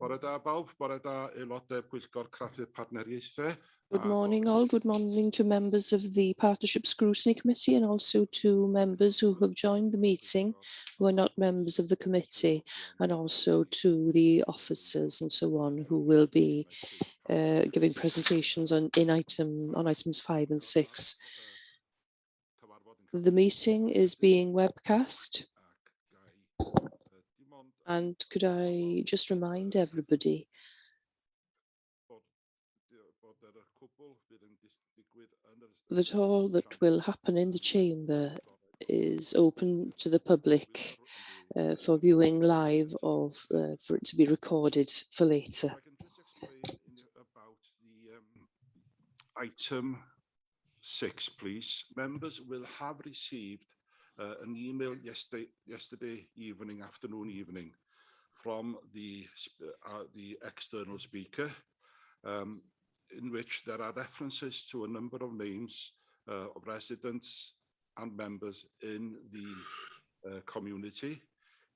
Bore da bawb, bore da aelodau Pwyllgor Craffu Partneriaethau. Good morning all, good morning to members of the Partnership Scrutiny Committee and also to members who have joined the meeting who are not members of the committee, and also to the officers and so on who will be giving presentations on items 5 and 6. The meeting is being webcast, and could I just remind everybody that all that will happen in the chamber is open to the public for viewing live or for it to be recorded for later. I can just explain about the item 6, please. Members will have received an email yesterday afternoon, from the external speaker, in which there are references to a number of names of residents and members in the community.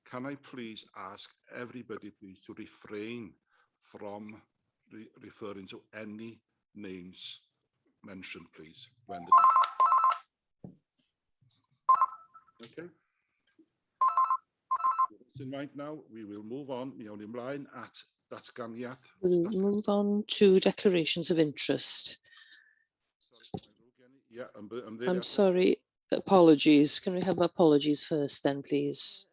Can I please ask everybody please to refrain from referring to any names mentioned, please? Okay. In mind now, we will move on. We'll move on to declarations of interest. Yeah, I'm sorry, apologies. Can we have apologies first then, please?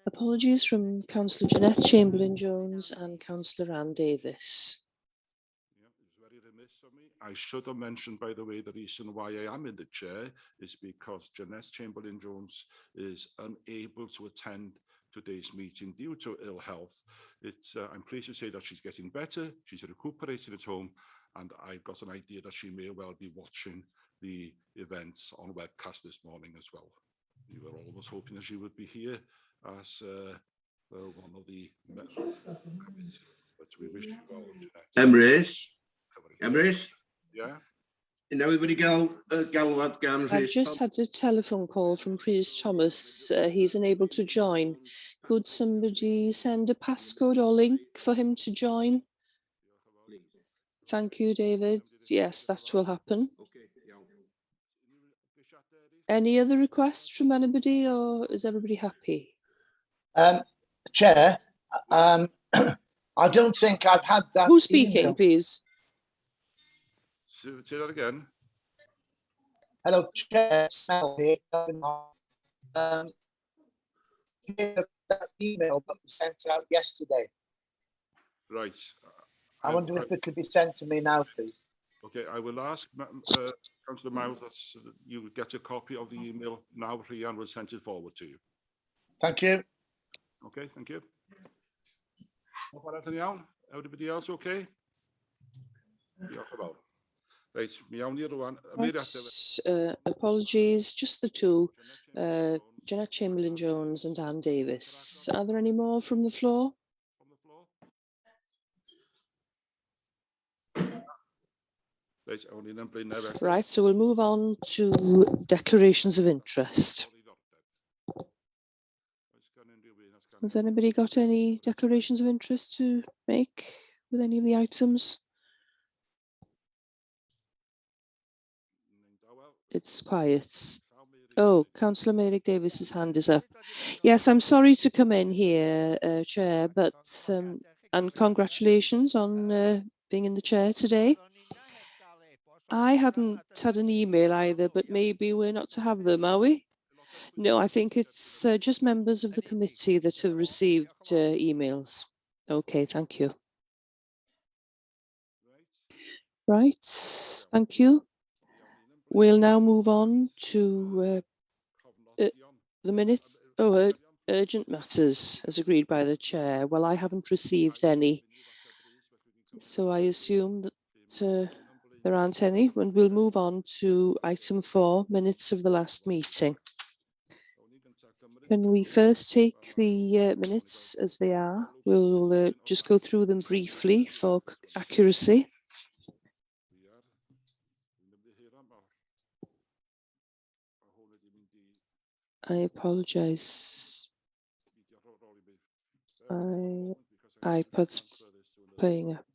Apologies from Councillor Jeanette Chamberlain-Jones and Councillor Ann Davis. Yeah, it's very remiss of me. I should have mentioned, by the way, the reason why I am in the chair is because Jeanette Chamberlain-Jones is unable to attend today's meeting due to ill health. I'm pleased to say that she's getting better, she's recuperating at home, and I've got an idea that she may well be watching the events on webcast this morning as well. We were always hoping that she would be here as one of the members, but we wish you well, Jeanette. Emrys? Yeah? And everybody I've just had a telephone call from Rhys Thomas. He's unable to join. Could somebody send a passcode or link for him to join? Thank you, David. Yes, that will happen. Any other requests from anybody, or is everybody happy? Chair, I don't think I've had that. Who's speaking, email. Please? Say that again. Hello, Chair. Mel here. That email that was sent out yesterday. Right. I wonder if it could be sent to me now, please. Okay, I will ask Councillor Miles that you get a copy of the email now. Rhian will send it forward to you. Thank you. Okay, thank you. Everybody else okay? Right, apologies, just the two, Jeanette Chamberlain-Jones and Ann Davis. Are there any more from the floor? Right, so we'll move on to declarations of interest. Has anybody got any declarations of interest to make with any of the items? It's quiet. Oh, Councillor Merrick Davis's hand is up. Yes, I'm sorry to come in here, Chair, but and congratulations on being in the chair today. I hadn't had an email either, but maybe we're not to have them, are we? No, I think it's just members of the committee that have received emails. Okay, thank you. Right, thank you. We'll now move on to the minutes. Oh, urgent matters as agreed by the chair. Well, I haven't received any, so I assume that there aren't any. And we'll move on to item 4, minutes of the last meeting. Can we first take the minutes as they are? We'll just go through them briefly for accuracy. I apologize. iPad's playing up.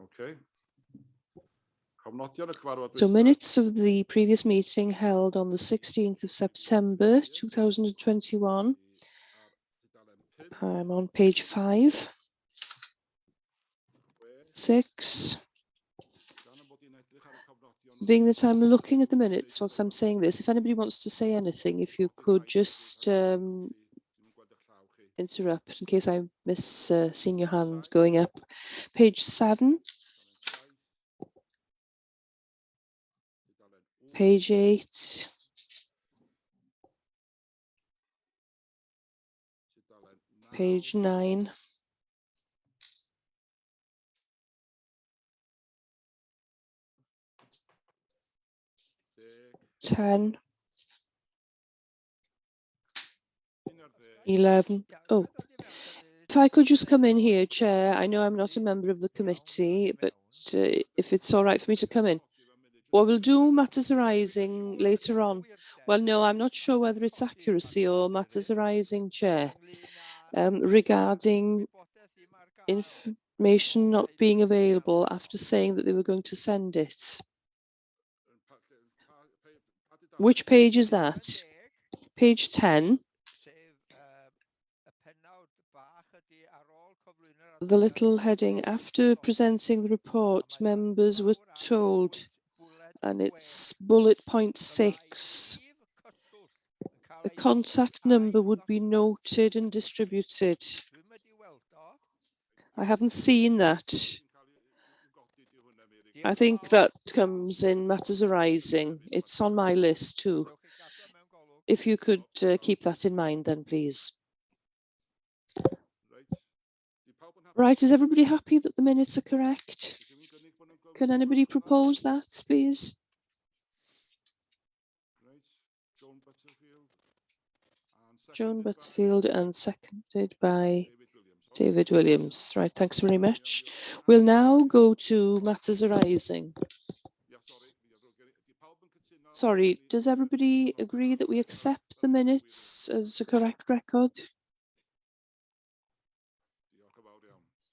Okay. Cofnodion y cyfarfod So dwytha. minutes of the previous meeting held on the 16th of September 2021. I'm on page 5, 6. Being that I'm looking at the minutes whilst I'm saying this, if anybody wants to say anything, if you could just interrupt in case I miss seeing your hand going up. Page 7, page 8, page 9, Deg, 10, 11. Oh, if I could just come in here, Chair. I know I'm not a member of the committee, but if it's all right for me to come in. Well, we'll do matters arising later on. Well, no, I'm not sure whether it's accuracy or matters arising, Chair, regarding information not being available after saying that they were going to send it. Which page is that? Page 10. The little heading, after presenting the report, members were told, and it's bullet point 6. A contact number would be noted and distributed. I haven't seen that. I think that comes in matters arising. It's on my list too. If you could keep that in mind then, please. Right, is everybody happy that the minutes are correct? Can anybody propose that, please? Joan Butterfield and seconded by David Williams. Right, thanks very much. We'll now go to matters arising. Sorry, does everybody agree that we accept the minutes as a correct record?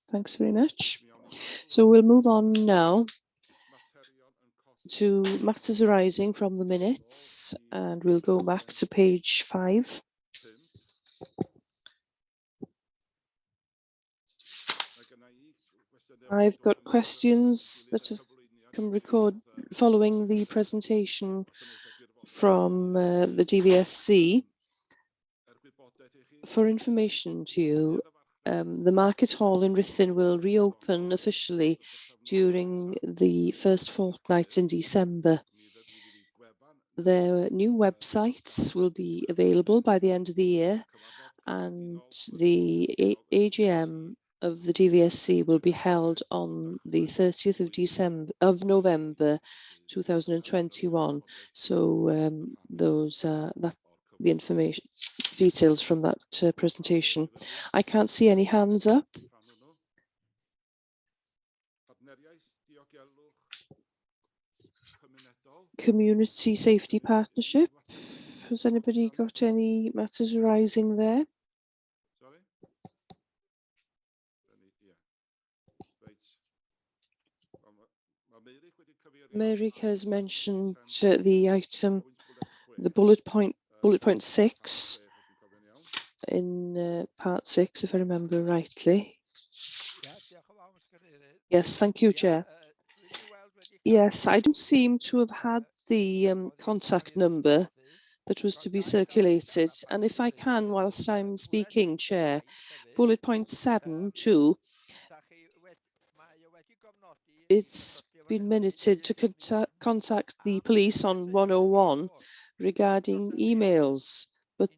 Thanks very much. So we'll move on now to matters arising from the minutes, and we'll go back to page 5. I've got questions that can record following the presentation from the DVSC. For information to you, the Market Hall in Ruthin will reopen officially during the first fortnight in December. Their new websites will be available by the end of the year, and the AGM of the DVSC will be held on the 30th of November 2021. So those are the information details from that presentation. I can't see any hands up. Community Safety Partnership. Has anybody got any matters arising there? Merrick has mentioned the item, the bullet point 6 in part 6, if I remember rightly. Yes, thank you, Chair. Yes, I don't seem to have had the contact number that was to be circulated. And if I can, whilst I'm speaking, Chair, bullet point 7 too, it's been minuted to contact the police on 101 regarding emails, but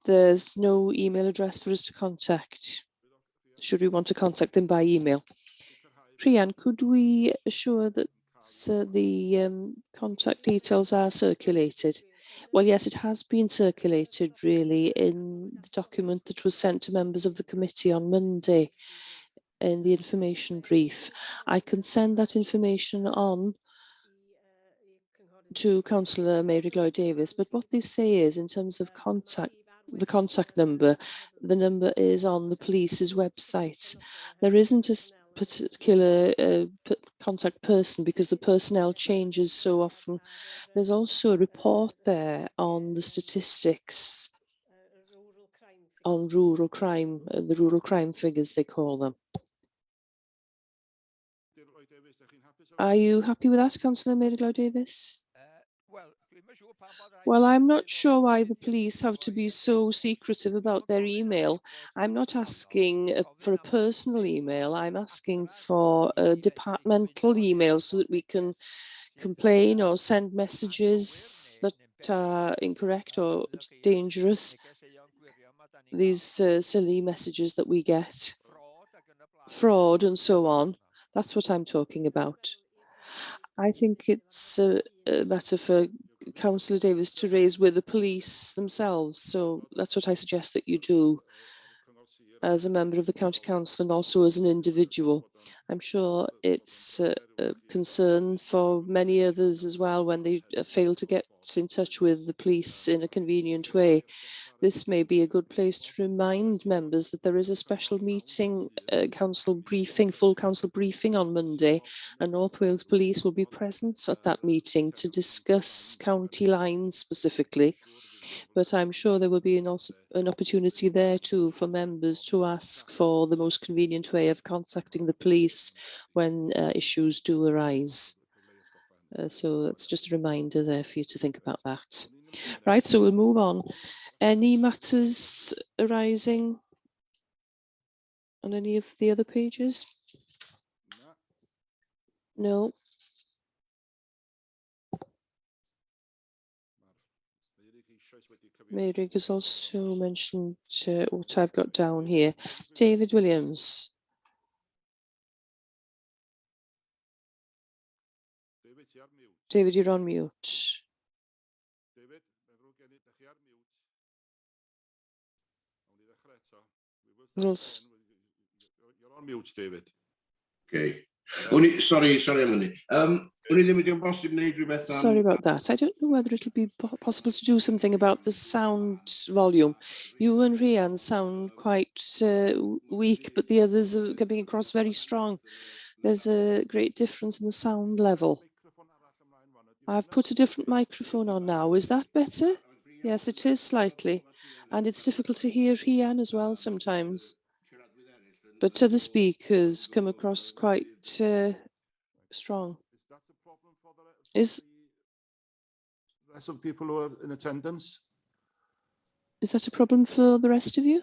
there's no email address for us to contact, should we want to contact them by email. Priyan, could we assure that the contact details are circulated? Well, yes, it has been circulated really in the document that was sent to members of the committee on Monday. in the information brief. I can send that information on to Councillor Mary Lloyd Davis, but what they say is, in terms of contact, the contact number, the number is on the police's website. There isn't a particular contact person because the personnel changes so often. There's also a report there on the statistics on rural crime, the rural crime figures they call them. Are you happy with that, Councillor Mary Lloyd Davis? Well, I'm not sure why the police have to be so secretive about their email. I'm not asking for a personal email. I'm asking for a departmental email so that we can complain or send messages that are incorrect or dangerous. These silly messages that we get, fraud and so on. That's what I'm talking about. I think it's a matter for Councillor Davis to raise with the police themselves. So that's what I suggest that you do as a member of the County Council and also as an individual. I'm sure it's a concern for many others as well when they fail to get in touch with the police in a convenient way. This may be a good place to remind members that there is a special meeting, council briefing, full council briefing on Monday, and North Wales Police will be present at that meeting to discuss county lines specifically. But I'm sure there will be an opportunity there too for members to ask for the most convenient way of contacting the police when issues do arise. So that's just a reminder there for you to think about that. Right, so we'll move on. Any matters arising on any of the other pages? No. Mary has also mentioned what I've got down here. David Williams. David, you're on mute. You're on mute, David. Okay. Sorry, Emily. Sorry about that. I don't know whether it'll be possible to do something about the sound volume. You and Rian sound quite weak, but the others are coming across very strong. There's a great difference in the sound level. I've put a different microphone on now. Is that better? Yes, it is slightly. And it's difficult to hear Rian as well sometimes. But other speakers come across quite strong. Is the rest of people who are in attendance? Is that a problem for the rest of you?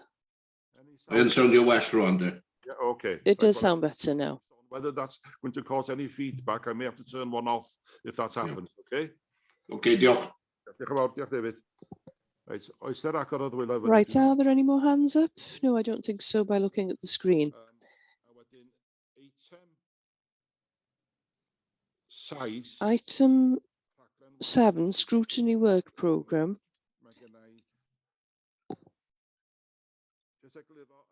I understand your West Rwanda. Yeah, okay. It does sound better now. Whether that's going to cause any feedback, I may have to turn one off if that happens, okay? Okay, diolch. Diolch yn fawr, diolch David. Right, oes there agor o ddwylo? Right, are there any more hands up? No, I don't think so by looking at the screen. Item 7, Scrutiny Work Programme.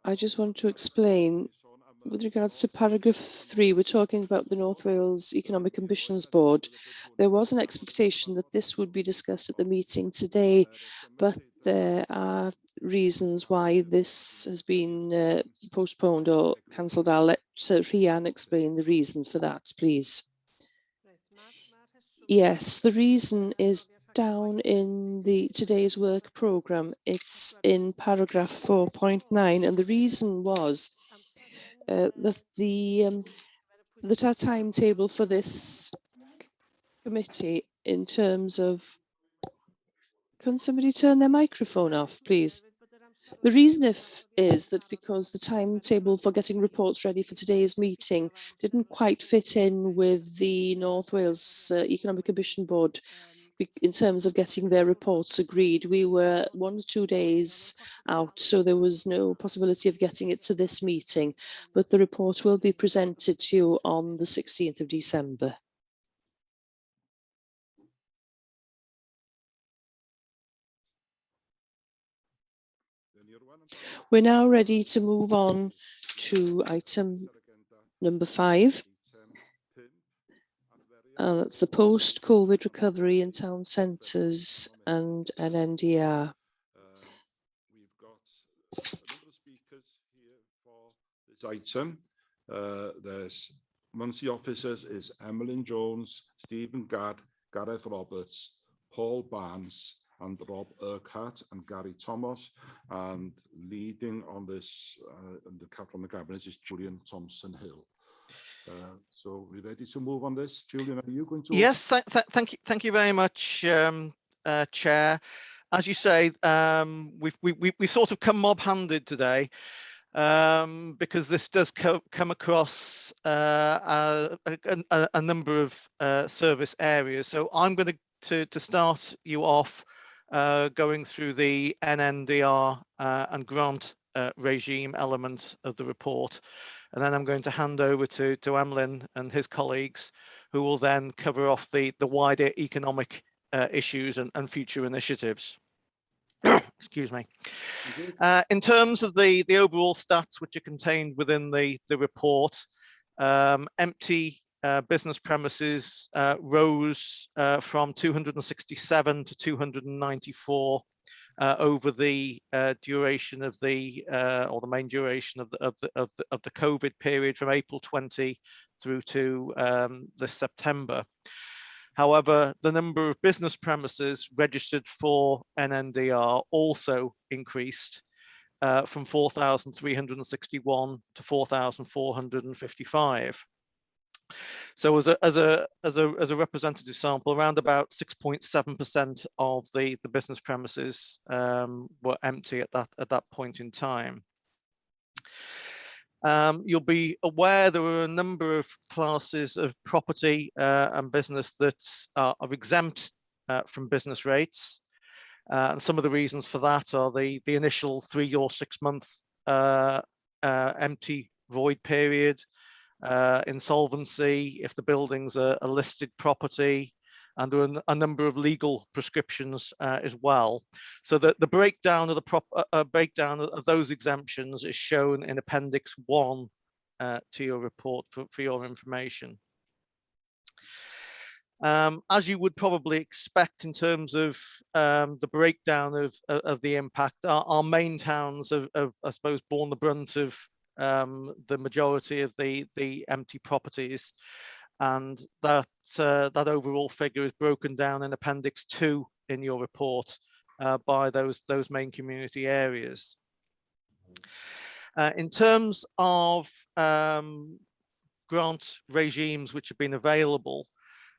I just want to explain, with regards to paragraph 3, we're talking about the North Wales Economic Ambitions Board. There was an expectation that this would be discussed at the meeting today, but there are reasons why this has been postponed or cancelled. I'll let Rian explain the reason for that, please. Yes, the reason is down in today's work programme. It's in paragraph 4.9, and the reason was that our timetable for this committee in terms of... Can somebody turn their microphone off, please? The reason is that because the timetable for getting reports ready for today's meeting didn't quite fit in with the North Wales Economic Ambition Board in terms of getting their reports agreed. We were 1 or 2 days out, so there was no possibility of getting it to this meeting, but the report will be presented to you on the 16th of December. We're now ready to move on to item number 5. That's the post-COVID recovery in town centres and NNDR. We've got a number of speakers here for this item. There's Muncie officers is Emmeline Jones, Stephen Gadd, Gareth Roberts, Paul Barnes, and Rob Urquhart and Gary Thomas. And leading on this from the cabinet is Julian Thompson-Hill. So we're ready to move on this. Julian, are you going to? Yes, thank you very much, Chair. As you say, we've sort of come mob-handed today, because this does come across a number of service areas. So I'm going to start you off going through the NNDR and grant regime element of the report, and then I'm going to hand over to Emlyn and his colleagues, who will then cover off the wider economic issues and future initiatives. Excuse me. In terms of the overall stats which are contained within the report, empty business premises rose from 267 to 294 over the duration of or the main duration of the COVID period from April 20 through to this September. However, the number of business premises registered for NNDR also increased from 4,361 to 4,455. So as a representative sample, around about 6.7% of the business premises were empty at that point in time. You'll be aware there are a number of classes of property and business that are exempt from business rates. And some of the reasons for that are the initial 3 or 6 month empty void period, insolvency if the building's a listed property, and there are a number of legal prescriptions as well. So the breakdown of those exemptions is shown in Appendix 1 to your report for your information. As you would probably expect in terms of the breakdown of the impact, our main towns have, I suppose, borne the brunt of the majority of the empty properties, and that overall figure is broken down in Appendix 2 in your report by those main community areas. In terms of grant regimes which have been available,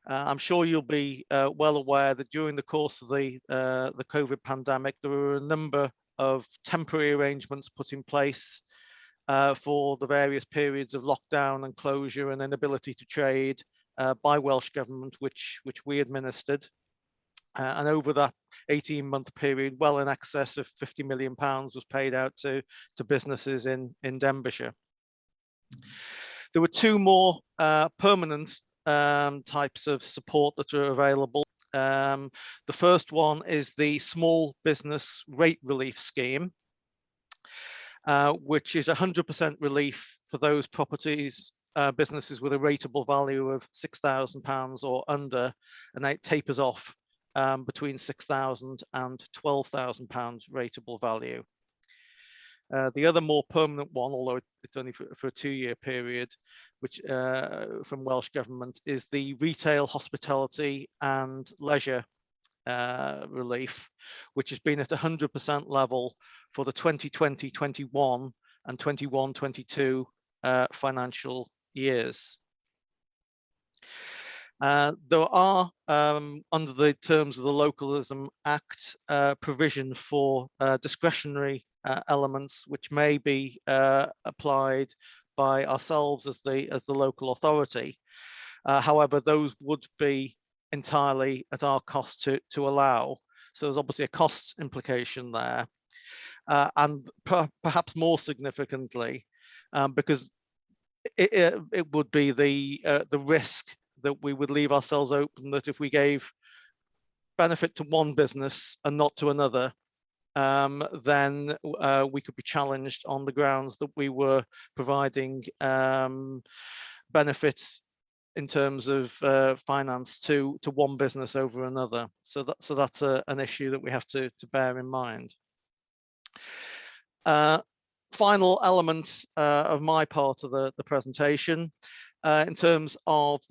I'm sure you'll be well aware that during the course of the COVID pandemic, there were a number of temporary arrangements put in place for the various periods of lockdown and closure and inability to trade by Welsh Government, which we administered. And over that 18-month period, well in excess of £50 million was paid out to businesses in Denbighshire. There were 2 more permanent types of support that are available. The first one is the Small Business Rate Relief Scheme, which is 100% relief for those properties, businesses with a rateable value of £6,000 or under, and it tapers off between £6,000 and £12,000 rateable value. The other more permanent one, although it's only for a 2-year period, which from Welsh Government, is the Retail, Hospitality and Leisure relief, which has been at 100% level for the 2020-21 and 21-22 financial years. There are, under the terms of the Localism Act, provision for discretionary elements which may be applied by ourselves as the local authority. However, those would be entirely at our cost to allow. So there's obviously a cost implication there, and perhaps more significantly, because it would be the risk that we would leave ourselves open, that if we gave benefit to one business and not to another, then we could be challenged on the grounds that we were providing benefits in terms of finance to one business over another. So that's an issue that we have to bear in mind. Final element of my part of the presentation, in terms of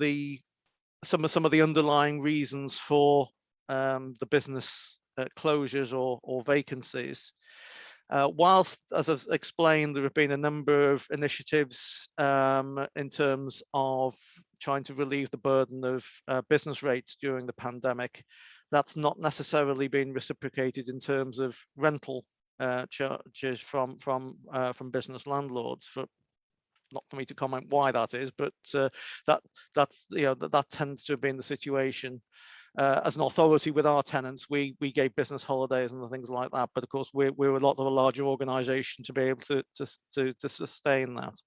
some of the underlying reasons for the business closures or vacancies. Whilst, as I've explained, there have been a number of initiatives in terms of trying to relieve the burden of business rates during the pandemic, that's not necessarily been reciprocated in terms of rental charges from business landlords. Not for me to comment why that is, but that tends to have been the situation. As an authority with our tenants, we gave business holidays and things like that, but of course we're a lot of a larger organisation to be able to sustain that.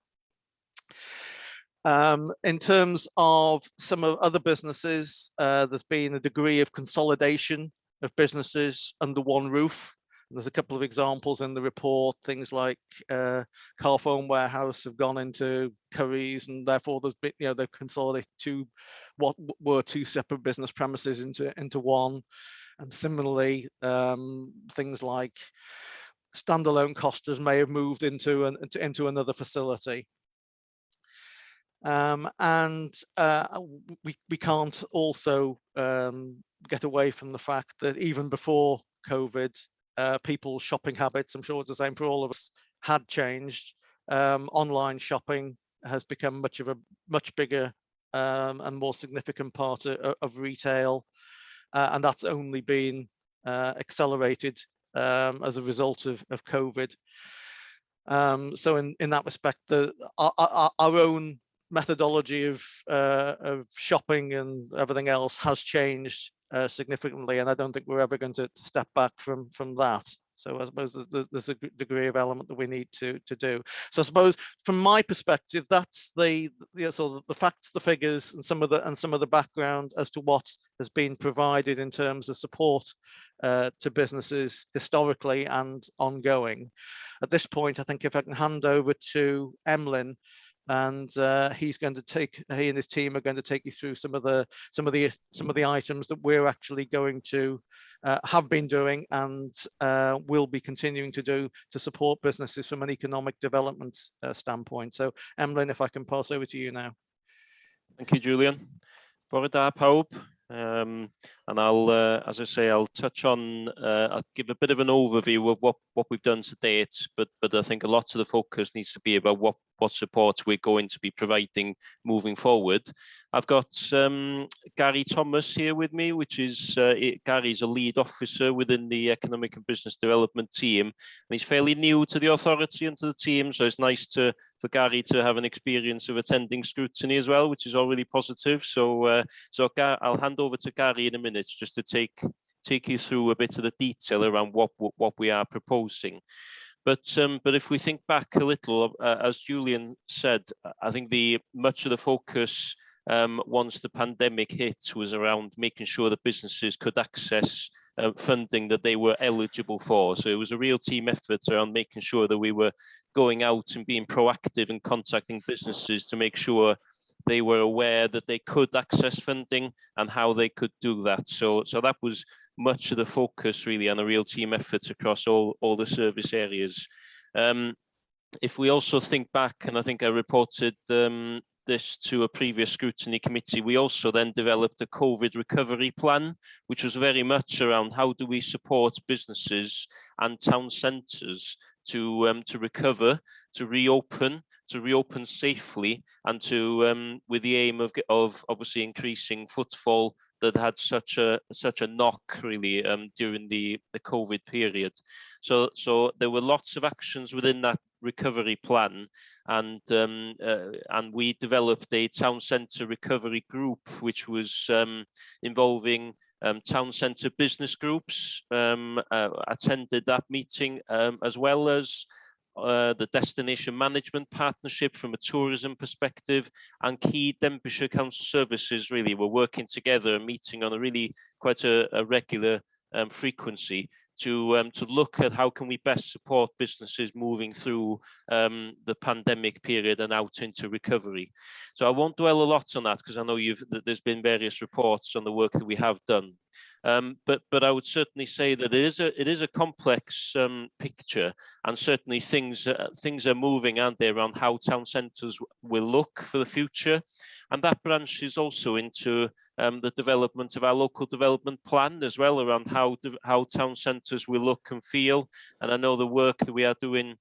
In terms of some of other businesses, there's been a degree of consolidation of businesses under one roof. There's a couple of examples in the report, things like Carphone Warehouse have gone into Currys, and therefore there's been, they've consolidated what were two separate business premises into one. And similarly, things like standalone Costas may have moved into another facility. And we can't also get away from the fact that even before COVID, people's shopping habits, I'm sure it's the same for all of us, had changed. Online shopping has become much bigger and more significant part of retail, and that's only been accelerated as a result of COVID. So in that respect, our own methodology of shopping and everything else has changed significantly, and I don't think we're ever going to step back from that. So I suppose there's a degree of element that we need to do. So I suppose from my perspective, that's the facts, the figures, and some of the background as to what has been provided in terms of support to businesses historically and ongoing. At this point, I think if I can hand over to Emlyn, and he and his team are going to take you through some of the items that we're actually going to have been doing and will be continuing to do to support businesses from an economic development standpoint. So Emlyn, if I can pass over to you now. Thank you, Julian. Bore da pawb. And I'll, as I say, I'll touch on, I'll give a bit of an overview of what we've done to date, but I think a lot of the focus needs to be about what support we're going to be providing moving forward. I've got Gary Thomas here with me, which is, Gary's a lead officer within the Economic and Business Development team, and he's fairly new to the authority and to the team, so it's nice for Gary to have an experience of attending Scrutiny as well, which is already positive. So I'll hand over to Gary in a minute just to take you through a bit of the detail around what we are proposing. But if we think back a little, as Julian said, I think much of the focus once the pandemic hit was around making sure that businesses could access funding that they were eligible for. So it was a real team effort around making sure that we were going out and being proactive and contacting businesses to make sure they were aware that they could access funding and how they could do that. So that was much of the focus really, and a real team effort across all the service areas. If we also think back, and I think I reported this to a previous scrutiny committee, we also then developed a COVID recovery plan, which was very much around how do we support businesses and town centres to recover, to reopen safely, and to with the aim of obviously increasing footfall that had such a knock really during the COVID period. So there were lots of actions within that recovery plan, and we developed a town centre recovery group, which was involving town centre business groups, attended that meeting, as well as the destination management partnership from a tourism perspective, and key Denbighshire Council services really were working together, meeting on a really quite a regular frequency to look at how can we best support businesses moving through the pandemic period and out into recovery. So I won't dwell a lot on that because I know there's been various reports on the work that we have done. But I would certainly say that it is a complex picture, and certainly things are moving, aren't they, around how town centres will look for the future, and that branches also into the development of our local development plan as well, around how town centres will look and feel. And I know the work that we are doing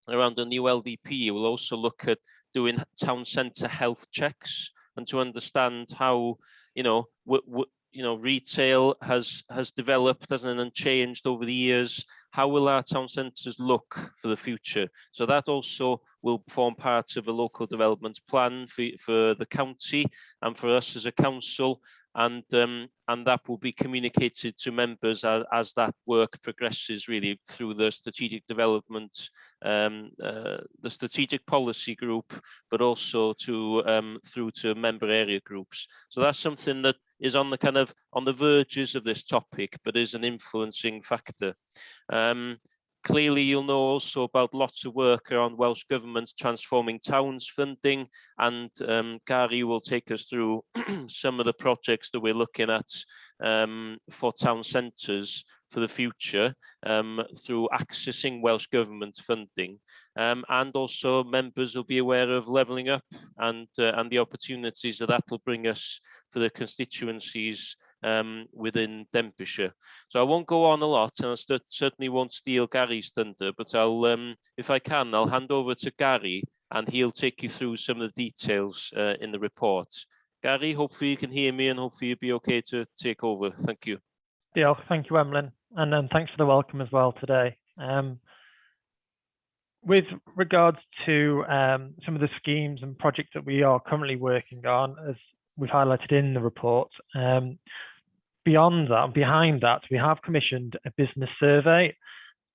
around the new LDP will also look at doing town centre health checks and to understand how retail has developed, hasn't it, and changed over the years. How will our town centres look for the future? So that also will form part of a local development plan for the county and for us as a council, and that will be communicated to members as that work progresses, really through the strategic development, the strategic policy group, but also through to member area groups. So that's something that is on the verges of this topic, but is an influencing factor. Clearly, you'll know also about lots of work around Welsh Government's Transforming Towns funding, and Gary will take us through some of the projects that we're looking at for town centres for the future through accessing Welsh Government funding. And also members will be aware of levelling up and the opportunities that will bring us for the constituencies within Denbighshire. So I won't go on a lot, and I certainly won't steal Gary's thunder, but if I can, I'll hand over to Gary and he'll take you through some of the details in the report. Gary, hopefully you can hear me and hopefully you'll be okay to take over. Thank you. Yeah, thank you, Emlyn, and thanks for the welcome as well today. With regards to some of the schemes and projects that we are currently working on, as we've highlighted in the report, beyond that and behind that, we have commissioned a business survey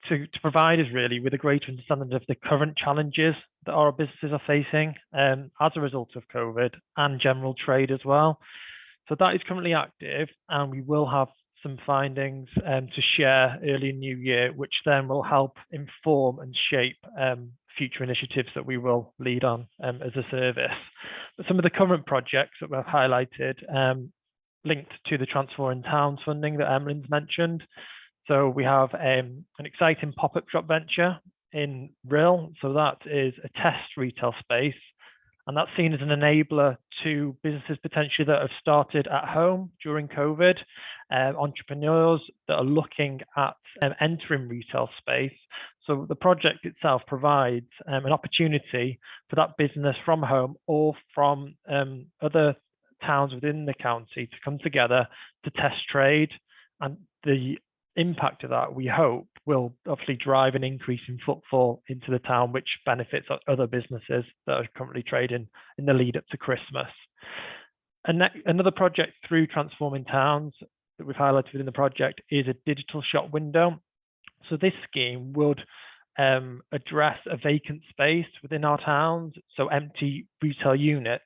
to provide us really with a greater understanding of the current challenges that our businesses are facing as a result of COVID and general trade as well. So that is currently active, and we will have some findings to share early in new year, which then will help inform and shape future initiatives that we will lead on as a service. But some of the current projects that we've highlighted linked to the Transforming Towns funding that Emlyn's mentioned. So we have an exciting pop-up shop venture in Rill. So that is a test retail space, and that's seen as an enabler to businesses potentially that have started at home during COVID, entrepreneurs that are looking at entering retail space. So the project itself provides an opportunity for that business from home or from other towns within the county to come together to test trade, and the impact of that, we hope, will obviously drive an increase in footfall into the town, which benefits other businesses that are currently trading in the lead up to Christmas. And another project through Transforming Towns that we've highlighted within the project is a digital shop window. So this scheme would address a vacant space within our towns, so empty retail units,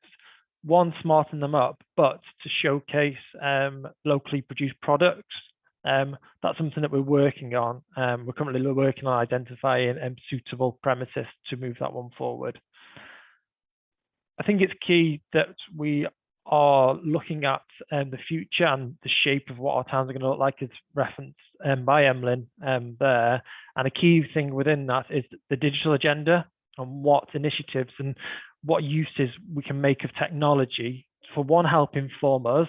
one, smarten them up, but to showcase locally produced products. That's something that we're working on. We're currently working on identifying suitable premises to move that one forward. I think it's key that we are looking at the future and the shape of what our towns are going to look like, as referenced by Emlyn there. And a key thing within that is the digital agenda and what initiatives and what uses we can make of technology, for one, help inform us,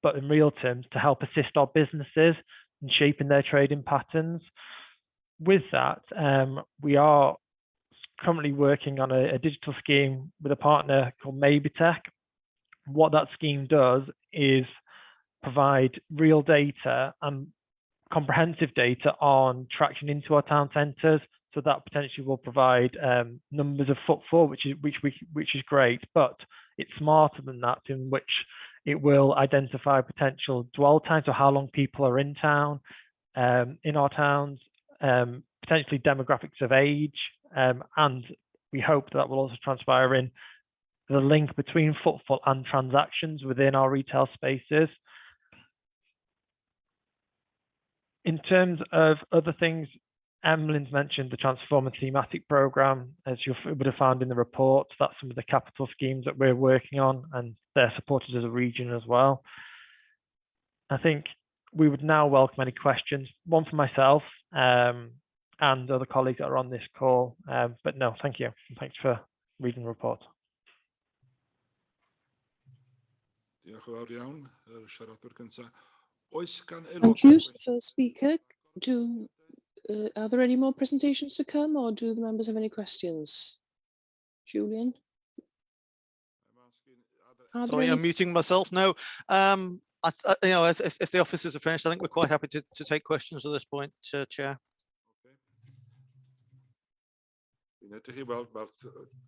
but in real terms to help assist our businesses in shaping their trading patterns. With that, we are currently working on a digital scheme with a partner called Maybe-Tech. What that scheme does is provide real data and comprehensive data on traction into our town centres. So that potentially will provide numbers of footfall, which is great, but it's smarter than that, in which it will identify potential dwell times, or how long people are in town, in our towns, potentially demographics of age, and we hope that will also transpire in the link between footfall and transactions within our retail spaces. In terms of other things, Emily's mentioned the Transform and Thematic Programme, as you would have found in the report. That's some of the capital schemes that we're working on, and they're supported as a region as well. I think we would now welcome any questions, one for myself and other colleagues that are on this call. But no, thank you. Thanks for reading the report. Diolch yn fawr iawn, siaradwr cynta. Oes gan Thank you, first speaker. Are there any more presentations to come, or do the members have any questions? Julian? Sorry, I'm muting myself. No, you know, if the officers are finished, I think we're quite happy to take questions at this point, Chair.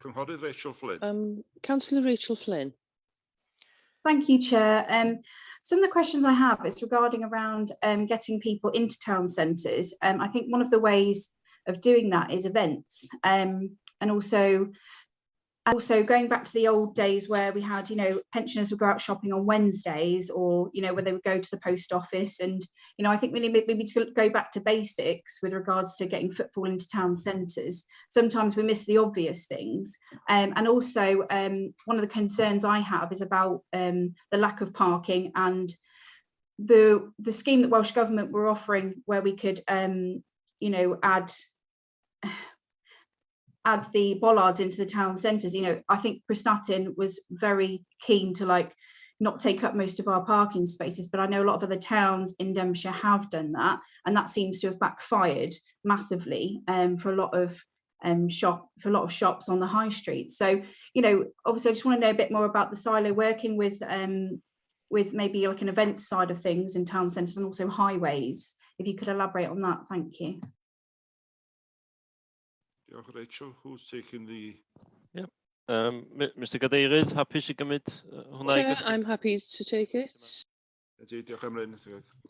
Cynghorydd Rachel Flynn. Councillor Rachel Flynn. Thank you, Chair. Some of the questions I have is regarding around getting people into town centres. I think one of the ways of doing that is events, and also going back to the old days where we had, you know, pensioners would go out shopping on Wednesdays, or, you know, where they would go to the post office. And, you know, I think we need to go back to basics with regards to getting footfall into town centres. Sometimes we miss the obvious things. And also one of the concerns I have is about the lack of parking, and the scheme that Welsh Government were offering, where we could, you know, add the bollards into the town centres. You know, I think Prestatyn was very keen to like not take up most of our parking spaces, but I know a lot of other towns in Denbighshire have done that, and that seems to have backfired massively for a lot of shops on the high street. So, you know, obviously I just want to know a bit more about the silo working with maybe like an event side of things in town centres and also highways. If you could elaborate on that, thank you. Rachel, who's taking the... Yep. Mr Gadeirydd, hapus I gymryd hwnna? Chair, I'm happy to take it. Diolch Emlyn.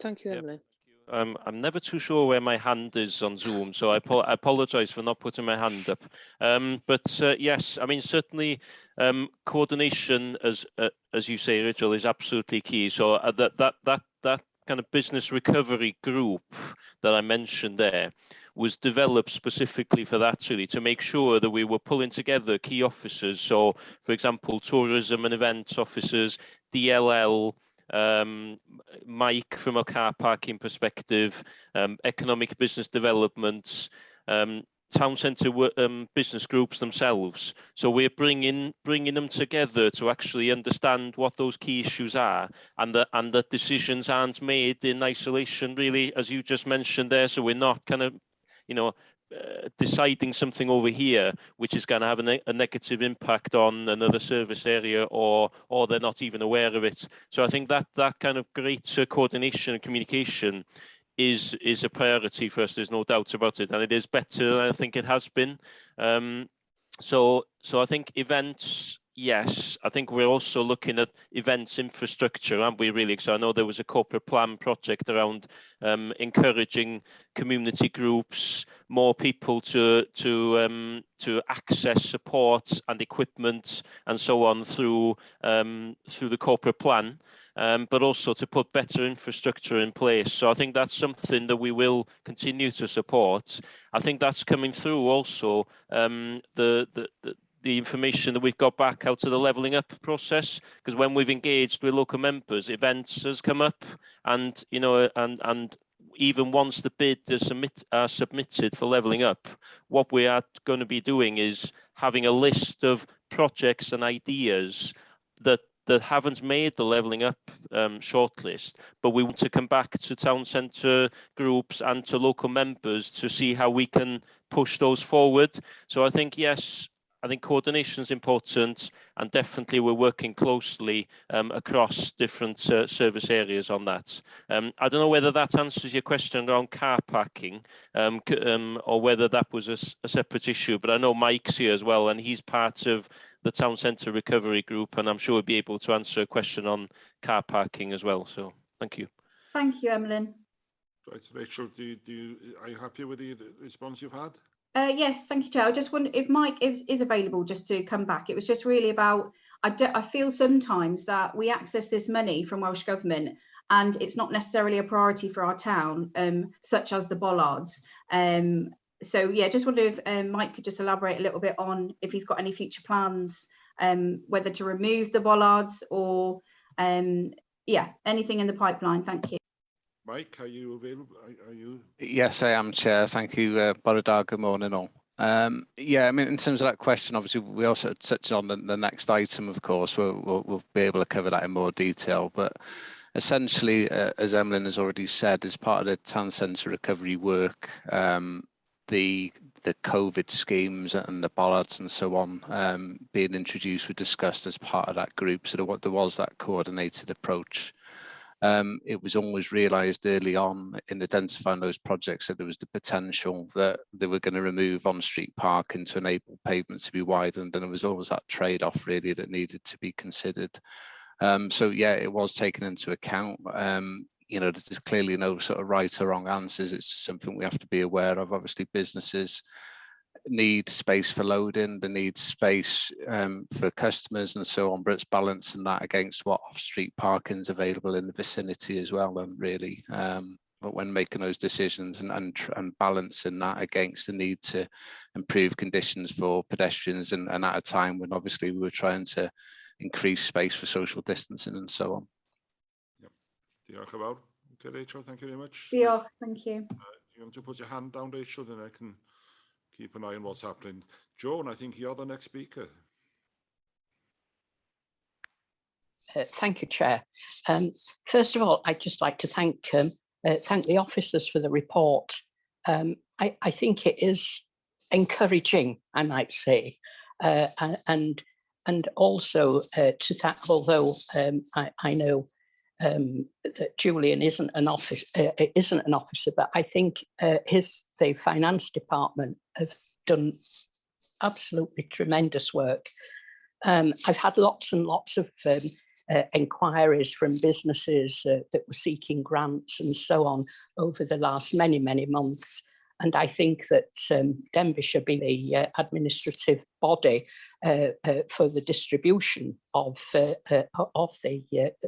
Thank you, Emily. I'm never too sure where my hand is on Zoom, so I apologise for not putting my hand up. But yes, I mean, certainly coordination, as you say, Rachel, is absolutely key. So that kind of business recovery group that I mentioned there was developed specifically for that, really, to make sure that we were pulling together key officers. So, for example, tourism and events officers, DLL, Mike from a car parking perspective, economic business development, town centre business groups themselves. So we're bringing them together to actually understand what those key issues are, and that decisions aren't made in isolation, really, as you just mentioned there. So we're not kind of, you know, deciding something over here which is going to have a negative impact on another service area, or they're not even aware of it. So I think that kind of greater coordination and communication is a priority for us. There's no doubt about it, and it is better than I think it has been. So I think events, yes. I think we're also looking at events infrastructure, aren't we, really? So I know there was a corporate plan project around encouraging community groups, more people to access support and equipment and so on through the corporate plan. But also to put better infrastructure in place. So I think that's something that we will continue to support. I think that's coming through also the information that we've got back out to the levelling up process, because when we've engaged with local members, events has come up, and you know, and even once the bid is submitted for levelling up, what we are going to be doing is having a list of projects and ideas that haven't made the levelling up shortlist, but we want to come back to town centre groups and to local members to see how we can push those forward. So I think, yes, I think coordination is important, and definitely we're working closely across different service areas on that. I don't know whether that answers your question around car parking, or whether that was a separate issue, but I know Mike's here as well, and he's part of the town centre recovery group, and I'm sure he'll be able to answer a question on car parking as well. So thank you. Thank you, Emlyn. Right, Rachel, are you happy with the response you've had? Yes, thank you, Chair. I just wonder if Mike is available just to come back. It was just really about, I feel sometimes that we access this money from Welsh Government and it's not necessarily a priority for our town, such as the bollards. So yeah, just wonder if Mike could just elaborate a little bit on if he's got any future plans, whether to remove the bollards or yeah, anything in the pipeline. Thank you. Mike, are you available? Are you? Yes, I am, Chair. Thank you, Borodar. Good morning, all. Yeah, I mean, in terms of that question, obviously, we also touched on the next item, of course. We'll be able to cover that in more detail. But essentially, as Emlyn has already said, as part of the town centre recovery work, the COVID schemes and the bollards and so on being introduced were discussed as part of that group. So there was that coordinated approach. It was always realised early on in identifying those projects that there was the potential that they were going to remove on-street parking to enable pavement to be widened, and there was always that trade-off really that needed to be considered. So yeah, it was taken into account. You know, there's clearly no sort of right or wrong answers. It's just something we have to be aware of. Obviously, businesses need space for loading, they need space for customers and so on, but it's balancing that against what off-street parking is available in the vicinity as well. And really, but when making those decisions and balancing that against the need to improve conditions for pedestrians and at a time when obviously we were trying to increase space for social distancing and so on. Diolch yn fawr. Okay, Rachel, thank you very much. Diolch, thank you. You want to put your hand down, Rachel, then I can keep an eye on what's happening. Joan, I think you're the next speaker. Thank you, Chair. First of all, I'd just like to thank the officers for the report. I think it is encouraging, I might say, and also to thank, although I know that Julian isn't an officer, but I think the finance department have done absolutely tremendous work. I've had lots and lots of inquiries from businesses that were seeking grants and so on over the last many months, and I think that Denbighshire being the administrative body for the distribution of the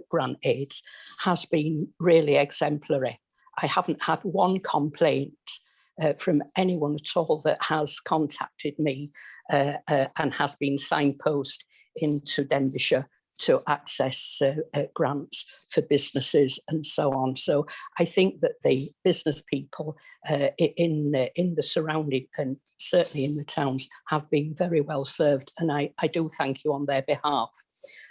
grant aids has been really exemplary. I haven't had one complaint from anyone at all that has contacted me and has been signposted into Denbighshire to access grants for businesses and so on. So I think that the business people in the surrounding and certainly in the towns have been very well served, and I do thank you on their behalf.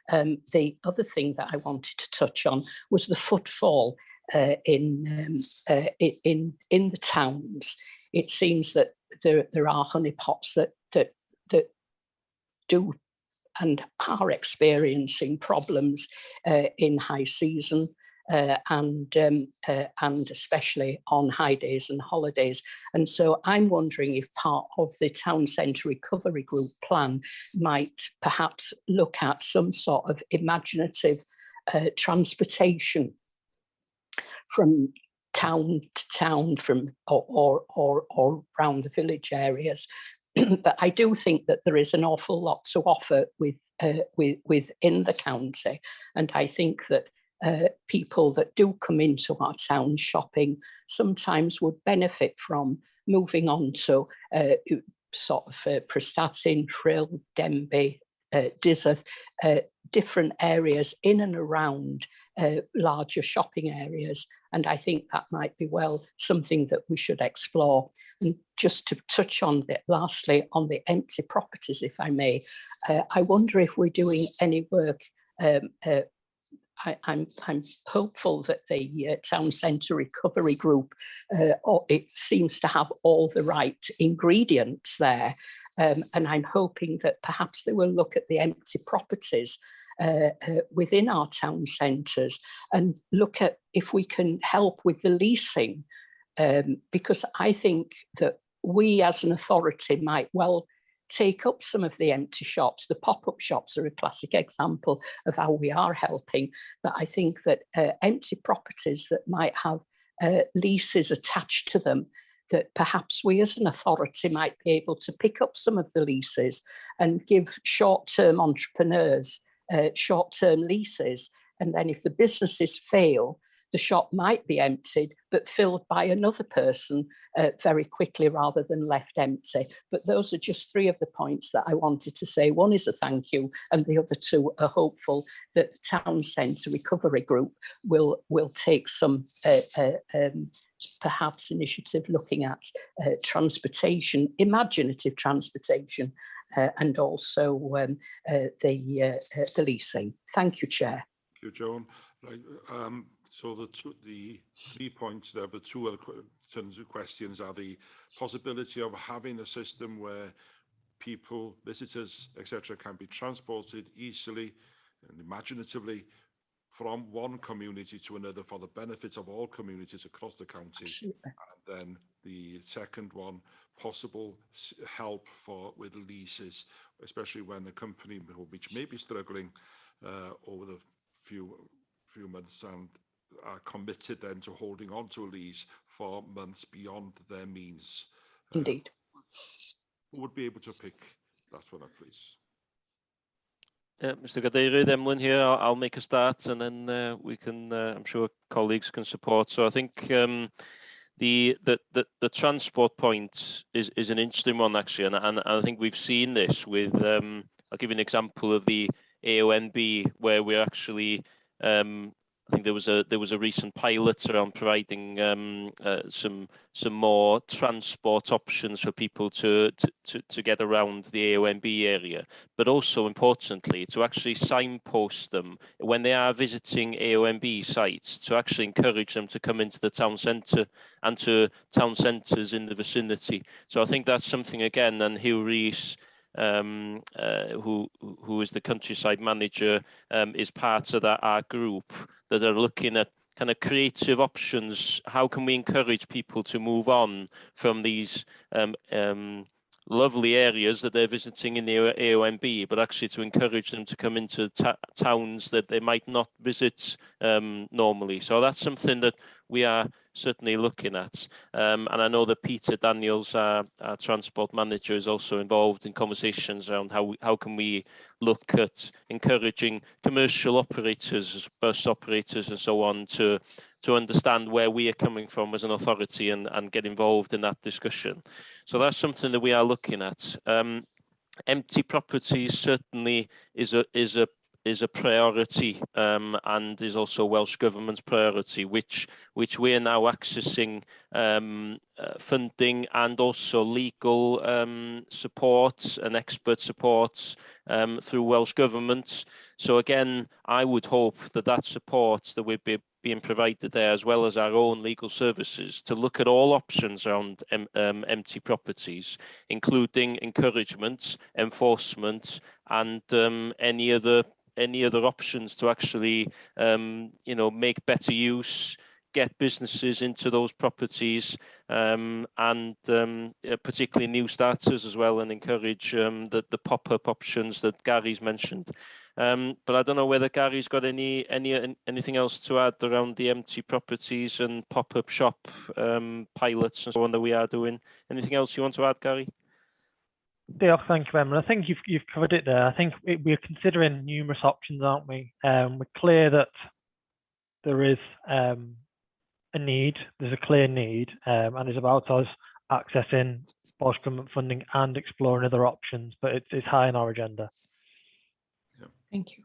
The other thing that I wanted to touch on was the footfall in the towns. It seems that there are honeypots that do and are experiencing problems in high season and especially on high days and holidays. And so I'm wondering if part of the town centre recovery group plan might perhaps look at some sort of imaginative transportation from town to town, from or around the village areas. But I do think that there is an awful lot to offer within the county, and I think that people that do come into our town shopping sometimes would benefit from moving on to sort of Prestatyn, Frill, Denbigh, Dyserth, different areas in and around larger shopping areas. And I think that might be something that we should explore. And just to touch on it lastly on the empty properties, if I may, I wonder if we're doing any work. I'm hopeful that the town centre recovery group, it seems to have all the right ingredients there. And I'm hoping that perhaps they will look at the empty properties within our town centres and look at if we can help with the leasing, because I think that we as an authority might well take up some of the empty shops. The pop-up shops are a classic example of how we are helping, but I think that empty properties that might have leases attached to them, that perhaps we as an authority might be able to pick up some of the leases and give short-term entrepreneurs short-term leases. And then if the businesses fail, the shop might be emptied but filled by another person very quickly rather than left empty. But those are just three of the points that I wanted to say. One is a thank you, and the other two are hopeful that the town centre recovery group will take some perhaps initiative looking at transportation, imaginative transportation, and also the leasing. Thank you, Chair. Thank you, Joan. Right, so the 3 points there, but two other tons of questions are the possibility of having a system where people, visitors, etc., can be transported easily and imaginatively from one community to another for the benefit of all communities across the county. Absolutely. And then the second one, possible help with leases, especially when a company which may be struggling over the few months and are committed then to holding on to a lease for months beyond their means. Indeed. Who would be able to pick that one up, please? Mr. Gadeirydd, Emlyn here. I'll make a start, and then we can. I'm sure colleagues can support. So I think the transport point is an interesting one actually, and I think we've seen this with. I'll give you an example of the AONB where we're actually. I think there was a recent pilot around providing some more transport options for people to get around the AONB area, but also importantly to actually signpost them when they are visiting AONB sites, to actually encourage them to come into the town centre and to town centres in the vicinity. So I think that's something again, and Hugh Rees, who is the countryside manager, is part of our group that are looking at kind of creative options. How can we encourage people to move on from these lovely areas that they're visiting in the AONB, but actually to encourage them to come into towns that they might not visit normally. So that's something that we are certainly looking at. And I know that Peter Daniels, our transport manager, is also involved in conversations around how can we look at encouraging commercial operators, bus operators and so on to understand where we are coming from as an authority and get involved in that discussion. So that's something that we are looking at. Empty properties certainly is a priority, and is also Welsh Government's priority, which we are now accessing funding and also legal support and expert support through Welsh Government. So again, I would hope that support that would be being provided there, as well as our own legal services, to look at all options around empty properties, including encouragement, enforcement, and any other options to actually make better use, get businesses into those properties, and particularly new starters as well, and encourage the pop-up options that Gary's mentioned. But I don't know whether Gary's got anything else to add around the empty properties and pop-up shop pilots and so on that we are doing. Anything else you want to add, Gary? Dale, thank you, Emma. I think you've covered it there. I think we're considering numerous options, aren't we? We're clear that there is a need. There's a clear need, and it's about us accessing Welsh Government funding and exploring other options. But it's high on our agenda. Thank you.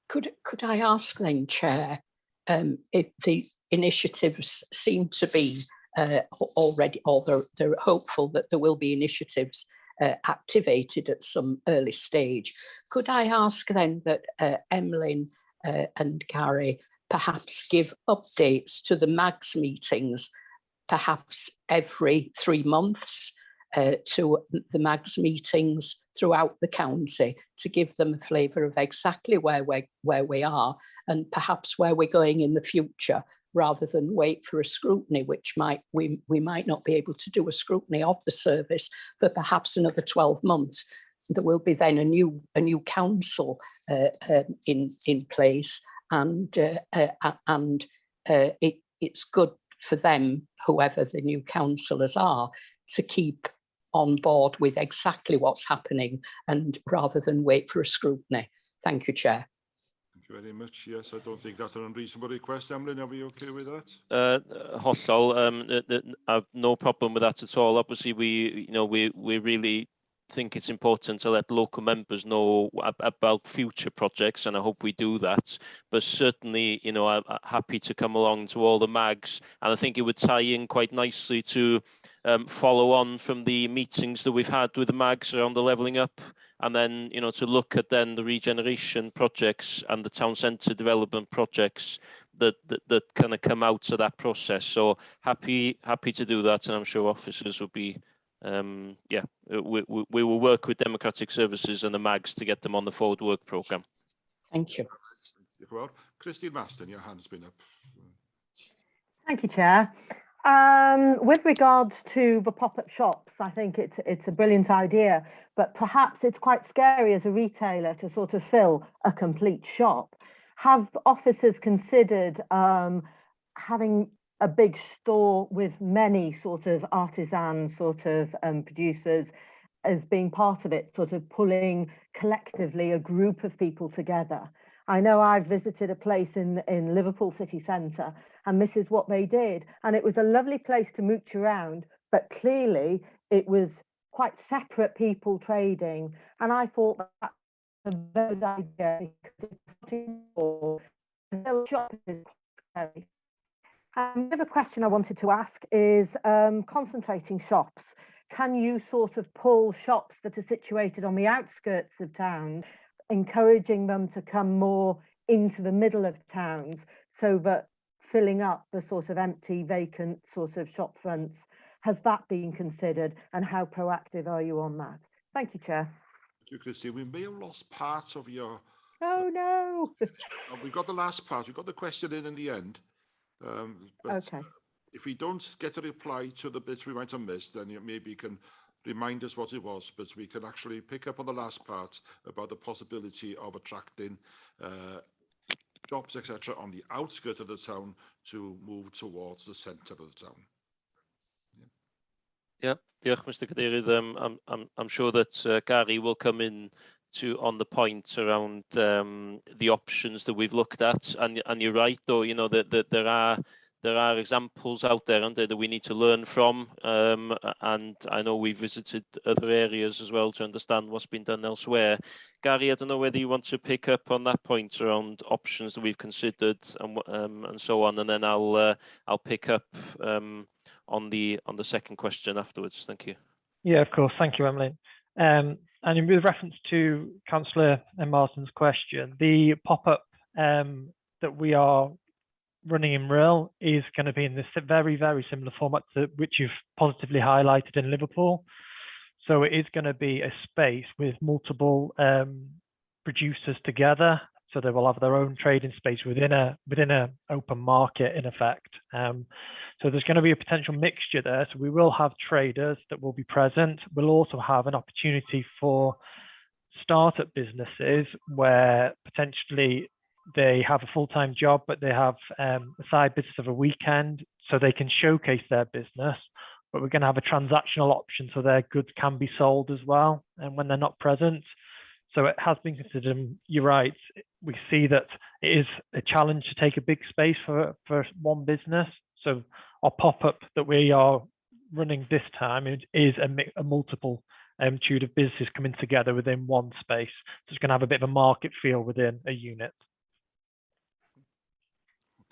Could I ask then, Chair, if the initiatives seem to be already, or they're hopeful that there will be initiatives activated at some early stage. Could I ask then that Emlyn and Gary perhaps give updates to the MAGS meetings, perhaps every 3 months, to the MAGS meetings throughout the county, to give them a flavour of exactly where we are and perhaps where we're going in the future, rather than wait for a scrutiny, which we might not be able to do a scrutiny of the service for perhaps another 12 months. There will be then a new council in place, and it's good for them, whoever the new councillors are, to keep on board with exactly what's happening, and rather than wait for a scrutiny. Thank you, Chair. Thank you very much. Yes, I don't think that's an unreasonable request. Emlyn, are we okay with that? Hollol, I've no problem with that at all. Obviously, we really think it's important to let local members know about future projects, and I hope we do that. But certainly, I'm happy to come along to all the mags, and I think it would tie in quite nicely to follow on from the meetings that we've had with the mags around the levelling up, and then to look at then the regeneration projects and the town centre development projects that kind of come out of that process. So happy to do that, and I'm sure officers will be we will work with Democratic Services and the mags to get them on the forward work programme. Thank you. Christine Maston, your hand's been up. Thank you, Chair. With regards to the pop-up shops, I think it's a brilliant idea, but perhaps it's quite scary as a retailer to sort of fill a complete shop. Have officers considered having a big store with many sort of artisan sort of producers as being part of it, sort of pulling collectively a group of people together? I know I've visited a place in Liverpool city centre, and this is what they did. And it was a lovely place to mooch around, but clearly it was quite separate people trading. And I thought that was a very good idea, because the shop is quite scary. The other question I wanted to ask is concentrating shops. Can you sort of pull shops that are situated on the outskirts of town, encouraging them to come more into the middle of towns, so that filling up the sort of empty, vacant sort of shop fronts, has that been considered, and how proactive are you on that? Thank you, Chair. Thank you, Christine. We may have lost part of your... Oh, no. We got the last part. We got the question in the end. But okay. If we don't get a reply to the bits we might have missed, then maybe you can remind us what it was, but we can actually pick up on the last part about the possibility of attracting jobs, etc., on the outskirts of the town to move towards the centre of the town. Yeah, diolch, Mr. Cadeirydd. I'm sure that Gary will come in on the point around the options that we've looked at, and you're right, though, that there are examples out there, aren't there, that we need to learn from, and I know we've visited other areas as well to understand what's been done elsewhere. Gary, I don't know whether you want to pick up on that point around options that we've considered and so on, and then I'll pick up on the second question afterwards. Thank you. Yeah, of course. Thank you, Emily. And with reference to Councillor Martin's question, the pop-up that we are running in Real is going to be in this very, very similar format to which you've positively highlighted in Liverpool. So it is going to be a space with multiple producers together. So they will have their own trading space within a open market, in effect. So there's going to be a potential mixture there. So we will have traders that will be present. We'll also have an opportunity for startup businesses where potentially they have a full-time job, but they have a side business of a weekend, so they can showcase their business. But we're going to have a transactional option, so their goods can be sold as well, and when they're not present. So it has been considered, and you're right, we see that it is a challenge to take a big space for one business. So our pop-up that we are running this time is a multiple multitude of businesses coming together within one space. So it's going to have a bit of a market feel within a unit.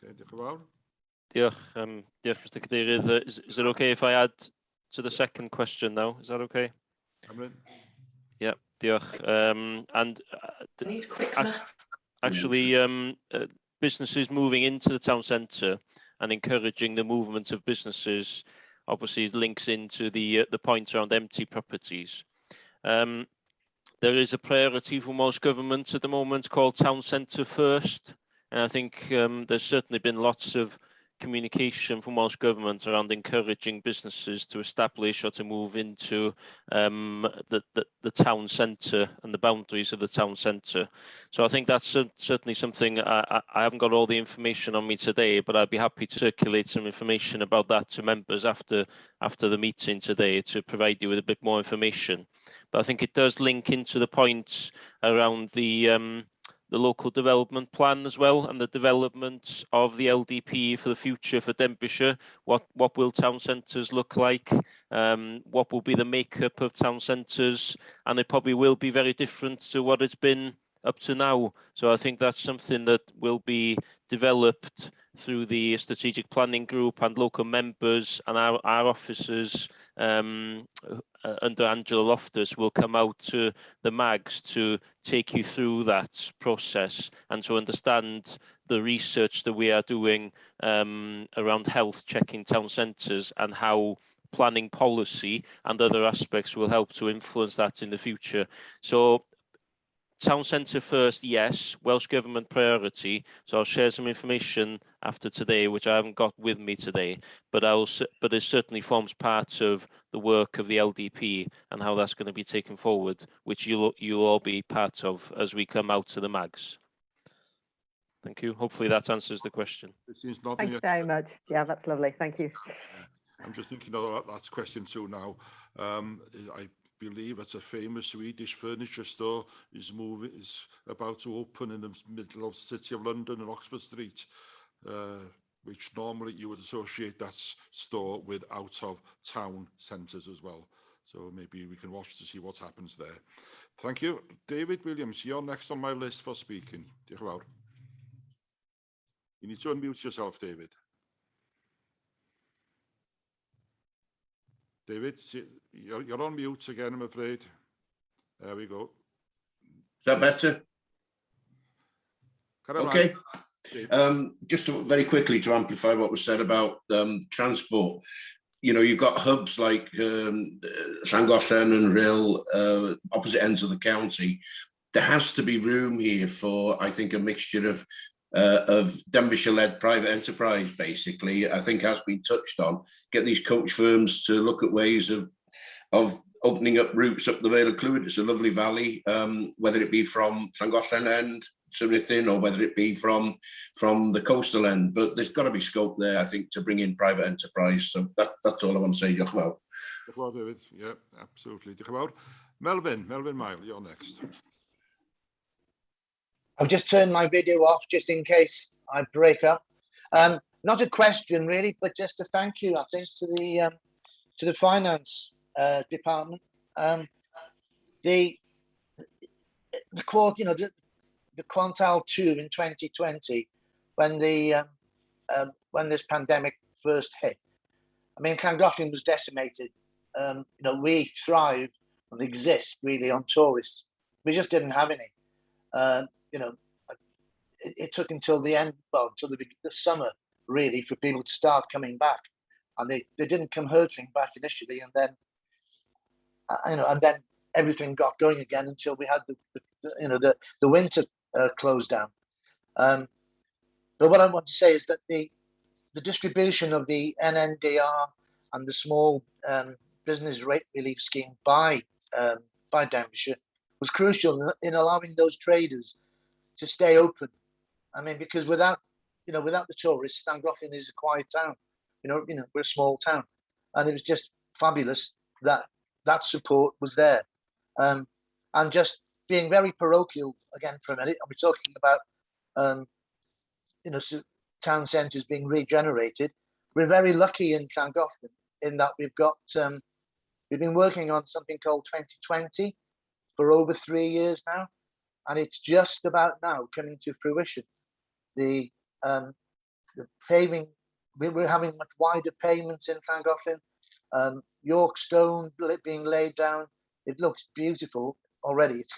Okay, diolch. Diolch, Mr. Cadeirydd. Is it okay if I add to the second question now? Is that okay? Yeah, diolch. Actually, businesses moving into the town centre and encouraging the movement of businesses obviously links into the point around empty properties. There is a priority for most governments at the moment called Town Centre First. And I think there's certainly been lots of communication from most governments around encouraging businesses to establish or to move into the town centre and the boundaries of the town centre. So I think that's certainly something. I haven't got all the information on me today, but I'd be happy to circulate some information about that to members after the meeting today to provide you with a bit more information. But I think it does link into the points around the the local development plan as well, and the development of the LDP for the future for Denbighshire. What will town centres look like? What will be the makeup of town centres? And it probably will be very different to what it's been up to now. So I think that's something that will be developed through the strategic planning group, and local members and our officers under Angela Loftus will come out to the MAGs to take you through that process and to understand the research that we are doing around health checking town centres, and how planning policy and other aspects will help to influence that in the future. So town centre first, yes. Welsh Government priority. So I'll share some information after today, which I haven't got with me today, but it certainly forms part of the work of the LDP and how that's going to be taken forward, which you'll all be part of as we come out to the MAGs. Thank you. Hopefully that answers the question. Thanks very much. Yeah, that's lovely. Thank you. I'm just thinking of that question too now. I believe it's a famous Swedish furniture store is about to open in the middle of the City of London in Oxford Street, which normally you would associate that store with out of town centres as well. So maybe we can watch to see what happens there. Thank you. David Williams, you're next on my list for speaking. Diolch yn fawr. You need to unmute yourself, David. David, you're on mute again, I'm afraid. There we go. Is that better? Okay. Just very quickly to amplify what was said about transport. You know, you've got hubs like Llangollen and Rhyl, opposite ends of the county. There has to be room here for, I think, a mixture of Denbighshire-led private enterprise, basically. I think has been touched on. Get these coach firms to look at ways of opening up routes up the Vale of Clwyd. It's a lovely valley, whether it be from Llangollen end to Ruthin, or whether it be from the coastal end. But there's got to be scope there, I think, to bring in private enterprise. So that's all I want to say. Diolch yn fawr. Diolch yn fawr, David. Yeah, absolutely. Diolch yn fawr. Melvin Mile, you're next. I've just turned my video off just in case I break up. Not a question really, but just a thank you, I think, to the finance department. The Quantile 2 in 2020, when this pandemic first hit. I mean, Llangollen was decimated. We thrive and exist really on tourists. We just didn't have any. It took until the end, until the summer, really, for people to start coming back, and they didn't come hurtling back initially, and then, and then everything got going again until we had the winter closed down. But what I want to say is that the distribution of the NNDR and the small business rate relief scheme by Denbighshire was crucial in allowing those traders to stay open. I mean, because without the tourists, Llangollen is a quiet town. We're a small town, and it was just fabulous that that support was there. And just being very parochial again for a minute, and we're talking about town centres being regenerated. We're very lucky in Llangollen in that we've been working on something called 2020 for over 3 years now, and it's just about now coming to fruition. The paving, we're having much wider pavements in Llangollen. York stone being laid down. It looks beautiful already. It's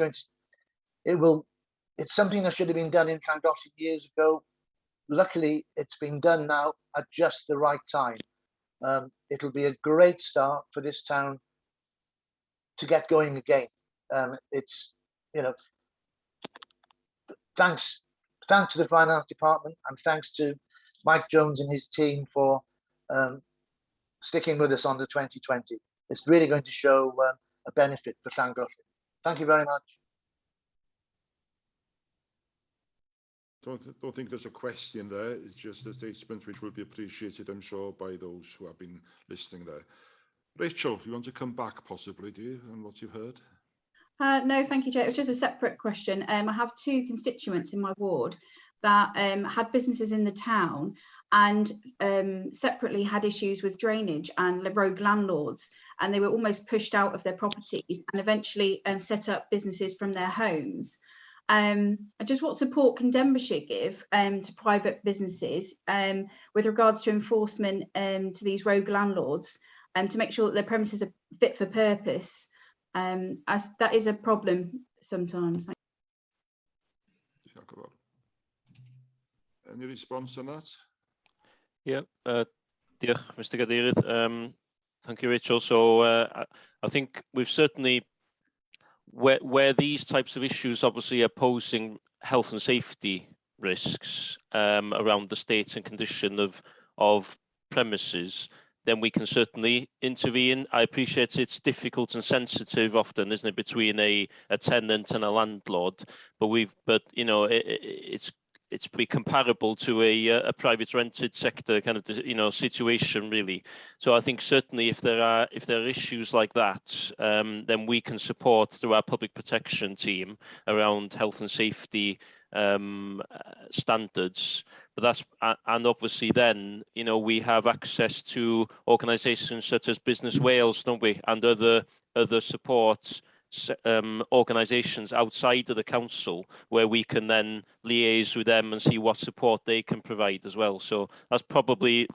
something that should have been done in Llangollen years ago. Luckily, it's been done now at just the right time. It'll be a great start for this town to get going again. Thanks to the finance department, and thanks to Mike Jones and his team for sticking with us on the 2020. It's really going to show a benefit for Llangollen. Thank you very much. Don't think there's a question there. It's just a statement which will be appreciated, I'm sure, by those who have been listening there. Rachel, you want to come back possibly, do you, on what you've heard? No, thank you, Chair. It was just a separate question. I have two constituents in my ward that had businesses in the town and separately had issues with drainage and rogue landlords, and they were almost pushed out of their properties and eventually set up businesses from their homes. Just what support can Denbighshire give to private businesses with regards to enforcement to these rogue landlords to make sure that their premises are fit for purpose, as that is a problem sometimes. Any response on that? Yeah, diolch, Mr. Gadeirydd. Thank you, Rachel. So I think we've certainly, where these types of issues obviously are posing health and safety risks around the state and condition of premises, then we can certainly intervene. I appreciate it's difficult and sensitive often, isn't it, between a tenant and a landlord, but you know, it's pretty comparable to a private rented sector kind of, you know, situation really. So I think certainly if there are issues like that, then we can support through our public protection team around health and safety standards. But that's, and obviously then, you know, we have access to organisations such as Business Wales, don't we, and other support organisations outside of the council, where we can then liaise with them and see what support they can provide as well. So that's probably,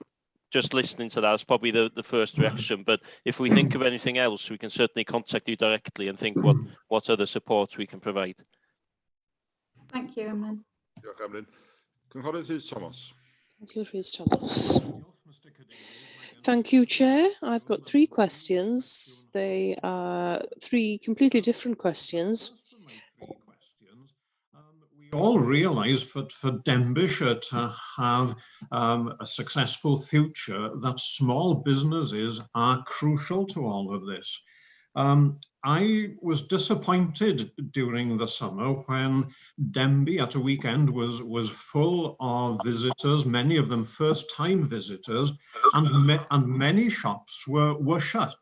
just listening to that, is probably the first reaction. But if we think of anything else, we can certainly contact you directly and think what other support we can provide. Thank you, Emlyn. Diolch, Emlyn. Cynghorydd Rhys Thomas. Councillor Rhys Thomas. Thank you, Chair. I've got three questions. They are three completely different questions. We all realise that for Denbighshire to have a successful future, that small businesses are crucial to all of this. I was disappointed during the summer when Denby at a weekend was full of visitors, many of them first-time visitors, and many shops were shut.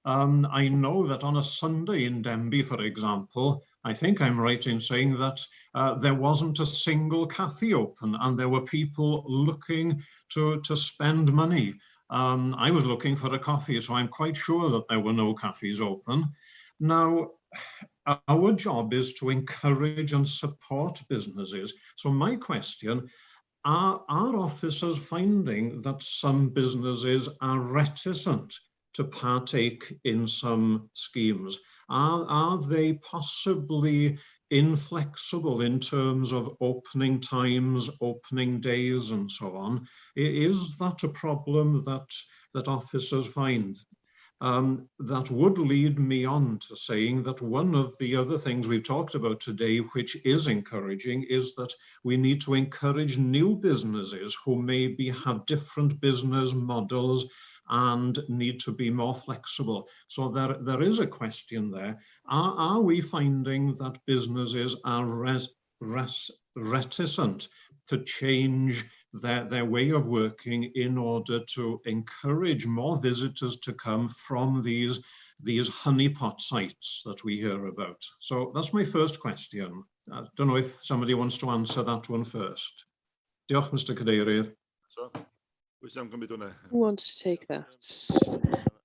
I know that on a Sunday in Denby, for example, I think I'm right in saying that there wasn't a single cafe open, and there were people looking to spend money. I was looking for a coffee, so I'm quite sure that there were no cafes open. Now, our job is to encourage and support businesses. So my question, are officers finding that some businesses are reticent to partake in some schemes? Are they possibly inflexible in terms of opening times, opening days, and so on? Is that a problem that officers find? That would lead me on to saying that one of the other things we've talked about today, which is encouraging, is that we need to encourage new businesses who maybe have different business models and need to be more flexible. So there is a question there. Are we finding that businesses are reticent to change their way of working in order to encourage more visitors to come from these honeypot sites that we hear about? So that's my first question. I don't know if somebody wants to answer that one first. Diolch, Mr. Cadeirydd. So, who wants to take that?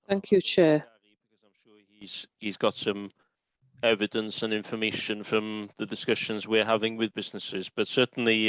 Thank you, Chair. Because I'm sure he's got some evidence and information from the discussions we're having with businesses. But certainly,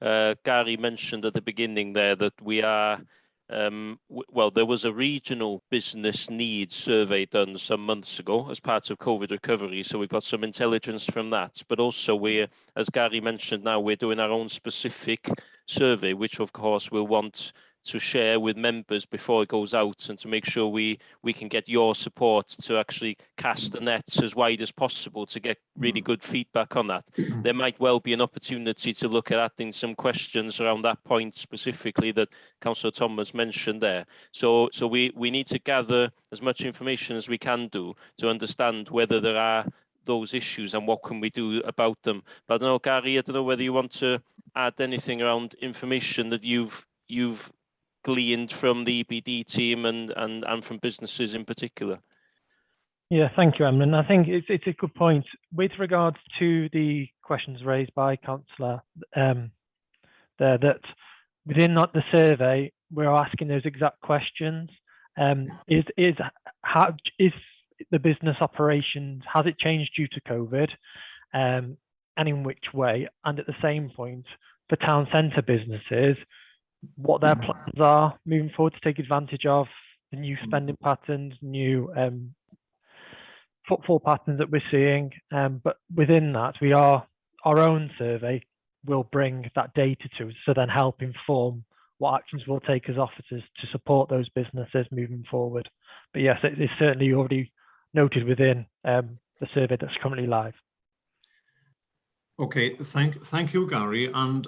Gary mentioned at the beginning there that we are, well, there was a regional business needs survey done some months ago as part of COVID recovery. So we've got some intelligence from that. But also we're, as Gary mentioned now, we're doing our own specific survey, which of course we'll want to share with members before it goes out, and to make sure we can get your support to actually cast the nets as wide as possible to get really good feedback on that. There might well be an opportunity to look at adding some questions around that point specifically that Councillor Thomas mentioned there. So we need to gather as much information as we can do to understand whether there are those issues and what can we do about them. But I don't know, Gary, I don't know whether you want to add anything around information that you've gleaned from the EBD team and from businesses in particular. Yeah, thank you, Emlyn. I think it's a good point. With regards to the questions raised by Councillor there, that within the survey, we're asking those exact questions. Is the business operations, has it changed due to COVID? And in which way? And at the same point, for town centre businesses, what their plans are moving forward to take advantage of the new spending patterns, new footfall patterns that we're seeing. But within that, our own survey will bring that data to us to then help inform what actions we'll take as officers to support those businesses moving forward. But yes, it is certainly already noted within the survey that's currently live. Okay, thank you, Gary. And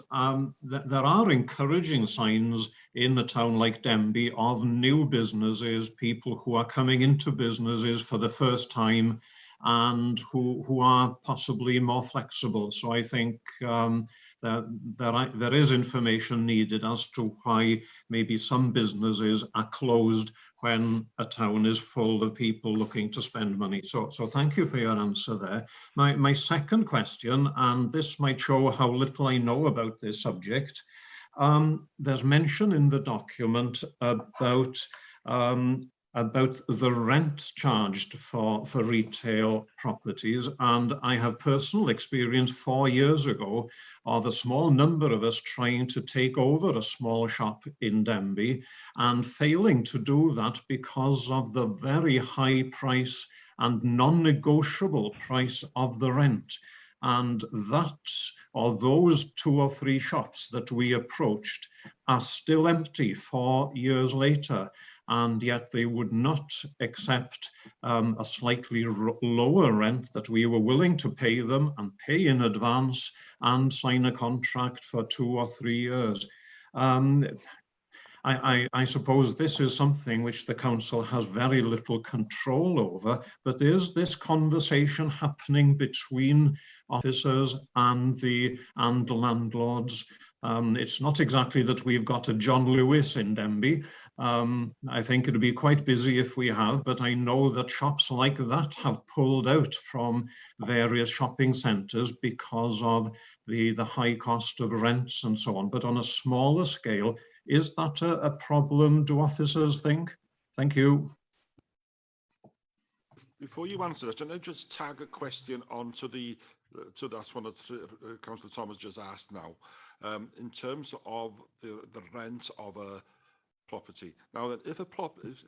there are encouraging signs in a town like Denbigh of new businesses, people who are coming into businesses for the first time and who are possibly more flexible. So I think there is information needed as to why maybe some businesses are closed when a town is full of people looking to spend money. So thank you for your answer there. My second question, and this might show how little I know about this subject, there's mention in the document about the rent charged for retail properties. And I have personal experience 4 years ago of a small number of us trying to take over a small shop in Denbigh and failing to do that because of the very high price and non-negotiable price of the rent. And those 2 or 3 shops that we approached are still empty 4 years later. And yet they would not accept a slightly lower rent that we were willing to pay them and pay in advance and sign a contract for 2 or 3 years. I suppose this is something which the council has very little control over, but is this conversation happening between officers and the landlords? It's not exactly that we've got a John Lewis in Denbigh. I think it'd be quite busy if we have, but I know that shops like that have pulled out from various shopping centres because of the high cost of rents and so on. But on a smaller scale, is that a problem, do officers think? Thank you. Before you answer that, can I just tag a question onto to that's one that Councillor Thomas just asked now, in terms of the rent of a property. Now, that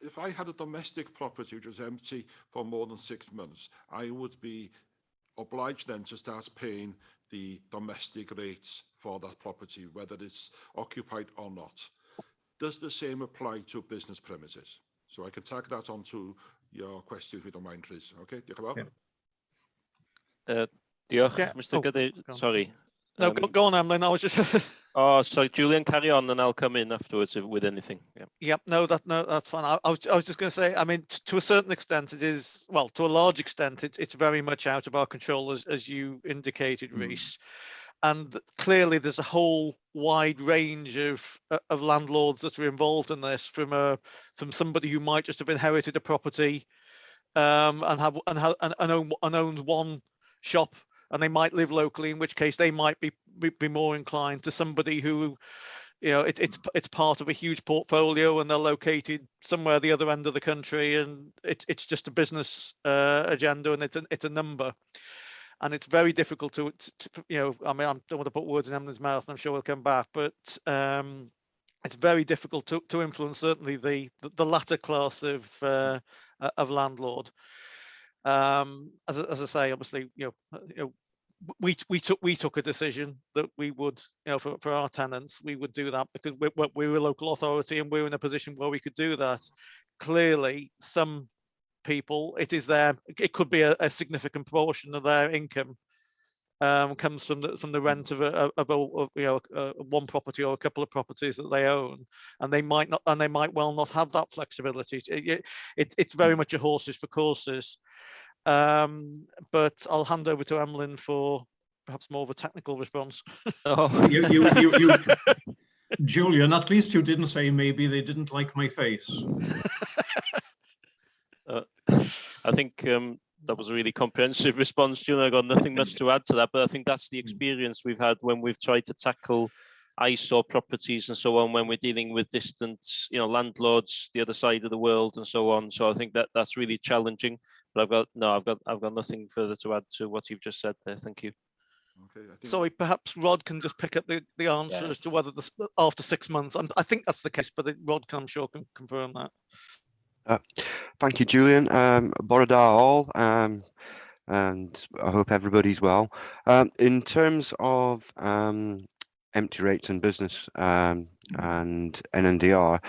if I had a domestic property which was empty for more than 6 months, I would be obliged then to start paying the domestic rates for that property, whether it's occupied or not. Does the same apply to business premises? So I can tag that onto your question if you don't mind, Chris. Okay, diolch yn fawr. Mr. Gadeirydd, sorry. No, go on, Emlyn. I was just. Oh, sorry, Julian, carry on, and I'll come in afterwards with anything. Yeah. Yep. No, that's fine. I was just going to say. I mean, to a certain extent, it is. Well, to a large extent, it's very much out of our control, as you indicated, Rhys. And clearly, there's a whole wide range of landlords that are involved in this, from somebody who might just have inherited a property, and owns one shop, and they might live locally, in which case they might be more inclined, to somebody who, it's part of a huge portfolio and they're located somewhere at the other end of the country, and it's just a business agenda, and it's a number. And it's very difficult to I mean, I don't want to put words in Emlyn's mouth, and I'm sure we'll come back, but it's very difficult to influence certainly the latter class of landlord. As I say, obviously, we took a decision that we would, for our tenants, we would do that because we're a local authority and we're in a position where we could do that. Clearly, some people, it could be a significant portion of their income comes from the rent of one property or a couple of properties that they own, and they might well not have that flexibility. It's very much a horses for courses. But I'll hand over to Emlyn for perhaps more of a technical response. Oh, you Julian, at least you didn't say maybe they didn't like my face. I think that was a really comprehensive response, Julian. I got nothing much to add to that, but I think that's the experience we've had when we've tried to tackle eyesore properties and so on, when we're dealing with distant, landlords, the other side of the world and so on. So I think that's really challenging. But I've got nothing further to add to what you've just said there. Thank you. Okay. Sorry, perhaps Rod can just pick up the answer as to whether after 6 months. I think that's the case, but Rod, I'm sure, can confirm that. Thank you, Julian. Bore da all, and I hope everybody's well. In terms of empty rates in business and NNDR,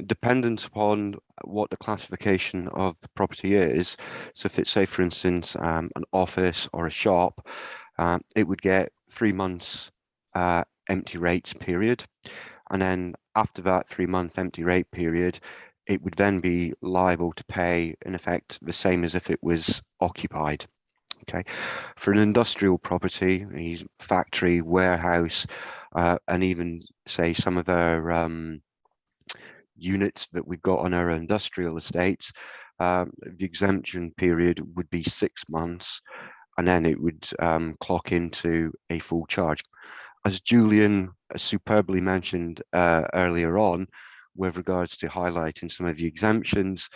dependent upon what the classification of the property is. So if it's, say, for instance, an office or a shop, it would get 3 months empty rates period. And then after that 3-month empty rate period, it would then be liable to pay, in effect, the same as if it was occupied. Okay, for an industrial property, factory, warehouse, and even, say, some of our units that we've got on our industrial estates, the exemption period would be 6 months, and then it would clock into a full charge. As Julian superbly mentioned earlier on, with regards to highlighting some of the exemptions,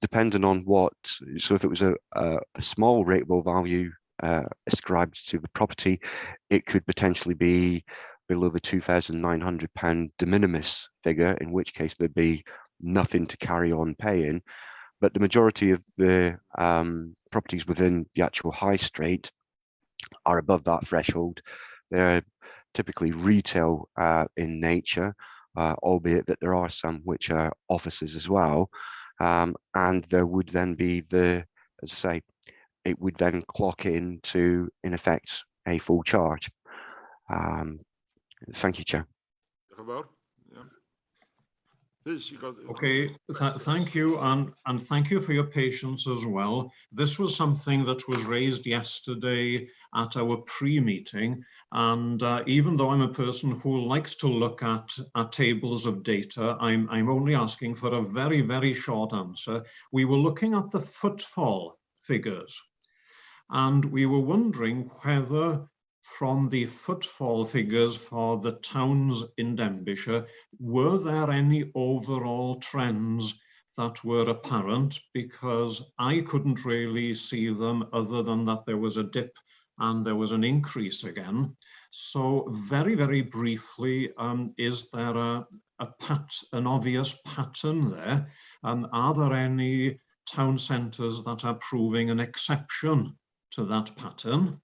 depending on so if it was a small rateable value ascribed to the property, it could potentially be below the £2,900 de minimis figure, in which case there'd be nothing to carry on paying. But the majority of the properties within the actual high street are above that threshold. They're typically retail in nature, albeit that there are some which are offices as well. And there would then be as I say, it would then clock into, in effect, a full charge. Thank you, Chair. Okay, thank you, and thank you for your patience as well. This was something that was raised yesterday at our pre-meeting, and even though I'm a person who likes to look at tables of data, I'm only asking for a very, very short answer. We were looking at the footfall figures, and we were wondering whether, from the footfall figures for the towns in Denbighshire, were there any overall trends that were apparent? Because I couldn't really see them, other than that there was a dip and there was an increase again. So very, very briefly, is there an obvious pattern there? Are there any town centres that are proving an exception to that pattern?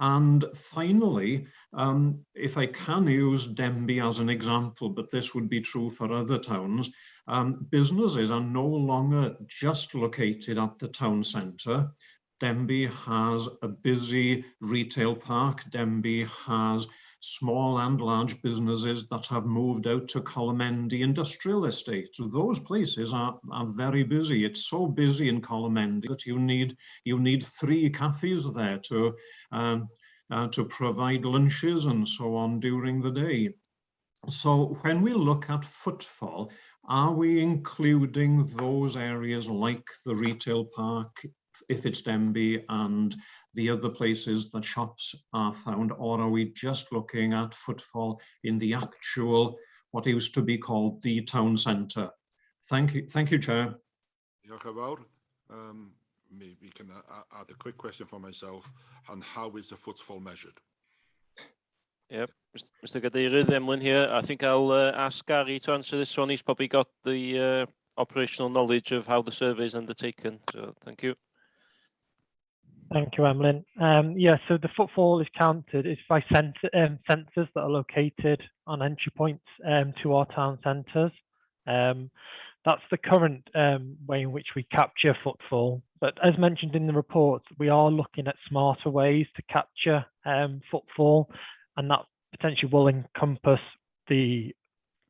And finally, if I can use Denby as an example, but this would be true for other towns, businesses are no longer just located at the town centre. Denby has a busy retail park. Denby has small and large businesses that have moved out to Colomendy Industrial Estate. So those places are very busy. It's so busy in Colomendy that you need 3 cafes there to provide lunches and so on during the day. So when we look at footfall, are we including those areas like the retail park, if it's Denby, and the other places that shops are found, or are we just looking at footfall in the actual, what used to be called the town centre? Thank you, Chair. Maybe we can add a quick question for myself, and how is the footfall measured? Yep, Mr. Gadeirydd, Emlyn here. I think I'll ask Gary to answer this one. He's probably got the operational knowledge of how the survey is undertaken. So thank you. Thank you, Emlyn. Yeah, so the footfall is counted by sensors that are located on entry points to our town centres. That's the current way in which we capture footfall. But as mentioned in the report, we are looking at smarter ways to capture footfall, and that potentially will encompass the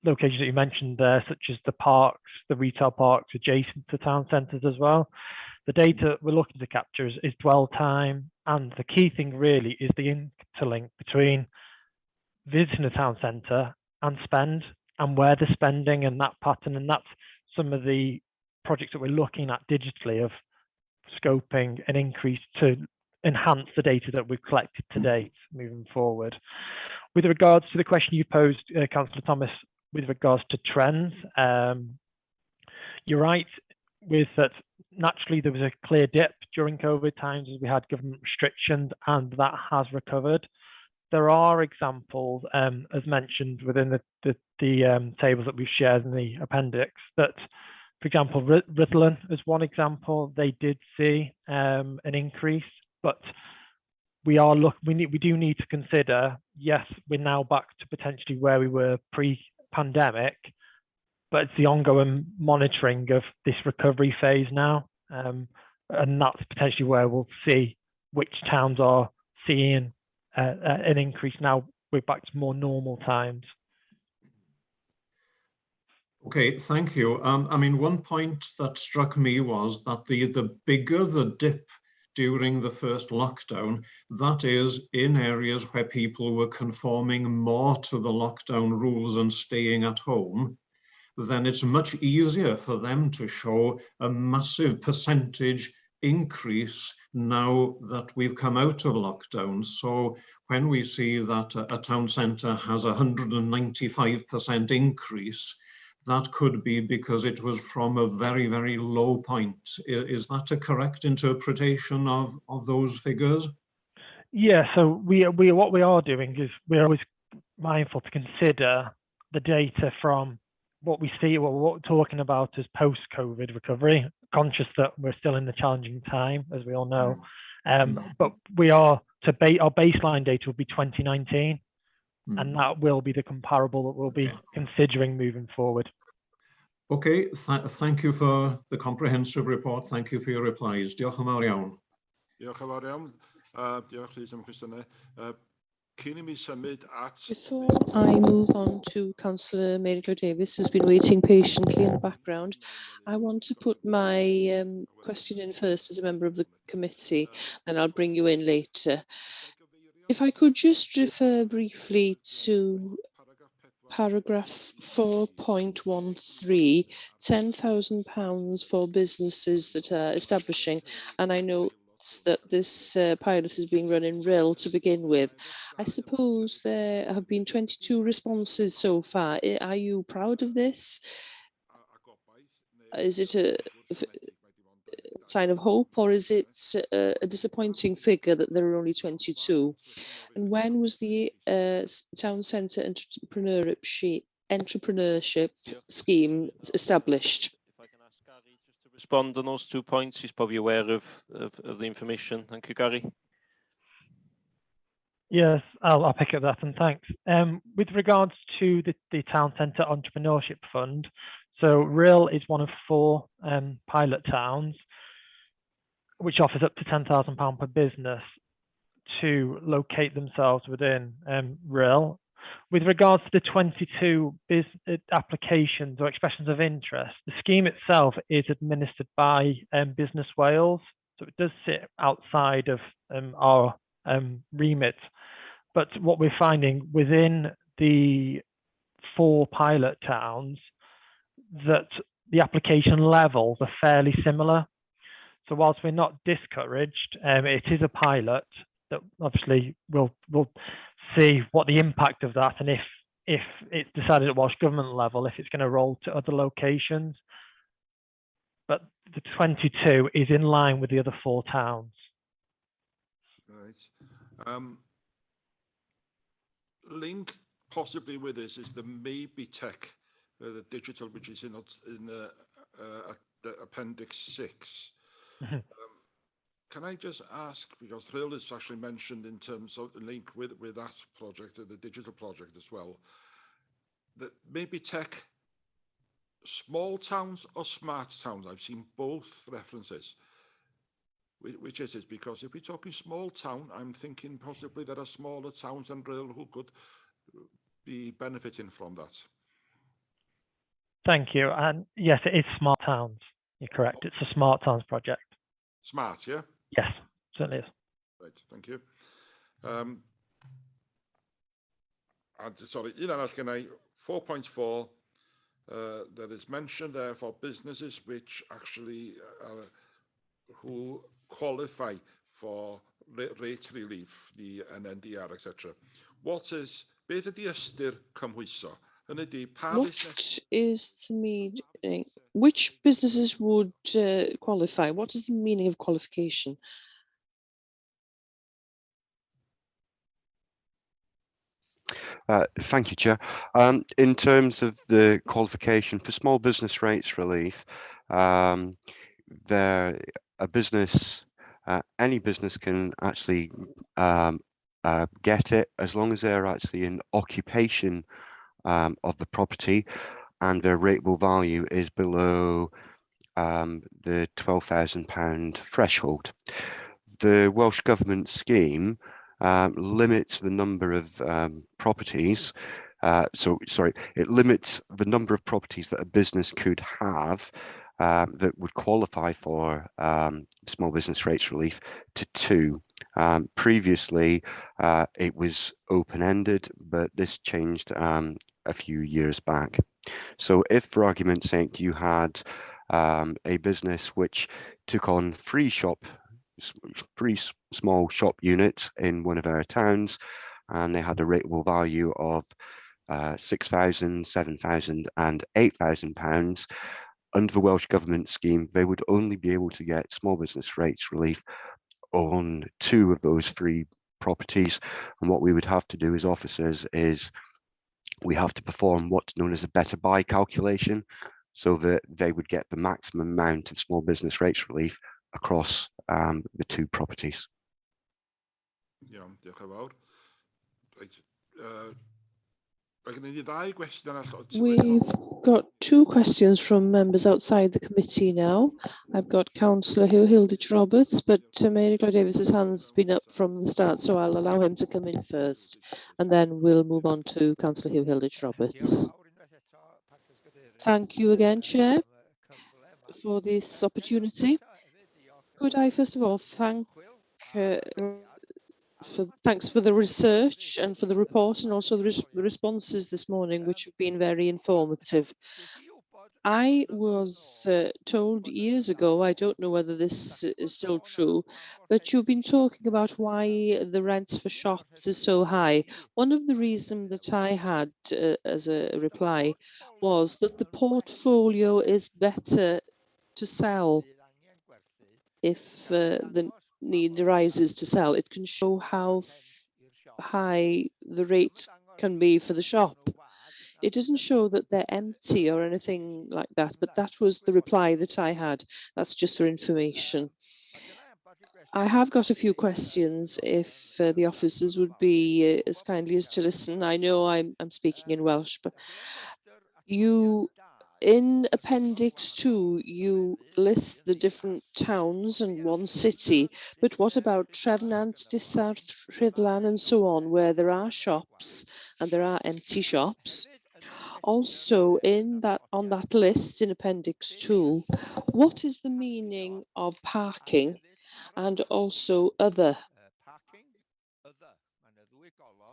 locations that you mentioned there, such as the parks, the retail parks adjacent to town centres as well. The data we're looking to capture is dwell time, and the key thing really is the interlink between visiting a town centre and spend, and where they're spending, and that pattern. And that's some of the projects that we're looking at digitally of scoping an increase to enhance the data that we've collected to date moving forward. With regards to the question you posed, Councillor Thomas, with regards to trends, you're right with that. Naturally, there was a clear dip during COVID times as we had government restrictions, and that has recovered. There are examples, as mentioned within the tables that we've shared in the appendix, that, for example, Rutland is one example. They did see an increase, but we do need to consider, yes, we're now back to potentially where we were pre-pandemic, but it's the ongoing monitoring of this recovery phase now. And that's potentially where we'll see which towns are seeing an increase now. We're back to more normal times. Okay, thank you. I mean, one point that struck me was that the bigger the dip during the first lockdown, that is in areas where people were conforming more to the lockdown rules and staying at home, then it's much easier for them to show a massive percentage increase now that we've come out of lockdown. So when we see that a town centre has 195% increase, that could be because it was from a very, very low point. Is that a correct interpretation of those figures? Yeah, so what we are doing is we're always mindful to consider the data from what we see, what we're talking about as post-COVID recovery, conscious that we're still in the challenging time, as we all know. But our baseline data will be 2019. And that will be the comparable that we'll be considering moving forward. Okay, thank you for the comprehensive report. Thank you for your replies. Diolch yn fawr iawn. Diolch yn fawr iawn. Diolch Rhys am cwestiynau. Cyn I mi symud at... Before I move on to Councillor Mary-Claire Davis, who's been waiting patiently in the background, I want to put my question in first as a member of the committee, and I'll bring you in later. If I could just refer briefly to paragraph 4.13, £10,000 for businesses that are establishing, and I know that this pilot is being run in RIL to begin with. I suppose there have been 22 responses so far. Are you proud of this? Is it a sign of hope, or is it a disappointing figure that there are only 22? And when was the town centre entrepreneurship scheme established? If I can ask Gary just to respond on those 2 points, he's probably aware of the information. Thank you, Gary. Yes, I'll pick up that, and thanks. With regards to the Town Centre Entrepreneurship Fund, so RIL is one of 4 pilot towns, which offers up to £10,000 per business to locate themselves within RIL. With regards to the 22 applications or expressions of interest, the scheme itself is administered by Business Wales, so it does sit outside of our remit. But what we're finding within the 4 pilot towns, that the application levels are fairly similar. So whilst we're not discouraged, it is a pilot that obviously we'll see what the impact of that, and if it's decided at Welsh Government level, if it's going to roll to other locations. But the 22 is in line with the other 4 towns. Right. Linked possibly with this is the Maybe Tech, the digital, which is in the Appendix 6. Can I just ask, because RIL is actually mentioned in terms of the link with that project, the digital project as well, that Maybe Tech, small towns or smart towns? I've seen both references. Which is it? Because if we're talking small town, I'm thinking possibly there are smaller towns than RIL who could be benefiting from that. Thank you. And yes, it is smart towns. You're correct. It's a smart towns project. Smart, yeah? Yes, certainly is. Right, thank you. Sorry, 4.4, there is mention there for businesses which actually who qualify for rate relief, the NNDR, etc. What is, beth ydy ystyr cymhwyso? Hynny ydy, pa What busnes... is the meaning? Which businesses would qualify? What is the meaning of qualification? Thank you, Chair. In terms of the qualification for small business rates relief, a business, any business can actually get it as long as they're actually in occupation of the property and their rateable value is below the £12,000 threshold. The Welsh Government scheme limits the number of properties. It limits the number of properties that a business could have that would qualify for small business rates relief to 2. Previously, it was open-ended, but this changed a few years back. So if, for argument's sake, you had a business which took on 3 small shop units in one of our towns, and they had a rateable value of £6,000, £7,000 and £8,000, under the Welsh Government scheme, they would only be able to get small business rates relief on 2 of those 3 properties. And what we would have to do as officers is we have to perform what's known as a better buy calculation, so that they would get the maximum amount of small business rates relief across the 2 properties. Iawn, diolch yn fawr. Reit, we've got 2 questions from members outside the committee now. I've got Councillor Hugh Hilditch Roberts, but Mary Claire Davis's hand's been up from the start, so I'll allow him to come in first, and then we'll move on to Councillor Hugh Hilditch Roberts. Thank you again, Chair, for this opportunity. Could I first of all thank thanks for the research and for the report, and also the responses this morning, which have been very informative. I was told years ago, I don't know whether this is still true, but you've been talking about why the rents for shops is so high. One of the reasons that I had as a reply was that the portfolio is better to sell if the need arises to sell. It can show how high the rate can be for the shop. It doesn't show that they're empty or anything like that, but that was the reply that I had. That's just for information. I have got a few questions if the officers would be as kindly as to listen. I know I'm speaking in Welsh, but in Appendix 2, you list the different towns and 1 city, but what about Trefnant, Dysart, Rhyddlan and so on, where there are shops and there are empty shops? Also, on that list in Appendix 2, what is the meaning of parking and also other?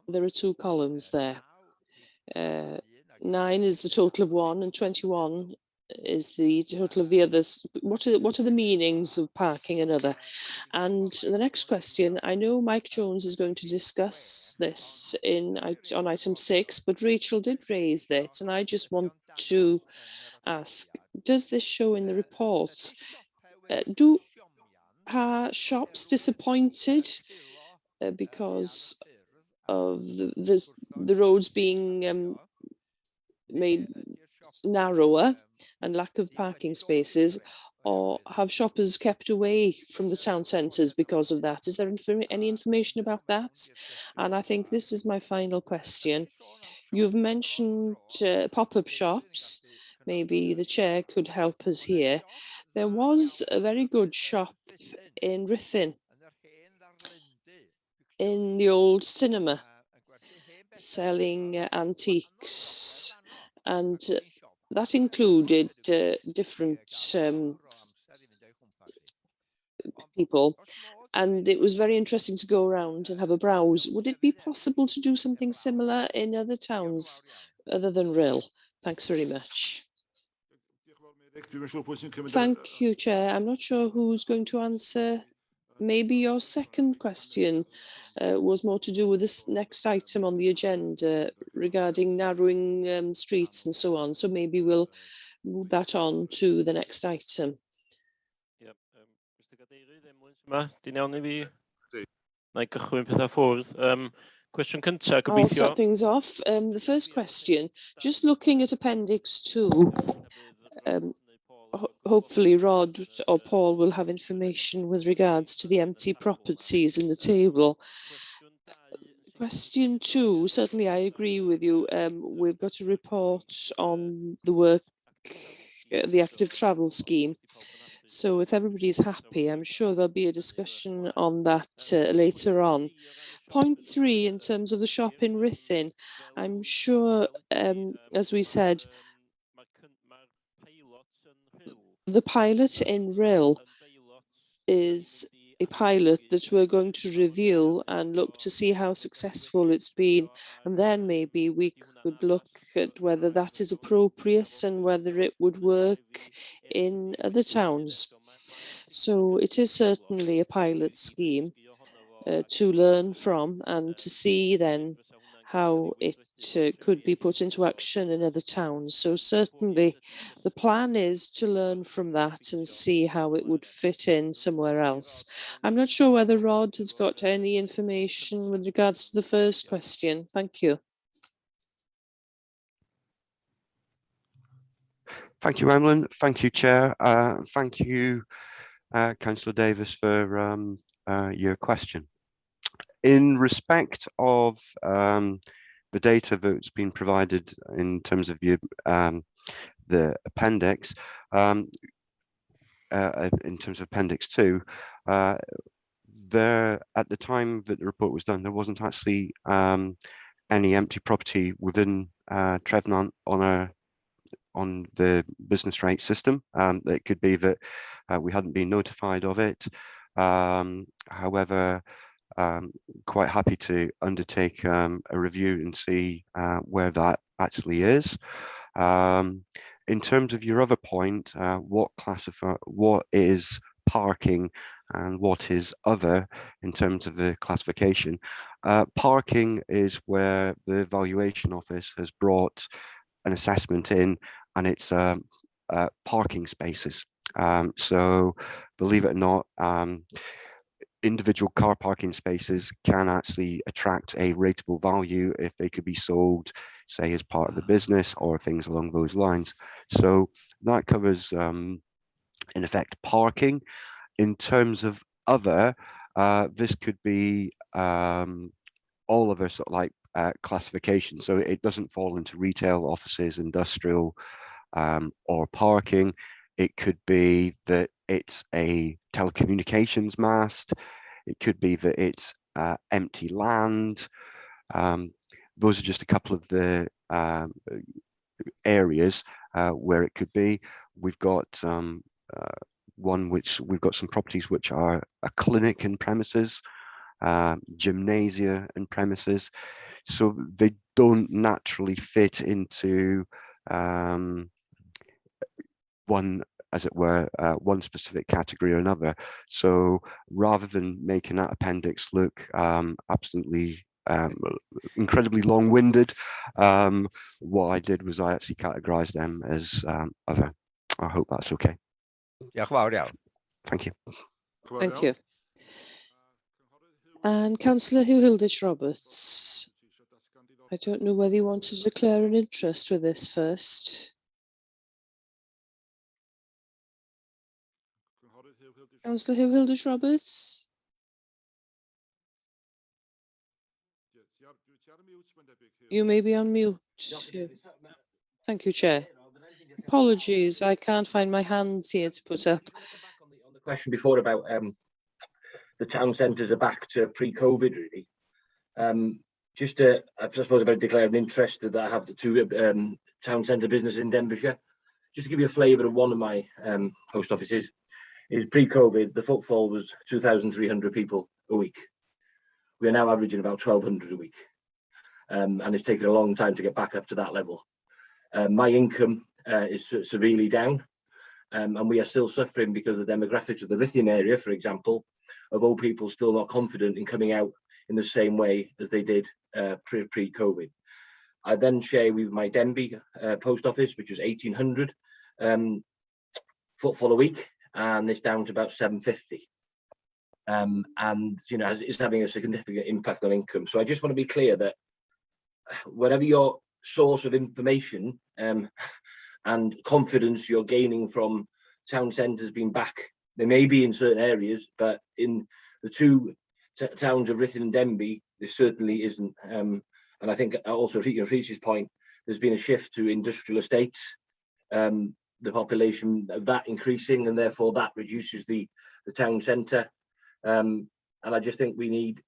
There are 2 columns there. 9 is the total of 1 and 21 is the total of the others. What are the meanings of parking and other? And the next question, I know Mike Jones is going to discuss this on item 6, but Rachel did raise this, and I just want to ask, does this show in the report? Are shops disappointed because of the roads being made narrower and lack of parking spaces, or have shoppers kept away from the town centres because of that? Is there any information about that? And I think this is my final question. You've mentioned pop-up shops. Maybe the chair could help us here. There was a very good shop in Ruthin, in the old cinema, selling antiques, and that included different people, and it was very interesting to go around and have a browse. Would it be possible to do something similar in other towns other than Rhyl? Thanks very much. Thank you, Chair. I'm not sure who's going to answer. Maybe your second question was more to do with this next item on the agenda regarding narrowing streets and so on. So maybe we'll move that on to the next item. Yep. Mr. Gadeirydd, yma, di nawn i fi. Na I gychwyn pethau ffwrdd. Cwestiwn cyntaf, I'll gobeithio. start things off. The first question, just looking at Appendix 2, hopefully Rod or Paul will have information with regards to the empty properties in the table. Question 2, certainly I agree with you. We've got a report on the work, the active travel scheme. So if everybody's happy, I'm sure there'll be a discussion on that later on. Point 3, in terms of the shop in Ruthin, I'm sure, as we said, the pilot in Rill is a pilot that we're going to review and look to see how successful it's been. And then maybe we could look at whether that is appropriate and whether it would work in other towns. So it is certainly a pilot scheme to learn from and to see then how it could be put into action in other towns. So certainly the plan is to learn from that and see how it would fit in somewhere else. I'm not sure whether Rod has got any information with regards to the first question. Thank you. Thank you, Emlyn. Thank you, Chair. Thank you, Councillor Davis, for your question. In respect of the data that's been provided in terms of your, the appendix, in terms of Appendix 2, there, at the time that the report was done, there wasn't actually any empty property within Trefnant on the business rate system. It could be that we hadn't been notified of it. However, quite happy to undertake a review and see where that actually is. In terms of your other point, what is parking and what is other in terms of the classification? Parking is where the valuation office has brought an assessment in, and it's parking spaces. So believe it or not, individual car parking spaces can actually attract a rateable value if they could be sold, say, as part of the business or things along those lines. So that covers, in effect, parking. In terms of other, this could be all of our sort of like classification. So it doesn't fall into retail, offices, industrial, or parking. It could be that it's a telecommunications mast. It could be that it's empty land. Those are just a couple of the areas where it could be. We've got one which we've got some properties which are a clinic in premises, gymnasia in premises. So they don't naturally fit into one, as it were, one specific category or another. So rather than making that appendix look absolutely incredibly long-winded, what I did was I actually categorized them as other. I hope that's okay. Thank you. Thank you. And Councillor Hugh-Hilditch Roberts. I don't know whether you want to declare an interest with this first. Councillor Hugh-Hilditch Roberts. You may be on mute. Thank you, Chair. Apologies, I can't find my hands here to put up. On the question before about the town centres are back to pre-COVID, really. Just to, I suppose, about declaring an interest that I have the two town centre business in Denbighshire. Just to give you a flavour of one of my post offices, is pre-COVID, the footfall was 2,300 people a week. We are now averaging about 1,200 a week. And it's taken a long time to get back up to that level. My income is severely down, and we are still suffering because of the demographics of the Ruthin area, for example, of old people still not confident in coming out in the same way as they did pre-COVID. I then share with my Denby post office, which was 1,800 footfall a week, and it's down to about 750. And you know, it's having a significant impact on income. So I just want to be clear that whatever your source of information and confidence you're gaining from town centres being back, they may be in certain areas, but in the two towns of Ruthin and Denby, there certainly isn't. And I think also, to Rhys's point, there's been a shift to industrial estates, the population of that increasing, and therefore that reduces the town centre. And I just think we need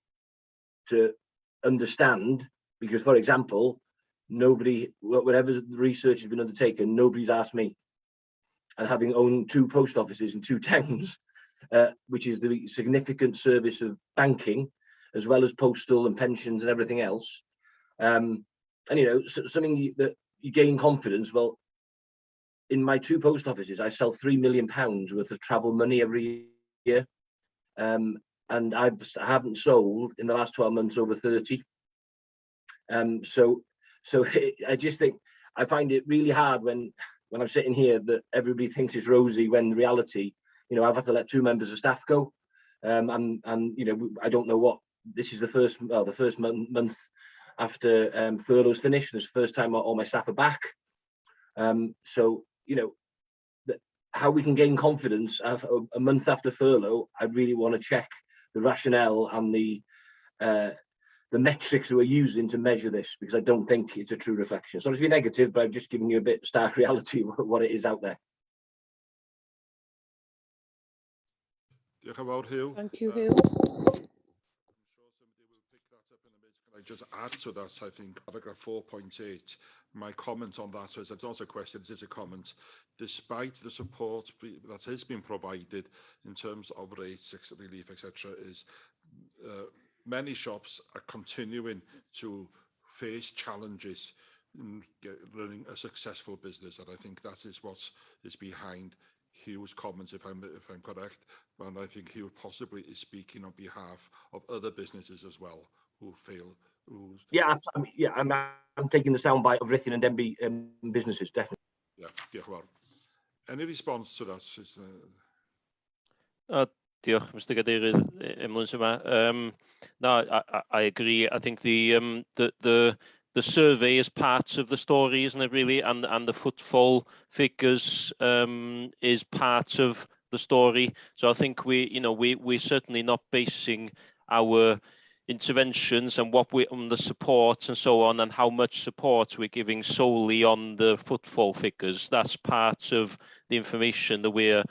to understand, because, for example, nobody, whatever the research has been undertaken, nobody's asked me. And having owned 2 post offices in 2 towns, which is the significant service of banking, as well as postal and pensions and everything else. And, you know, something that you gain confidence. Well, in my 2 post offices, I sell £3 million worth of travel money every year. And I haven't sold in the last 12 months over 30. So I just think I find it really hard when I'm sitting here that everybody thinks it's rosy, when in reality, you know, I've had to let 2 members of staff go. And you know, I don't know what, this is the first month after furlough's finished. It's the first time all my staff are back. So, you know, how we can gain confidence a month after furlough, I really want to check the rationale and the metrics that we're using to measure this, because I don't think it's a true reflection. So it's been negative, but I'm just giving you a bit of stark reality of what it is out there. Thank you, Hugh. Can I just add to that? I think paragraph 4.8, my comment on that is, it's not a question, it is a comment. Despite the support that has been provided in terms of rates, relief, etc., is many shops are continuing to face challenges in running a successful business, and I think that is what is behind Hugh's comments, if I'm correct. And I think Hugh possibly is speaking on behalf of other businesses as well who fail. I'm taking the soundbite of Ruthin and Denby businesses, definitely. Yeah, well, any response to that? Diolch, Mr. Gadeirydd. No, I agree. I think the survey is part of the story, isn't it, really? And the footfall figures is part of the story. So I think we're certainly not basing our interventions and on the support and so on, and how much support we're giving solely on the footfall figures. That's part of the information that we're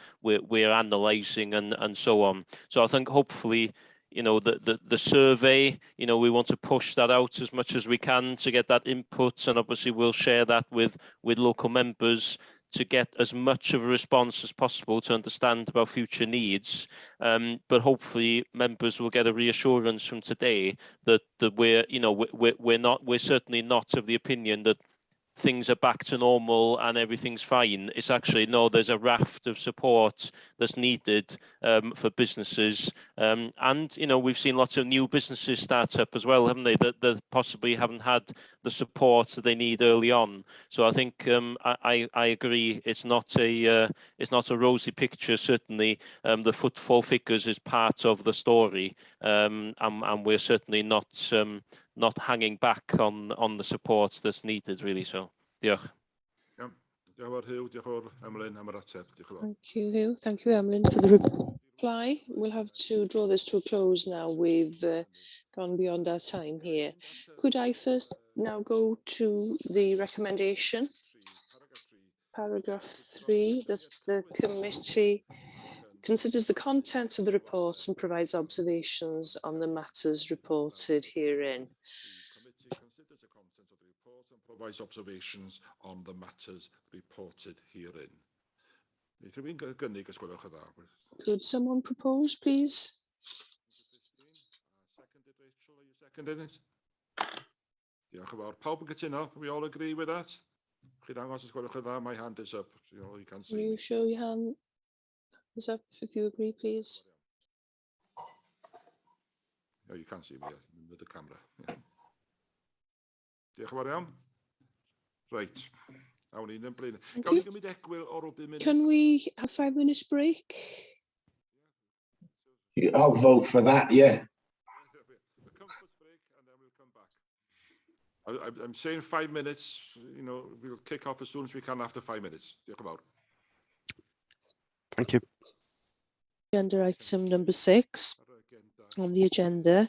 analysing and so on. So I think hopefully, you know, the survey, you know, we want to push that out as much as we can to get that input, and obviously we'll share that with local members to get as much of a response as possible to understand about future needs. But hopefully members will get a reassurance from today that we're certainly not of the opinion that things are back to normal and everything's fine. It's actually, no, there's a raft of support that's needed for businesses. And, you know, we've seen lots of new businesses start up as well, haven't they, that possibly haven't had the support that they need early on. So I think I agree, it's not a rosy picture, certainly. The footfall figures is part of the story, and we're certainly not hanging back on the support that's needed, really. So diolch. Thank you, Hugh. Thank you, Emlyn, for the reply. We'll have to draw this to a close now. We've gone beyond our time here. Could I first now go to the recommendation? Paragraph 3, that the committee considers the contents of the report and provides observations on the matters reported herein. Considers the contents of the report and provides observations on the matters reported herein. Could someone propose, please? Seconded, Rachel, are you seconding it? Diolch yn fawr. Pawb yn cytuno? We all agree with that? My hand is up. You can see Can you me. show your hand is up if you agree, please? Oh, you can see me with the camera. Yeah. Diolch yn fawr iawn. Right. Awn ni'n ymlaen. Gawn ni gymryd egwyl o rwbyn munud. Can we have 5 minutes break? I'll vote for that, yeah. A comfort break and then we'll come back. I'm saying 5 minutes, we'll kick off as soon as we can after 5 minutes. Diolch yn fawr. Thank you. Agenda item number 6 on the agenda,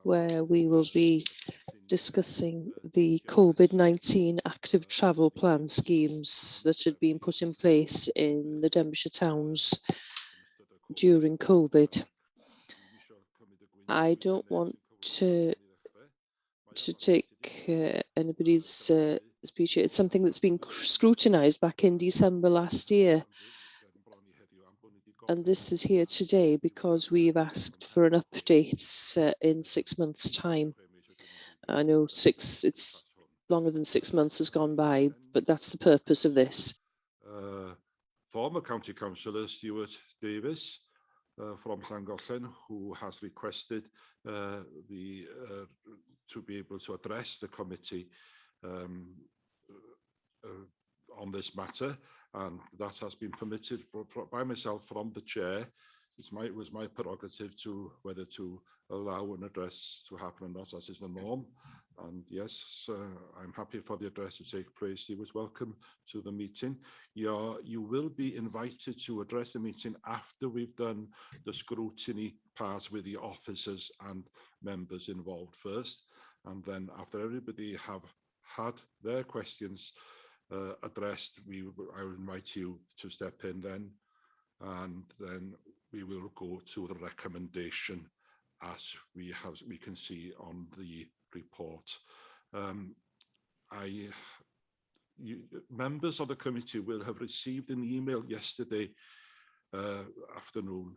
where we will be discussing the COVID-19 active travel plan schemes that had been put in place in the Denbighshire towns during COVID. I don't want to take anybody's speech. It's something that's been scrutinised back in December last year. And this is here today because we've asked for an update in 6 months' time. I know it's longer than 6 months has gone by, but that's the purpose of this. Former County Councillor Stuart Davis from Llangollen, who has requested to be able to address the committee on this matter, and that has been permitted by myself from the chair. It was my prerogative to whether to allow an address to happen or not, as is the norm. And yes, I'm happy for the address to take place. He was welcome to the meeting. You will be invited to address the meeting after we've done the scrutiny part with the officers and members involved first. And then after everybody have had their questions addressed, I will invite you to step in then, and then we will go to the recommendation as we can see on the report. Members of the committee will have received an email yesterday afternoon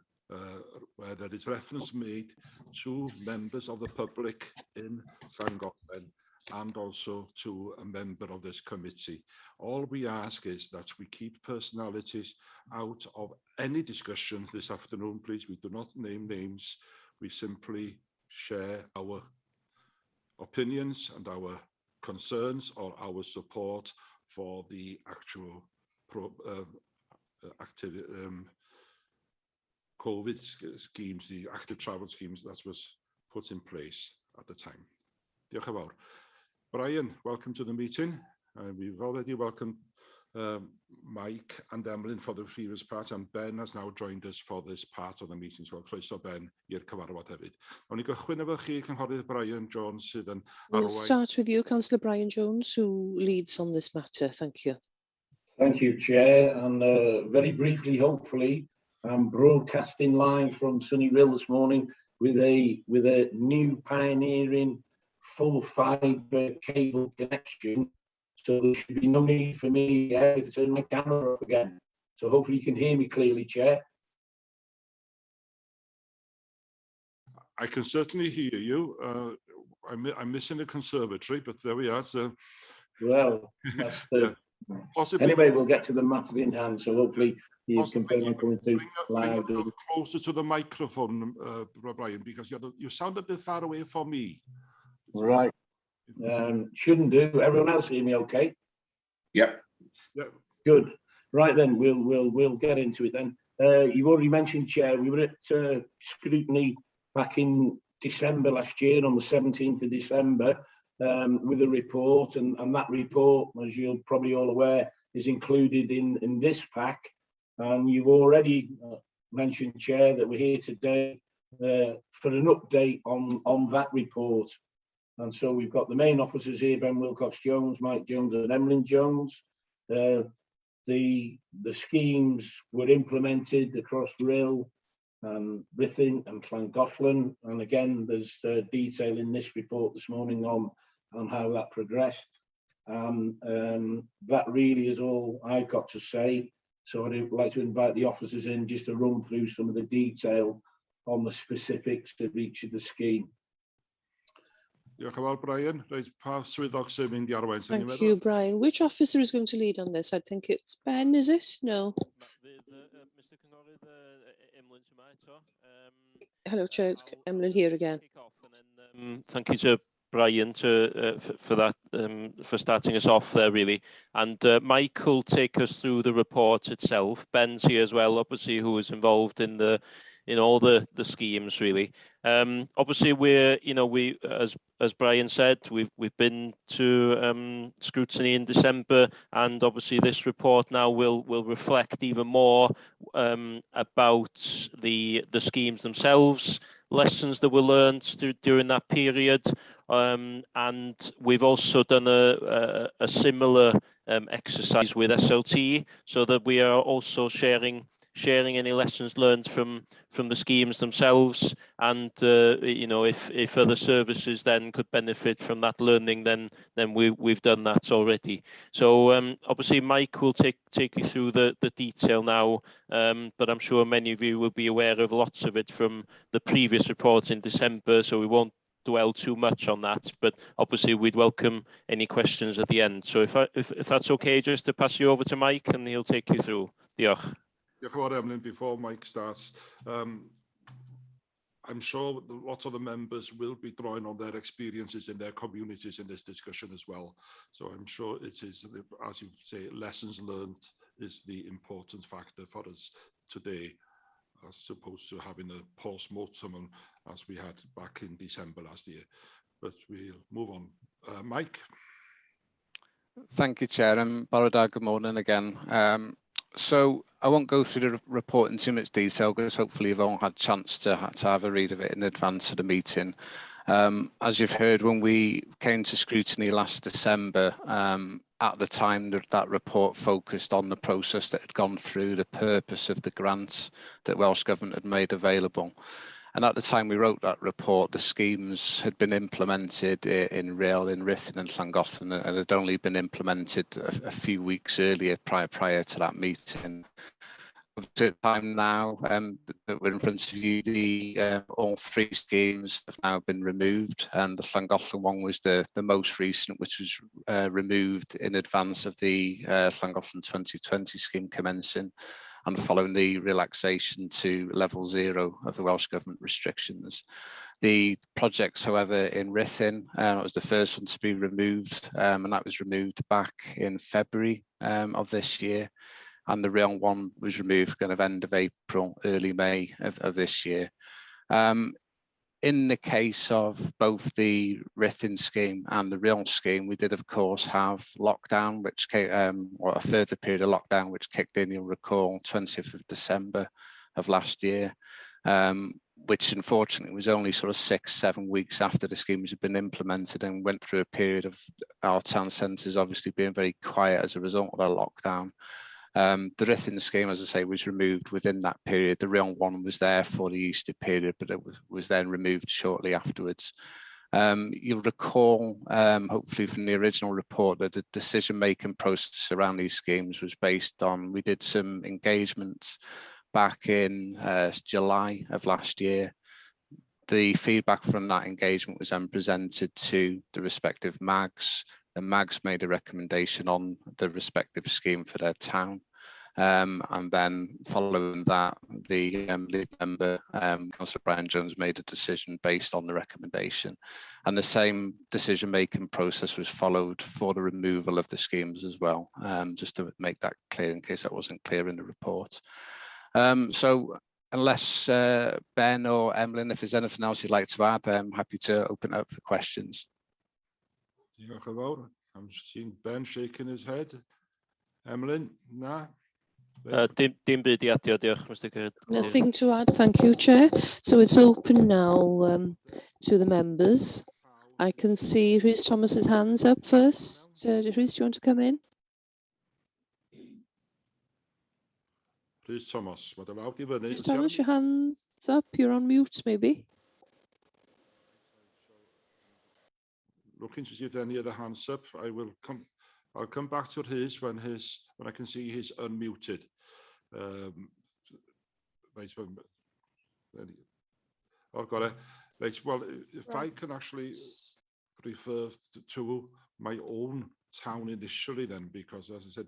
where there is reference made to members of the public in Llangollen and also to a member of this committee. All we ask is that we keep personalities out of any discussion this afternoon, please. We do not name names. We simply share our opinions and our concerns or our support for the actual COVID schemes, the active travel schemes that was put in place at the time. Diolch yn fawr. Brian, welcome to the meeting. We've already welcomed Mike and Emlyn for the previous part, and Ben has now joined us for this part of the meeting. So croeso Ben i'r cyfarfod hefyd. Awn ni gychwyn efo chi, Cynghorydd Brian Jones, sydd yn We'll start with you, Councillor Brian Jones, who leads on this matter. Thank you. Thank you, Chair. And very briefly, hopefully, I'm broadcasting live from sunny Rill this morning with a new pioneering full fibre cable connection, so there should be no need for me to turn my camera off again. So hopefully you can hear me clearly, Chair. I can certainly hear you. I'm missing the conservatory, but there we are. So, well, that's the. Possibly, anyway, we'll get to the matter in hand. So hopefully you can I'm coming through loud. Bring it closer to the microphone, Brian, because you sound a bit far away from me. Right. Shouldn't do. Everyone else hear me okay? Yep. Yep. Good. Right then, we'll get into it then. You've already mentioned, Chair, we were at Scrutiny back in December last year, on the 17th of December, with a report, and that report, as you're probably all aware, is included in this pack. And you've already mentioned, Chair, that we're here today for an update on that report. And so we've got the main officers here, Ben Wilcox-Jones, Mike Jones and Emlyn Jones. The schemes were implemented across Rill, Ruthin and Llangollen. And again, there's detail in this report this morning on how that progressed. That really is all I've got to say. So I'd like to invite the officers in just to run through some of the detail on the specifics of each of the scheme. Diolch yn fawr, Brian. Reit, pa swyddog sy'n mynd i arwain? Thank you, Brian. Which officer is going to lead on this? I think it's Ben, is it? No. Mr. Cynghorydd Emlyn yma eto. Hello, Chair. It's Emlyn here again. Thank you to Brian for that, for starting us off there, really. And Mike will take us through the report itself. Ben's here as well, obviously, who was involved in all the schemes, really. Obviously, we as Brian said, we've been to Scrutiny in December, and obviously this report now will reflect even more about the schemes themselves, lessons that were learned during that period, and we've also done a similar exercise with SLT, so that we are also sharing any lessons learned from the schemes themselves, and if other services then could benefit from that learning, then we've done that already. So obviously Mike will take you through the detail now, but I'm sure many of you will be aware of lots of it from the previous report in December, so we won't dwell too much on that, but obviously we'd welcome any questions at the end. So if that's okay, just to pass you over to Mike and he'll take you through. Diolch. Diolch yn fawr, Emlyn. Before Mike starts, I'm sure a lot of the members will be drawing on their experiences in their communities in this discussion as well. So I'm sure it is, as you say, lessons learned is the important factor for us today, as opposed to having a post-mortem as we had back in December last year. But we'll move on. Mike? Thank you, Chair, and Barada, good morning again. So I won't go through the report in too much detail because hopefully you've all had a chance to have a read of it in advance of the meeting. As you've heard, when we came to Scrutiny last December, at the time that report focused on the process that had gone through, the purpose of the grants that Welsh Government had made available. And at the time we wrote that report, the schemes had been implemented in Rhyl, in Ruthin and Llangollen, and had only been implemented a few weeks earlier prior to that meeting. At the time now that we're in front of you, all three schemes have now been removed, and the Llangollen one was the most recent, which was removed in advance of the Llangollen 2020 scheme commencing, and following the relaxation to level 0 of the Welsh Government restrictions. The projects, however, in Ruthin, was the first one to be removed, and that was removed back in February of this year. And the Rhyl one was removed kind of end of April, early May of this year. In the case of both the Ruthin scheme and the Rhyl scheme, we did, of course, have lockdown, which came, or a further period of lockdown, which kicked in, you'll recall, 20th of December of last year, which unfortunately was only sort of 6-7 weeks after the schemes had been implemented, and went through a period of our town centres obviously being very quiet as a result of the lockdown. The Ruthin scheme, as I say, was removed within that period. The Rhyl one was there for the Easter period, but it was then removed shortly afterwards. You'll recall, hopefully from the original report, that the decision-making process around these schemes was based on, we did some engagements back in July of last year. The feedback from that engagement was then presented to the respective MAGs. The MAGs made a recommendation on the respective scheme for their town. And then following that, the lead member, Councillor Brian Jones, made a decision based on the recommendation. And the same decision-making process was followed for the removal of the schemes as well, just to make that clear in case that wasn't clear in the report. So unless Ben or Emlyn, if there's anything else you'd like to add, I'm happy to open it up for questions. Diolch yn fawr. I'm seeing Ben shaking his head. Emlyn, na? Dim byd i adio, diolch, Mr. Cyrd. Nothing to add, thank you, Chair. So it's open now to the members. I can see Rhys Thomas's hands up first. Rhys, do you want to come in? Rhys Thomas, mae dy lawr i fyny. Rhys Thomas, your hands up. You're on mute, maybe. Looking to see if any other hands up. I'll come back to his when I can see he's unmuted. Right, I've got it. Right, well, if I can actually refer to my own town initially then, because as I said,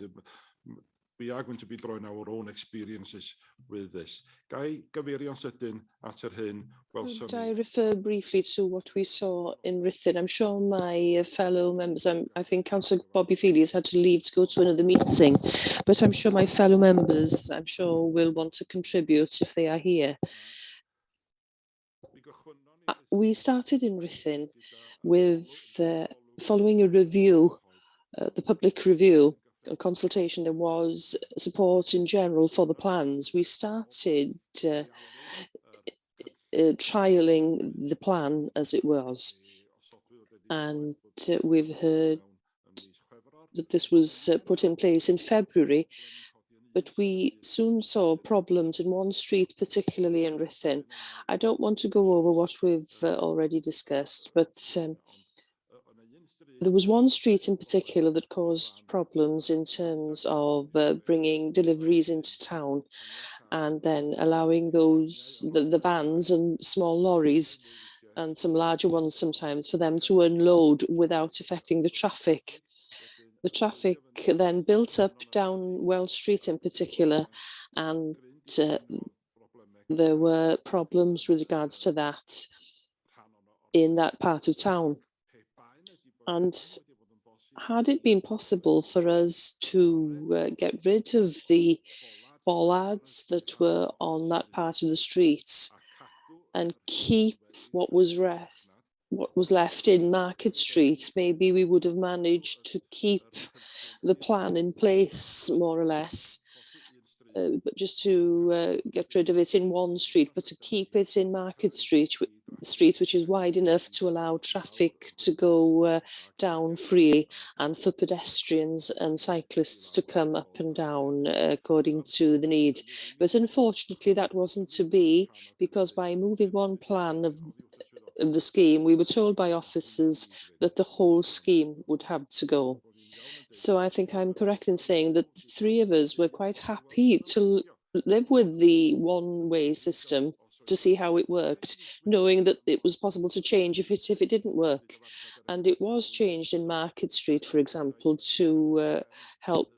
we are going to be drawing our own experiences with this. Gai gyfeirio sydyn at yr hyn welsom Could I refer briefly to what we saw in Ruthin? I'm sure my fellow members, I think Councillor Bobby Feely has had to leave to go to another meeting, but I'm sure my fellow members, will want to contribute if they are here. We started in Ruthin with following a review, the public review, a consultation. There was support in general for the plans. We started trialling the plan as it was, and we've heard that this was put in place in February, but we soon saw problems in one street, particularly in Ruthin. I don't want to go over what we've already discussed, but there was one street in particular that caused problems in terms of bringing deliveries into town and then allowing the vans and small lorries and some larger ones sometimes for them to unload without affecting the traffic. The traffic then built up down Wells Street in particular, and there were problems with regards to that in that part of town. And had it been possible for us to get rid of the bollards that were on that part of the streets and keep what was left in Market Street, maybe we would have managed to keep the plan in place, more or less, but just to get rid of it in one street, but to keep it in Market Street, which is wide enough to allow traffic to go down freely and for pedestrians and cyclists to come up and down according to the need. But unfortunately, that wasn't to be, because by moving one plan of the scheme, we were told by officers that the whole scheme would have to go. So I think I'm correct in saying that the three of us were quite happy to live with the one-way system to see how it worked, knowing that it was possible to change if it didn't work. And it was changed in Market Street, for example, to help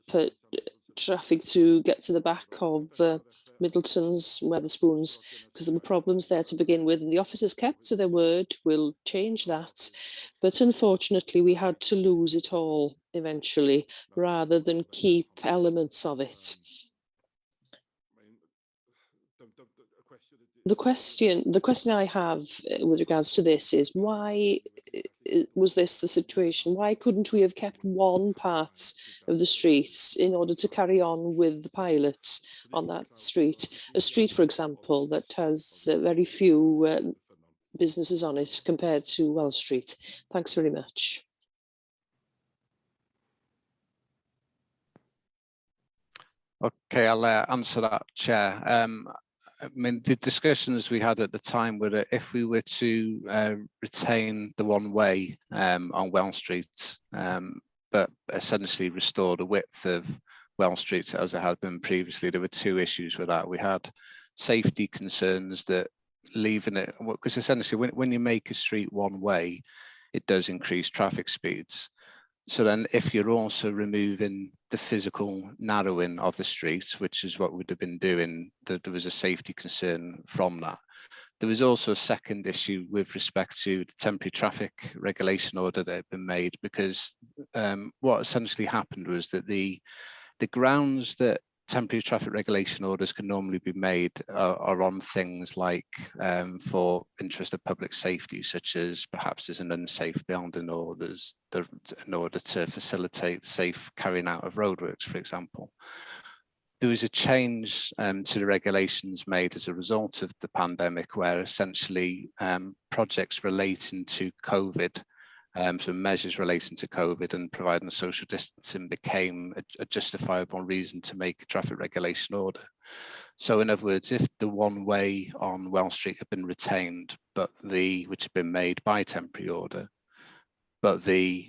traffic to get to the back of Middleton's, Wetherspoons, because there were problems there to begin with, and the officers kept to their word, we'll change that. But unfortunately, we had to lose it all eventually, rather than keep elements of it. The question I have with regards to this is, why was this the situation? Why couldn't we have kept one part of the streets in order to carry on with the pilots on that street? A street, for example, that has very few businesses on it compared to Wells Street. Thanks very much. Okay, I'll answer that, Chair. I mean, the discussions we had at the time were that if we were to retain the one way on Wells Street, but essentially restore the width of Wells Street as it had been previously, there were two issues with that. We had safety concerns that leaving it, because essentially when you make a street one way, it does increase traffic speeds. So then if you're also removing the physical narrowing of the streets, which is what we'd have been doing, there was a safety concern from that. There was also a second issue with respect to the temporary traffic regulation order that had been made, because what essentially happened was that the grounds that temporary traffic regulation orders can normally be made are on things like for interest of public safety, such as perhaps there's an unsafe building, or there's in order to facilitate safe carrying out of roadworks, for example. There was a change to the regulations made as a result of the pandemic, where essentially projects relating to COVID, so measures relating to COVID and providing social distancing, became a justifiable reason to make a traffic regulation order. So in other words, if the one way on Wells Street had been retained, but which had been made by temporary order, but the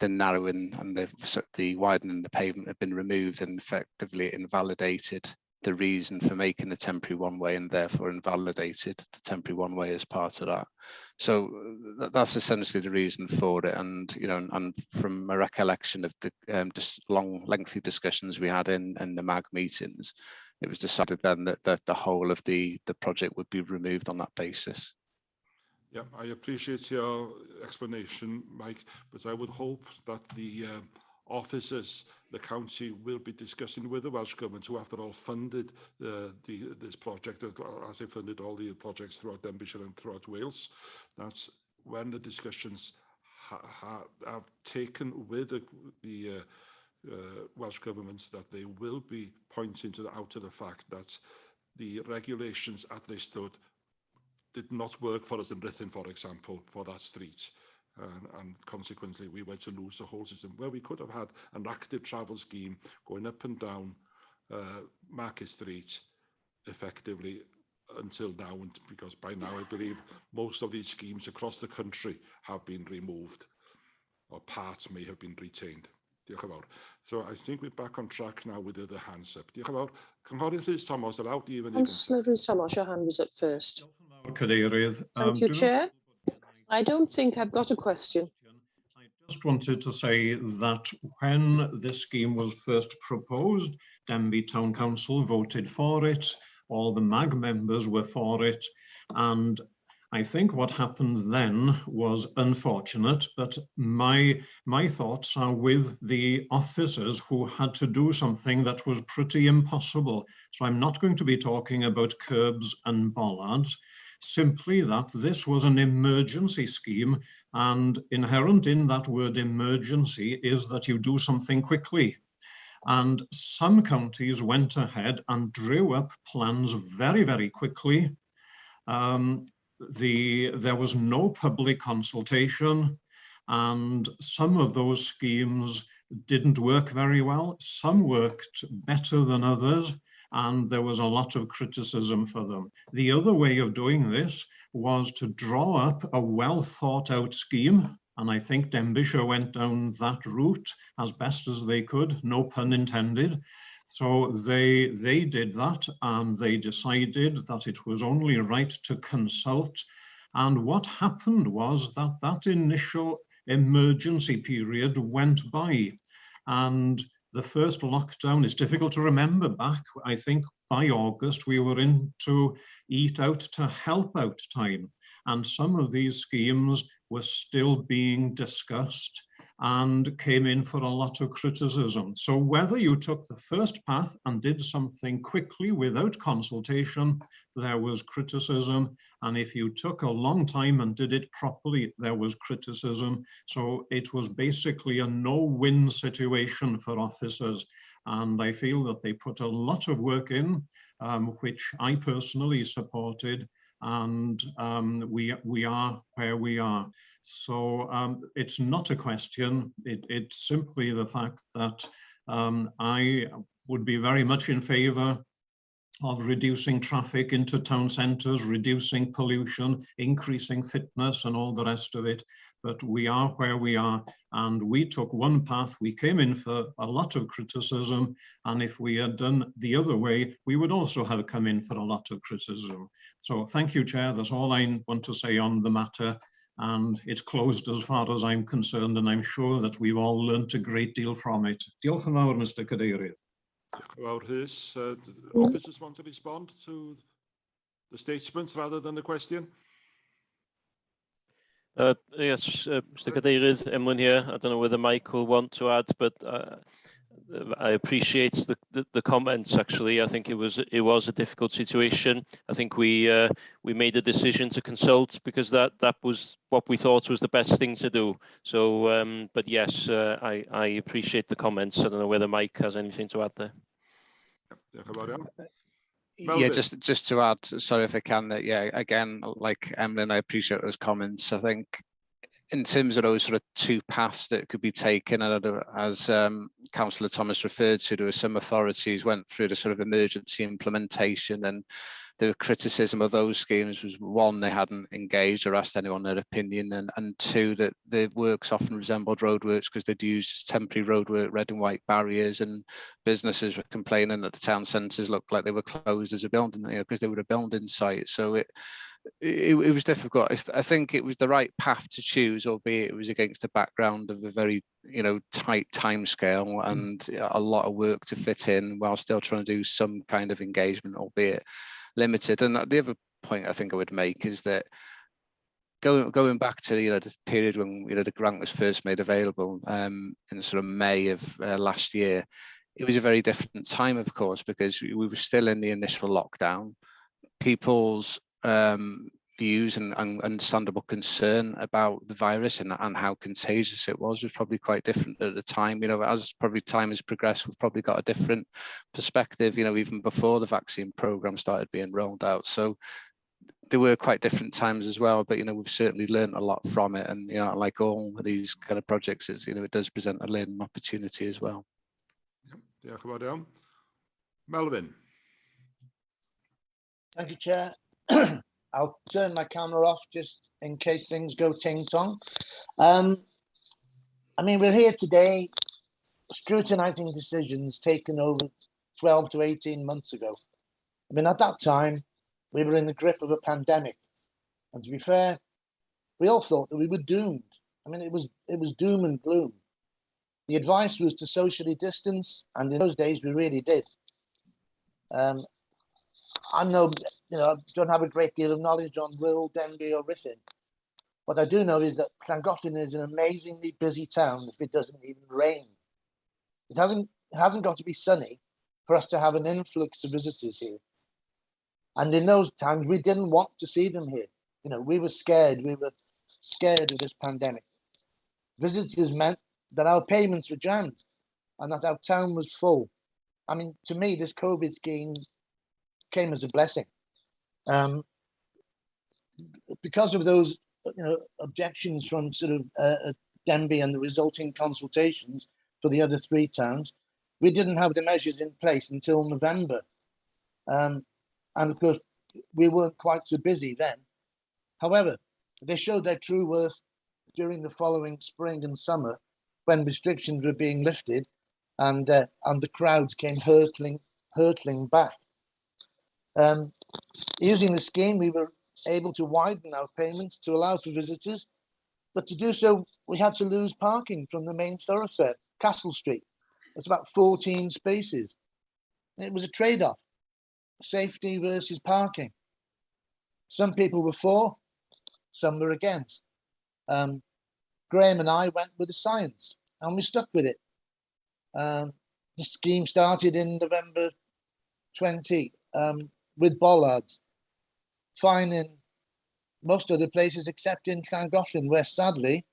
narrowing and the widening the pavement had been removed and effectively invalidated the reason for making the temporary one-way and therefore invalidated the temporary one-way as part of that. So that's essentially the reason for it. And and from my recollection of the just lengthy discussions we had in the MAG meetings, it was decided then that the whole of the project would be removed on that basis. Yeah, I appreciate your explanation, Mike, but I would hope that the officers, the county, will be discussing with the Welsh Government, who after all funded this project, as they funded all the projects throughout Denbighshire and throughout Wales. That's when the discussions have taken with the Welsh Government, that they will be pointing out to the fact that the regulations as they stood did not work for us in Ruthin, for example, for that street. And consequently, we were to lose the whole system, where we could have had an active travel scheme going up and down Market Street effectively until now, and because by now I believe most of these schemes across the country have been removed, or parts may have been retained. Diolch yn fawr. So I think we're back on track now with the other hands up. Diolch yn fawr. Cynghorydd Rhys Thomas, allowed even. Councillor Rhys Thomas, your hand was up first. Cadeirydd. Thank you, Chair. I don't think I've got a question. I just wanted to say that when this scheme was first proposed, Denbigh Town Council voted for it, all the MAG members were for it, and I think what happened then was unfortunate, but my thoughts are with the officers who had to do something that was pretty impossible. So I'm not going to be talking about curbs and bollards, simply that this was an emergency scheme, and inherent in that word emergency is that you do something quickly. And some counties went ahead and drew up plans very, very quickly. There was no public consultation, and some of those schemes didn't work very well. Some worked better than others, and there was a lot of criticism for them. The other way of doing this was to draw up a well thought out scheme, and I think Denbighshire went down that route as best as they could, no pun intended. So they did that, and they decided that it was only right to consult. And what happened was that initial emergency period went by, and the first lockdown is difficult to remember back. I think by August we were into eat out to help out time, and some of these schemes were still being discussed and came in for a lot of criticism. So whether you took the first path and did something quickly without consultation, there was criticism. And if you took a long time and did it properly, there was criticism. So it was basically a no-win situation for officers. And I feel that they put a lot of work in, which I personally supported. And we are where we are. So it's not a question, it's simply the fact that I would be very much in favour of reducing traffic into town centres, reducing pollution, increasing fitness and all the rest of it. But we are where we are, and we took one path. We came in for a lot of criticism, and if we had done the other way, we would also have come in for a lot of criticism. So thank you, Chair. That's all I want to say on the matter. And it's closed as far as I'm concerned, and I'm sure that we've all learnt a great deal from it. Diolch yn fawr, Mr. Cadeirydd. Diolch yn fawr, Rhys. Officers want to respond to the statement rather than the question? Yes, Mr. Cadeirydd, Emlyn here. I don't know whether Mike will want to add, but I appreciate the comments. Actually, I think it was a difficult situation. I think we made a decision to consult because that was what we thought was the best thing to do. So, but yes, I appreciate the comments. I don't know whether Mike has anything to add there. Yeah, just to add, sorry if I can, yeah, again, like Emlyn, I appreciate those comments. I think in terms of those sort of two paths that could be taken, and as Councillor Thomas referred to, there were some authorities went through the sort of emergency implementation and the criticism of those schemes was, one, they hadn't engaged or asked anyone their opinion, and two, that the works often resembled roadworks because they'd used temporary roadwork, red and white barriers, and businesses were complaining that the town centres looked like they were closed as a building, because they were a building site. So it was difficult. I think it was the right path to choose, albeit it was against the background of a very, tight timescale and a lot of work to fit in while still trying to do some kind of engagement, albeit limited. And the other point I think I would make is that going back to the period when the grant was first made available in sort of May of last year, it was a very different time, of course, because we were still in the initial lockdown. People's views and understandable concern about the virus and how contagious it was probably quite different at the time. As probably time has progressed, we've probably got a different perspective, even before the vaccine program started being rolled out. So there were quite different times as well, but we've certainly learned a lot from it. And like all of these kind of projects, it does present a learning opportunity as well. Diolch yn fawr iawn. Melvin. Thank you, Chair. I'll turn my camera off just in case things go ting-tong. We're here today scrutinising decisions taken over 12 to 18 months ago. At that time, we were in the grip of a pandemic. And to be fair, we all thought that we were doomed. It was doom and gloom. The advice was to socially distance, and in those days, we really did. I don't have a great deal of knowledge on Rhyl, Denbigh or Ruthin. What I do know is that Llangollen is an amazingly busy town if it doesn't even rain. It hasn't got to be sunny for us to have an influx of visitors here. And in those times, we didn't want to see them here. We were scared. We were scared of this pandemic. Visitors meant that our payments were jammed and that our town was full. To me, this COVID scheme came as a blessing. Because of those objections from sort of Denbigh and the resulting consultations for the other three towns, we didn't have the measures in place until November. And of course, we weren't quite so busy then. However, they showed their true worth during the following spring and summer when restrictions were being lifted and the crowds came hurtling back. Using the scheme, we were able to widen our payments to allow for visitors, but to do so, we had to lose parking from the main thoroughfare, Castle Street. It's about 14 spaces. It was a trade-off, safety versus parking. Some people were for, some were against. Graham and I went with the science, and we stuck with it. The scheme started in November 20 with bollards, fine in most other places except in Llangollen, where sadly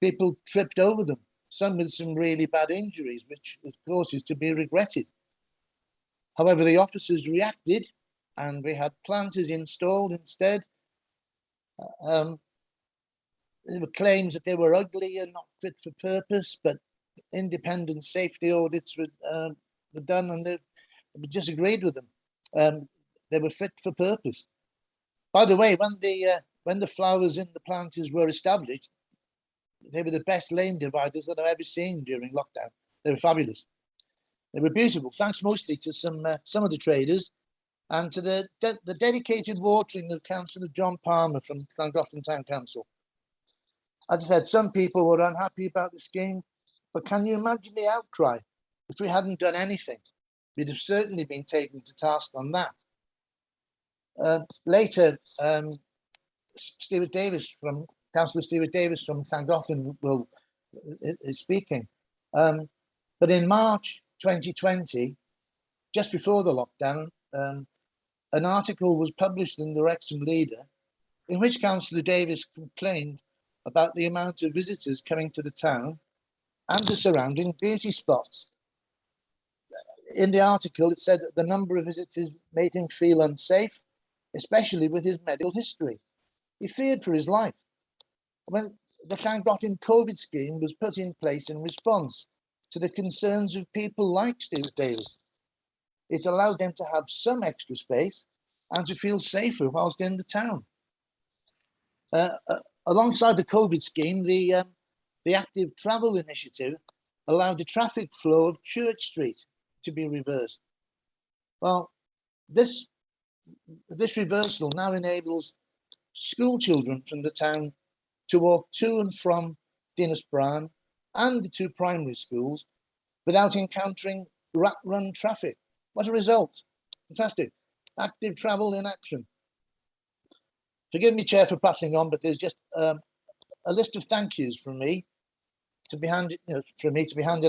people tripped over them, some with some really bad injuries, which of course is to be regretted. However, the officers reacted and we had planters installed instead. There were claims that they were ugly and not fit for purpose, but independent safety audits were done and we disagreed with them. They were fit for purpose. By the way, when the flowers in the planters were established, they were the best lane dividers that I've ever seen during lockdown. They were fabulous. They were beautiful, thanks mostly to some of the traders and to the dedicated watering of Councillor John Palmer from Llangollen Town Council. As I said, some people were unhappy about the scheme, but can you imagine the outcry? If we hadn't done anything, we'd have certainly been taken to task on that. Later, Councillor Stewart Davis from Llangollen is speaking. But in March 2020, just before the lockdown, an article was published in the Wrexham Leader in which Councillor Davis complained about the amount of visitors coming to the town and the surrounding beauty spots. In the article, it said that the number of visitors made him feel unsafe, especially with his medical history. He feared for his life. When the Llangollen COVID scheme was put in place in response to the concerns of people like Stewart Davis, it allowed them to have some extra space and to feel safer whilst in the town. Alongside the COVID scheme, the active travel initiative allowed the traffic flow of Church Street to be reversed. Well, this reversal now enables school children from the town to walk to and from Dinas Bran and the 2 primary schools without encountering rat-run traffic. What a result. Fantastic. Active travel in action. Forgive me, Chair, for prattling on, but there's just a list of thank yous from me to be handed,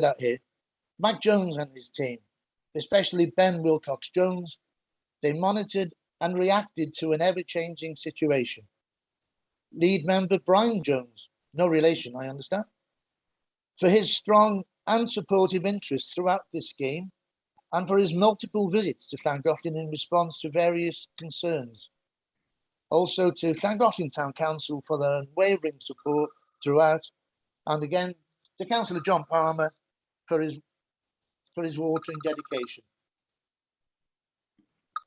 out here. Mike Jones and his team, especially Ben Wilcox-Jones, they monitored and reacted to an ever-changing situation. Lead member Brian Jones, no relation, I understand, for his strong and supportive interest throughout this scheme, and for his multiple visits to Llangollen in response to various concerns. Also to Llangollen Town Council for their unwavering support throughout, and again to Councillor John Palmer for his watering dedication.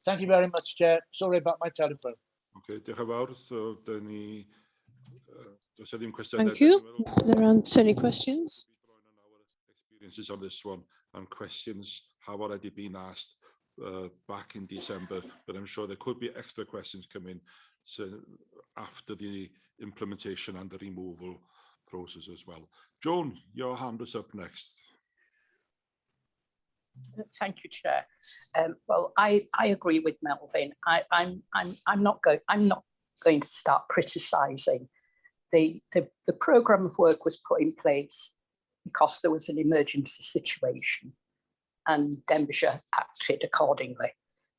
Thank you very much, Chair. Sorry about my telephone. Okay, diolch yn fawr. So, does any question? Thank you. There aren't any questions. Experiences on this one, and questions have already been asked back in December, but I'm sure there could be extra questions coming after the implementation and the removal process as well. Joan, your hand is up next. Thank you, Chair. Well, I agree with Melvin. I'm not going to start criticising. The programme of work was put in place because there was an emergency situation, and Denbighshire acted accordingly.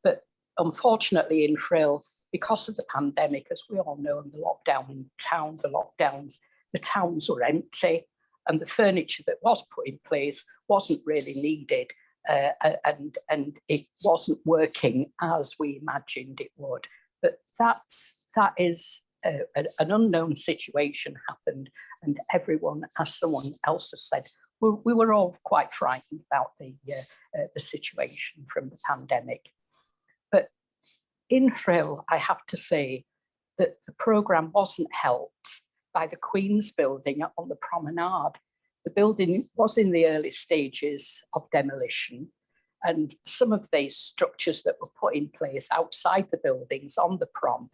But unfortunately, in Frill, because of the pandemic, as we all know, and the lockdown in town, the towns were empty, and the furniture that was put in place wasn't really needed. And it wasn't working as we imagined it would. But that is an unknown situation happened, and everyone, as someone else has said, we were all quite frightened about the situation from the pandemic. But in Frill, I have to say that the programme wasn't helped by the Queen's building on the promenade. The building was in the early stages of demolition, and some of these structures that were put in place outside the buildings on the prom,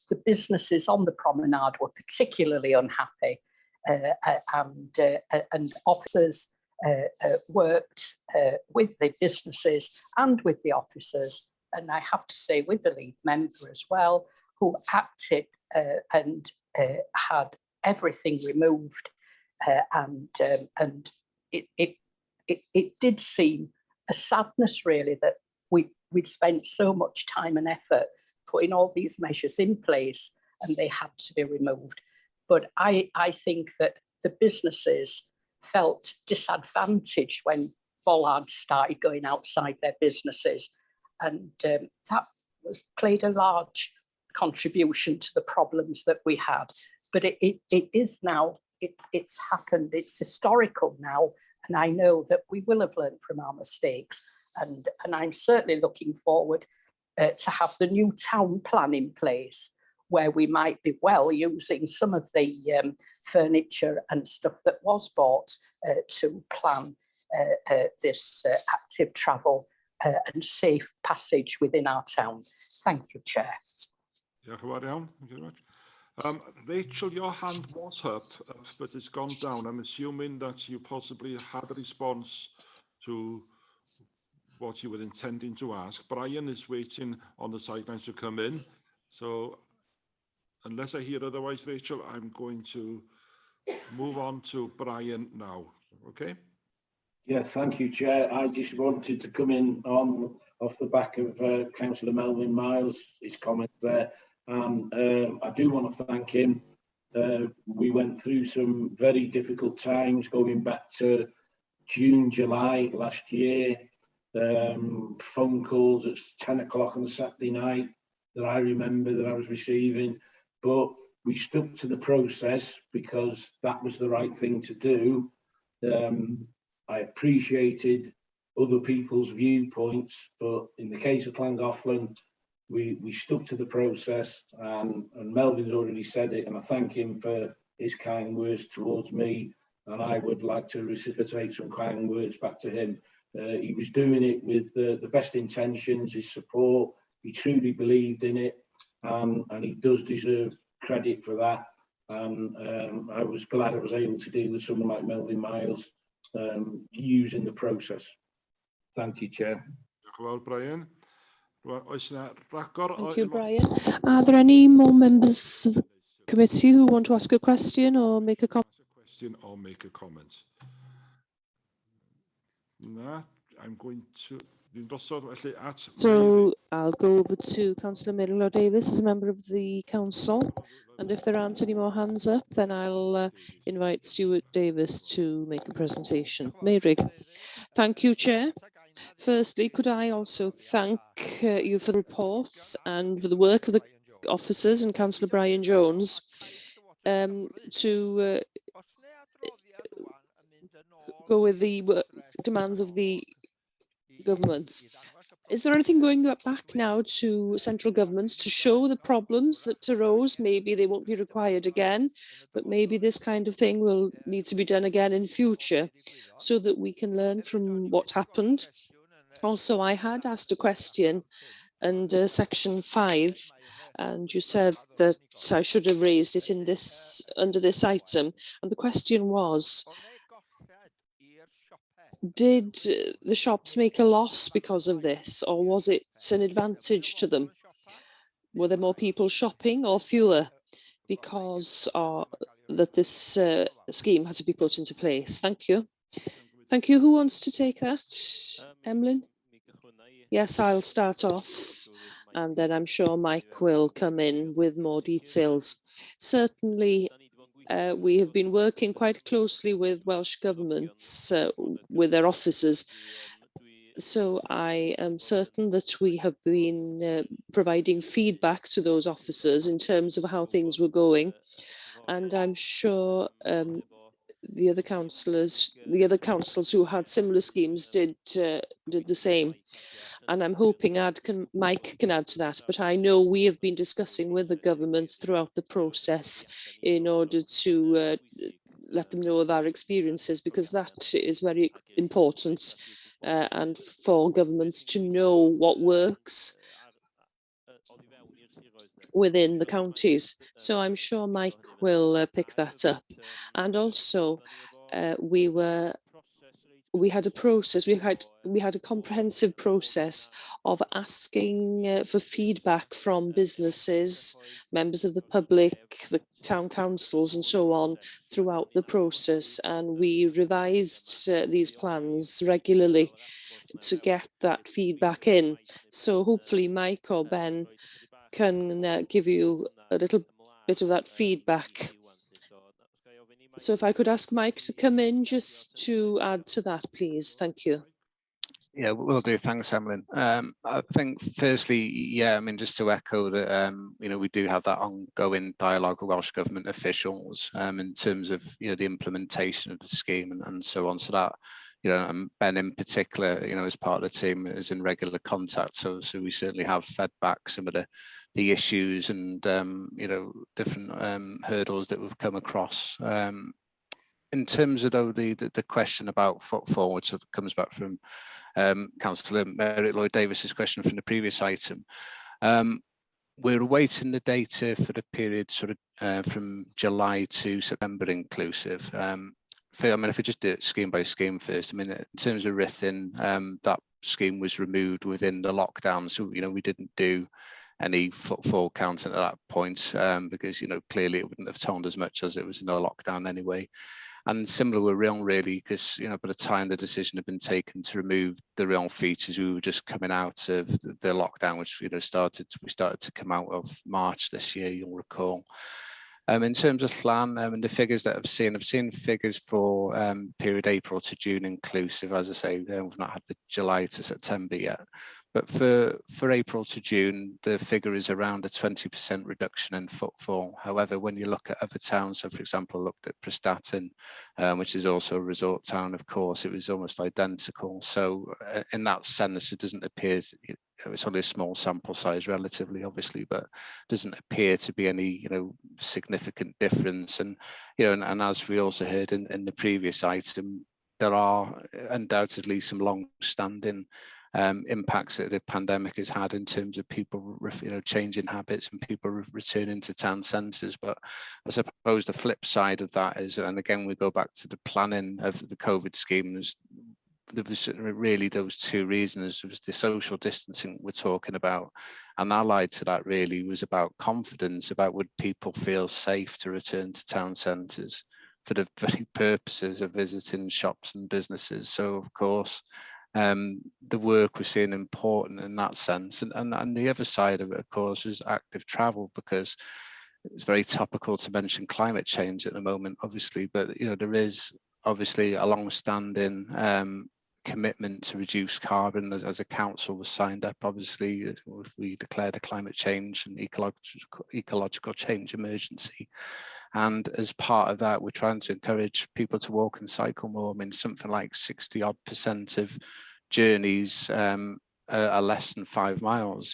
the businesses on the promenade were particularly unhappy, and officers worked with the businesses and with the officers, and I have to say with the lead member as well, who acted and had everything removed. And it did seem a sadness, really, that we'd spent so much time and effort putting all these measures in place, and they had to be removed. But I think that the businesses felt disadvantaged when bollards started going outside their businesses, and that played a large contribution to the problems that we had. But it is now. It's happened, it's historical now, and I know that we will have learned from our mistakes, and I'm certainly looking forward to have the new town plan in place, where we might be well using some of the furniture and stuff that was bought to plan this active travel and safe passage within our town. Thank you, Chair. Thank you very much. Rachel, your hand was up, but it's gone down. I'm assuming that you possibly had a response to what you were intending to ask. Brian is waiting on the sidelines to come in. So unless I hear otherwise, Rachel, I'm going to move on to Brian now. Okay? Yeah, thank you, Chair. I just wanted to come in off the back of Councillor Melvin Miles, his comment there. I do want to thank him. We went through some very difficult times going back to June, July last year. Phone calls at 10 o'clock on a Saturday night that I remember that I was receiving, but we stuck to the process because that was the right thing to do. I appreciated other people's viewpoints, but in the case of Llangollen, we stuck to the process, and Melvin's already said it, and I thank him for his kind words towards me, and I would like to reciprocate some kind words back to him. He was doing it with the best intentions, his support. He truly believed in it, and he does deserve credit for that. And I was glad I was able to deal with someone like Melvin Miles using the process. Thank you, Chair. Brian. Thank you, Brian. Are there any more members of the committee who want to ask a question or make a comment? No, I'm going to. So I'll go over to Councillor Mary Lord Davis as a member of the council, and if there aren't any more hands up, then I'll invite Stuart Davis to make a presentation. Mary. Thank you, Chair. Firstly, could I also thank you for the reports and for the work of the officers and Councillor Brian Jones to go with the demands of the government. Is there anything going back now to central governments to show the problems that arose? Maybe they won't be required again, but maybe this kind of thing will need to be done again in future so that we can learn from what happened. Also, I had asked a question under section 5, and you said that I should have raised it in this under this item. And the question was, did the shops make a loss because of this, or was it an advantage to them? Were there more people shopping or fewer because that this scheme had to be put into place? Thank you. Thank you. Who wants to take that? Emlyn? Yes, I'll start off, and then I'm sure Mike will come in with more details. Certainly, we have been working quite closely with Welsh governments, with their officers. So I am certain that we have been providing feedback to those officers in terms of how things were going. And I'm sure the other councils who had similar schemes did the same. And I'm hoping Mike can add to that, but I know we have been discussing with the government throughout the process in order to let them know of our experiences, because that is very important, and for governments to know what works within the counties. So I'm sure Mike will pick that up. And also, we had a process, we had a comprehensive process of asking for feedback from businesses, members of the public, the town councils and so on throughout the process, and we revised these plans regularly to get that feedback in. So hopefully Mike or Ben can give you a little bit of that feedback. So if I could ask Mike to come in just to add to that, please. Thank you. Yeah, will do. Thanks, Emlyn. I think firstly, yeah, I mean, just to echo that, we do have that ongoing dialogue with Welsh Government officials in terms of, the implementation of the scheme and so on. So that, and Ben in particular, as part of the team is in regular contact. So we certainly have fed back some of the issues and, different hurdles that we've come across. In terms of the question about footfall, which comes back from Councillor Mary Lloyd Davis's question from the previous item, we're awaiting the data for the period sort of from July to September inclusive. If we just do it scheme by scheme first, in terms of Ruthin, that scheme was removed within the lockdown, so we didn't do any footfall counting at that point because clearly it wouldn't have told as much as it was in a lockdown anyway. And similar with Realm, really, because by the time the decision had been taken to remove the Realm features, we were just coming out of the lockdown, which we started to come out of March this year, you'll recall. In terms of Llan and the figures that I've seen figures for period April to June inclusive. As I say, we've not had the July to September yet. But for April to June, the figure is around a 20% reduction in footfall. However, when you look at other towns, so for example, looked at Prestatyn, which is also a resort town, of course, it was almost identical. So in that sense, it doesn't appear it's only a small sample size relatively, obviously, but doesn't appear to be any, significant difference. And, and as we also heard in the previous item, there are undoubtedly some long-standing impacts that the pandemic has had in terms of people, changing habits and people returning to town centres. But I suppose the flip side of that is, and again, we go back to the planning of the COVID scheme, there was really those two reasons. There was the social distancing we're talking about, and allied to that really was about confidence, about would people feel safe to return to town centres for the very purposes of visiting shops and businesses. So of course, the work we're seeing important in that sense. And the other side of it, of course, is active travel, because it's very topical to mention climate change at the moment, obviously, but there is obviously a long-standing commitment to reduce carbon as a council was signed up. Obviously, if we declared a climate change and ecological change emergency. And as part of that, we're trying to encourage people to walk and cycle more. I mean, something like 60% of journeys are less than 5 miles,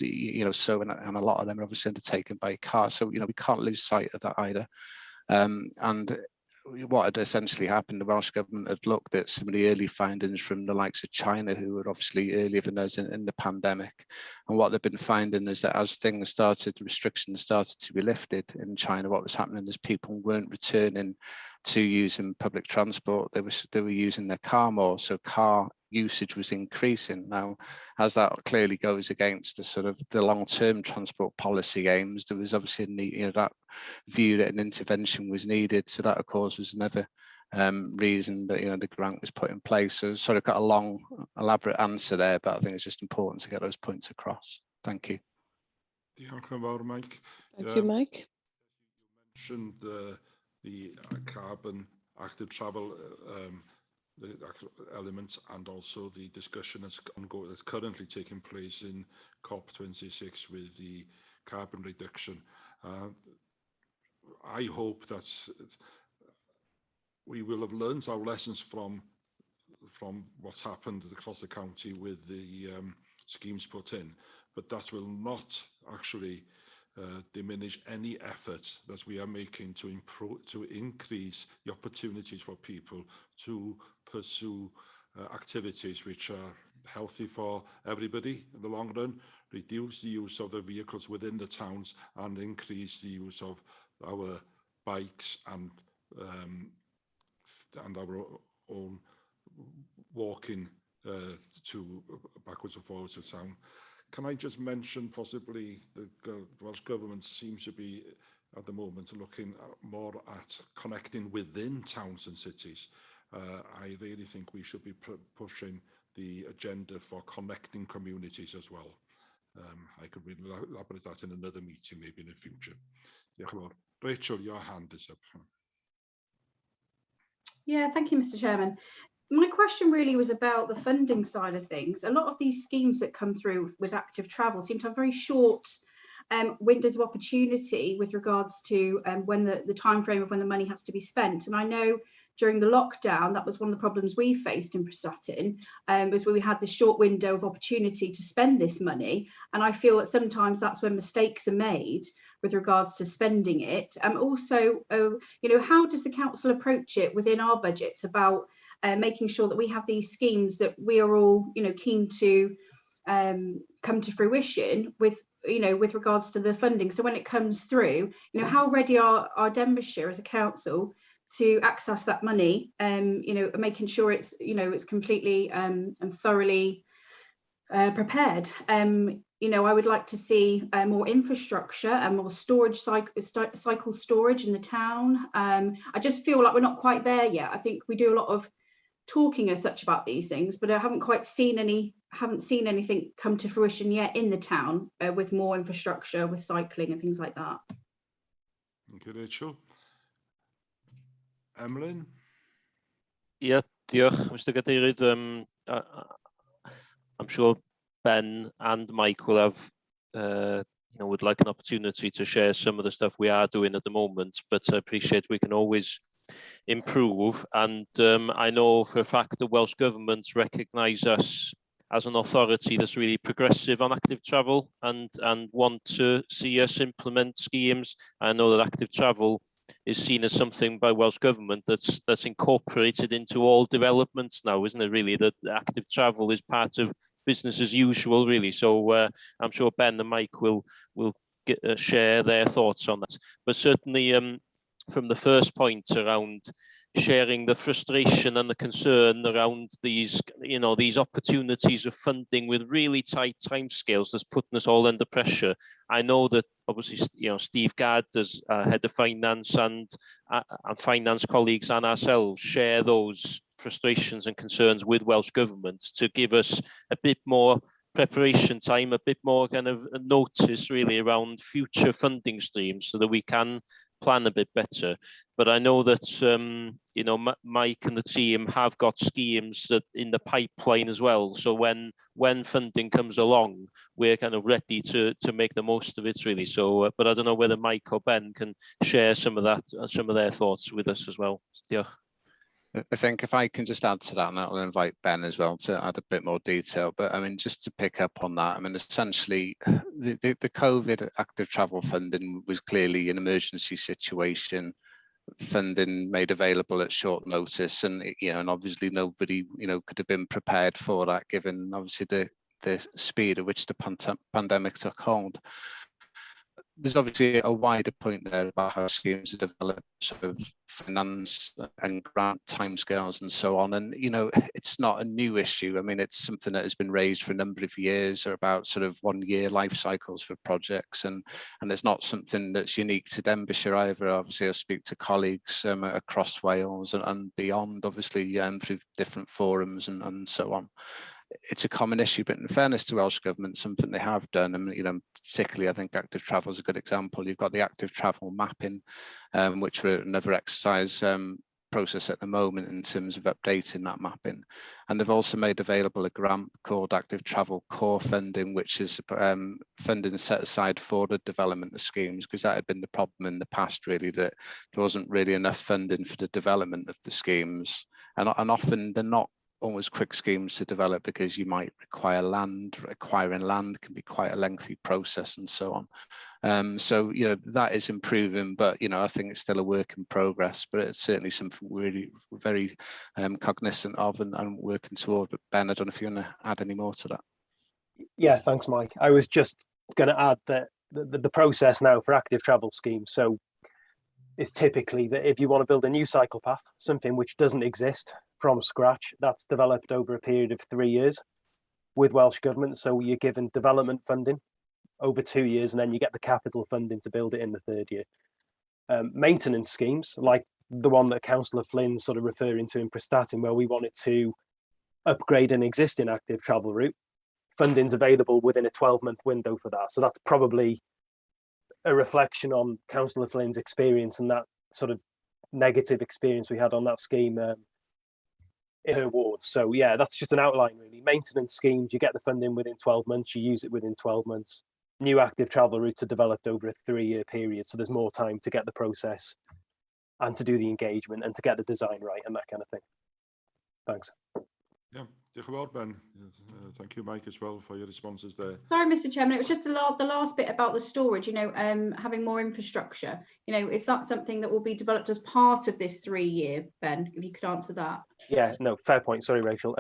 so, and a lot of them are obviously undertaken by car. So, we can't lose sight of that either. And what had essentially happened, the Welsh Government had looked at some of the early findings from the likes of China, who were obviously earlier than us in the pandemic. And what they've been finding is that as restrictions started to be lifted in China, what was happening is people weren't returning to using public transport. They were using their car more, so car usage was increasing. Now, as that clearly goes against the sort of the long-term transport policy aims, there was obviously that view that an intervention was needed. So that, of course, was another reason that the grant was put in place. So sort of got a long, elaborate answer there, but I think it's just important to get those points across. Thank you. Diolch yn fawr, Mike. Thank you, Mike. You mentioned the carbon active travel the element, and also the discussion that's currently taking place in COP26 with the carbon reduction. I hope that we will have learned our lessons from what's happened across the county with the schemes put in, but that will not actually diminish any effort that we are making to increase the opportunities for people to pursue activities which are healthy for everybody in the long run, reduce the use of the vehicles within the towns, and increase the use of our bikes and our own walking to backwards and forwards to town. Can I just mention possibly the Welsh Government seems to be at the moment looking more at connecting within towns and cities. I really think we should be pushing the agenda for connecting communities as well. I could really elaborate that in another meeting maybe in the future. Rachel, your hand is up. Yeah, thank you, Mr. Chairman. My question really was about the funding side of things. A lot of these schemes that come through with active travel seem to have very short windows of opportunity with regards to when the time frame of when the money has to be spent. And I know during the lockdown, that was one of the problems we faced in Prestatyn, was where we had this short window of opportunity to spend this money. And I feel that sometimes that's when mistakes are made with regards to spending it. Also, how does the council approach it within our budgets about making sure that we have these schemes that we are all, keen to come to fruition with regards to the funding. So when it comes through, how ready are Denbighshire as a council to access that money? Making sure it's completely and thoroughly prepared. I would like to see more infrastructure and more storage, cycle storage in the town. I just feel like we're not quite there yet. I think we do a lot of talking as such about these things, but I haven't quite seen anything come to fruition yet in the town with more infrastructure, with cycling and things like that. Thank you, Rachel. Emlyn? Yeah, diolch, Mr. Cadeirydd. I'm sure Ben and Mike will have would like an opportunity to share some of the stuff we are doing at the moment, but I appreciate we can always improve. And I know for a fact the Welsh Government recognise us as an authority that's really progressive on active travel and want to see us implement schemes. I know that active travel is seen as something by Welsh Government that's incorporated into all developments now, isn't it, really, that active travel is part of business as usual, really. So I'm sure Ben and Mike will share their thoughts on that. But certainly from the first point around sharing the frustration and the concern around these, these opportunities of funding with really tight timescales that's putting us all under pressure. I know that obviously, Steve Gadd as head of finance and finance colleagues and ourselves share those frustrations and concerns with Welsh Government to give us a bit more preparation time, a bit more kind of notice really around future funding streams so that we can plan a bit better. But I know that Mike and the team have got schemes that in the pipeline as well. So when funding comes along, we're kind of ready to make the most of it, really. So, but I don't know whether Mike or Ben can share some of that, some of their thoughts with us as well. Diolch. I think if I can just add to that, and I'll invite Ben as well to add a bit more detail, but I mean, just to pick up on that, I mean, essentially the COVID active travel funding was clearly an emergency situation, funding made available at short notice, and and obviously nobody could have been prepared for that, given obviously the speed at which the pandemic took hold. There's obviously a wider point there about how schemes are developed, sort of finance and grant timescales and so on. And, it's not a new issue. I mean, it's something that has been raised for a number of years about sort of 1 year life cycles for projects. And it's not something that's unique to Denbighshire either. Obviously, I speak to colleagues across Wales and beyond, obviously, through different forums and so on. It's a common issue, but in fairness to Welsh Government, something they have done, and particularly I think active travel is a good example. You've got the active travel mapping, which we're another exercise process at the moment in terms of updating that mapping. And they've also made available a grant called Active Travel Core Funding, which is funding set aside for the development of schemes, because that had been the problem in the past, really, that there wasn't really enough funding for the development of the schemes. And often they're not always quick schemes to develop because you might require land. Acquiring land can be quite a lengthy process and so on. So that is improving, but I think it's still a work in progress, but it's certainly something we're really very cognizant of and working toward. But Ben, I don't know if you want to add any more to that. Yeah, thanks, Mike. I was just going to add that the process now for active travel schemes, so it's typically that if you want to build a new cycle path, something which doesn't exist from scratch, that's developed over a period of 3 years with Welsh Government. So you're given development funding over 2 years, and then you get the capital funding to build it in the 3rd year. Maintenance schemes, like the one that Councillor Flynn's sort of referring to in Prestatyn, where we wanted to upgrade an existing active travel route, funding's available within a 12-month window for that. So that's probably a reflection on Councillor Flynn's experience and that sort of negative experience we had on that scheme in her ward. So yeah, that's just an outline, really. Maintenance schemes, you get the funding within 12 months, you use it within 12 months. New active travel routes are developed over a 3-year period, so there's more time to get the process and to do the engagement and to get the design right and that kind of thing. Thanks. Yeah, diolch yn fawr, Ben. Thank you, Mike, as well, for your responses there. Sorry, Mr. Chairman, it was just the last bit about the storage, having more infrastructure. Is that something that will be developed as part of this 3-year, Ben, if you could answer that? Yeah, no, fair point. Sorry, Rachel.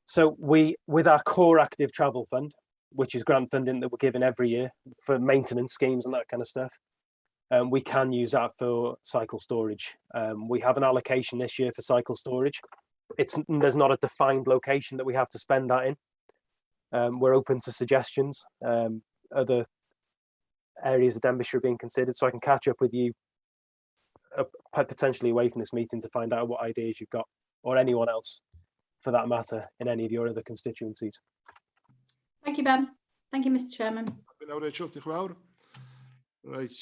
So with our core active travel fund, which is grant funding that we're given every year for maintenance schemes and that kind of stuff, we can use that for cycle storage. We have an allocation this year for cycle storage. There's not a defined location that we have to spend that in. We're open to suggestions. Other areas of Denbighshire are being considered, so I can catch up with you potentially away from this meeting to find out what ideas you've got, or anyone else for that matter, in any of your other constituencies. Thank you, Ben. Thank you, Mr. Chairman. Now, Rachel, diolch yn fawr. Right,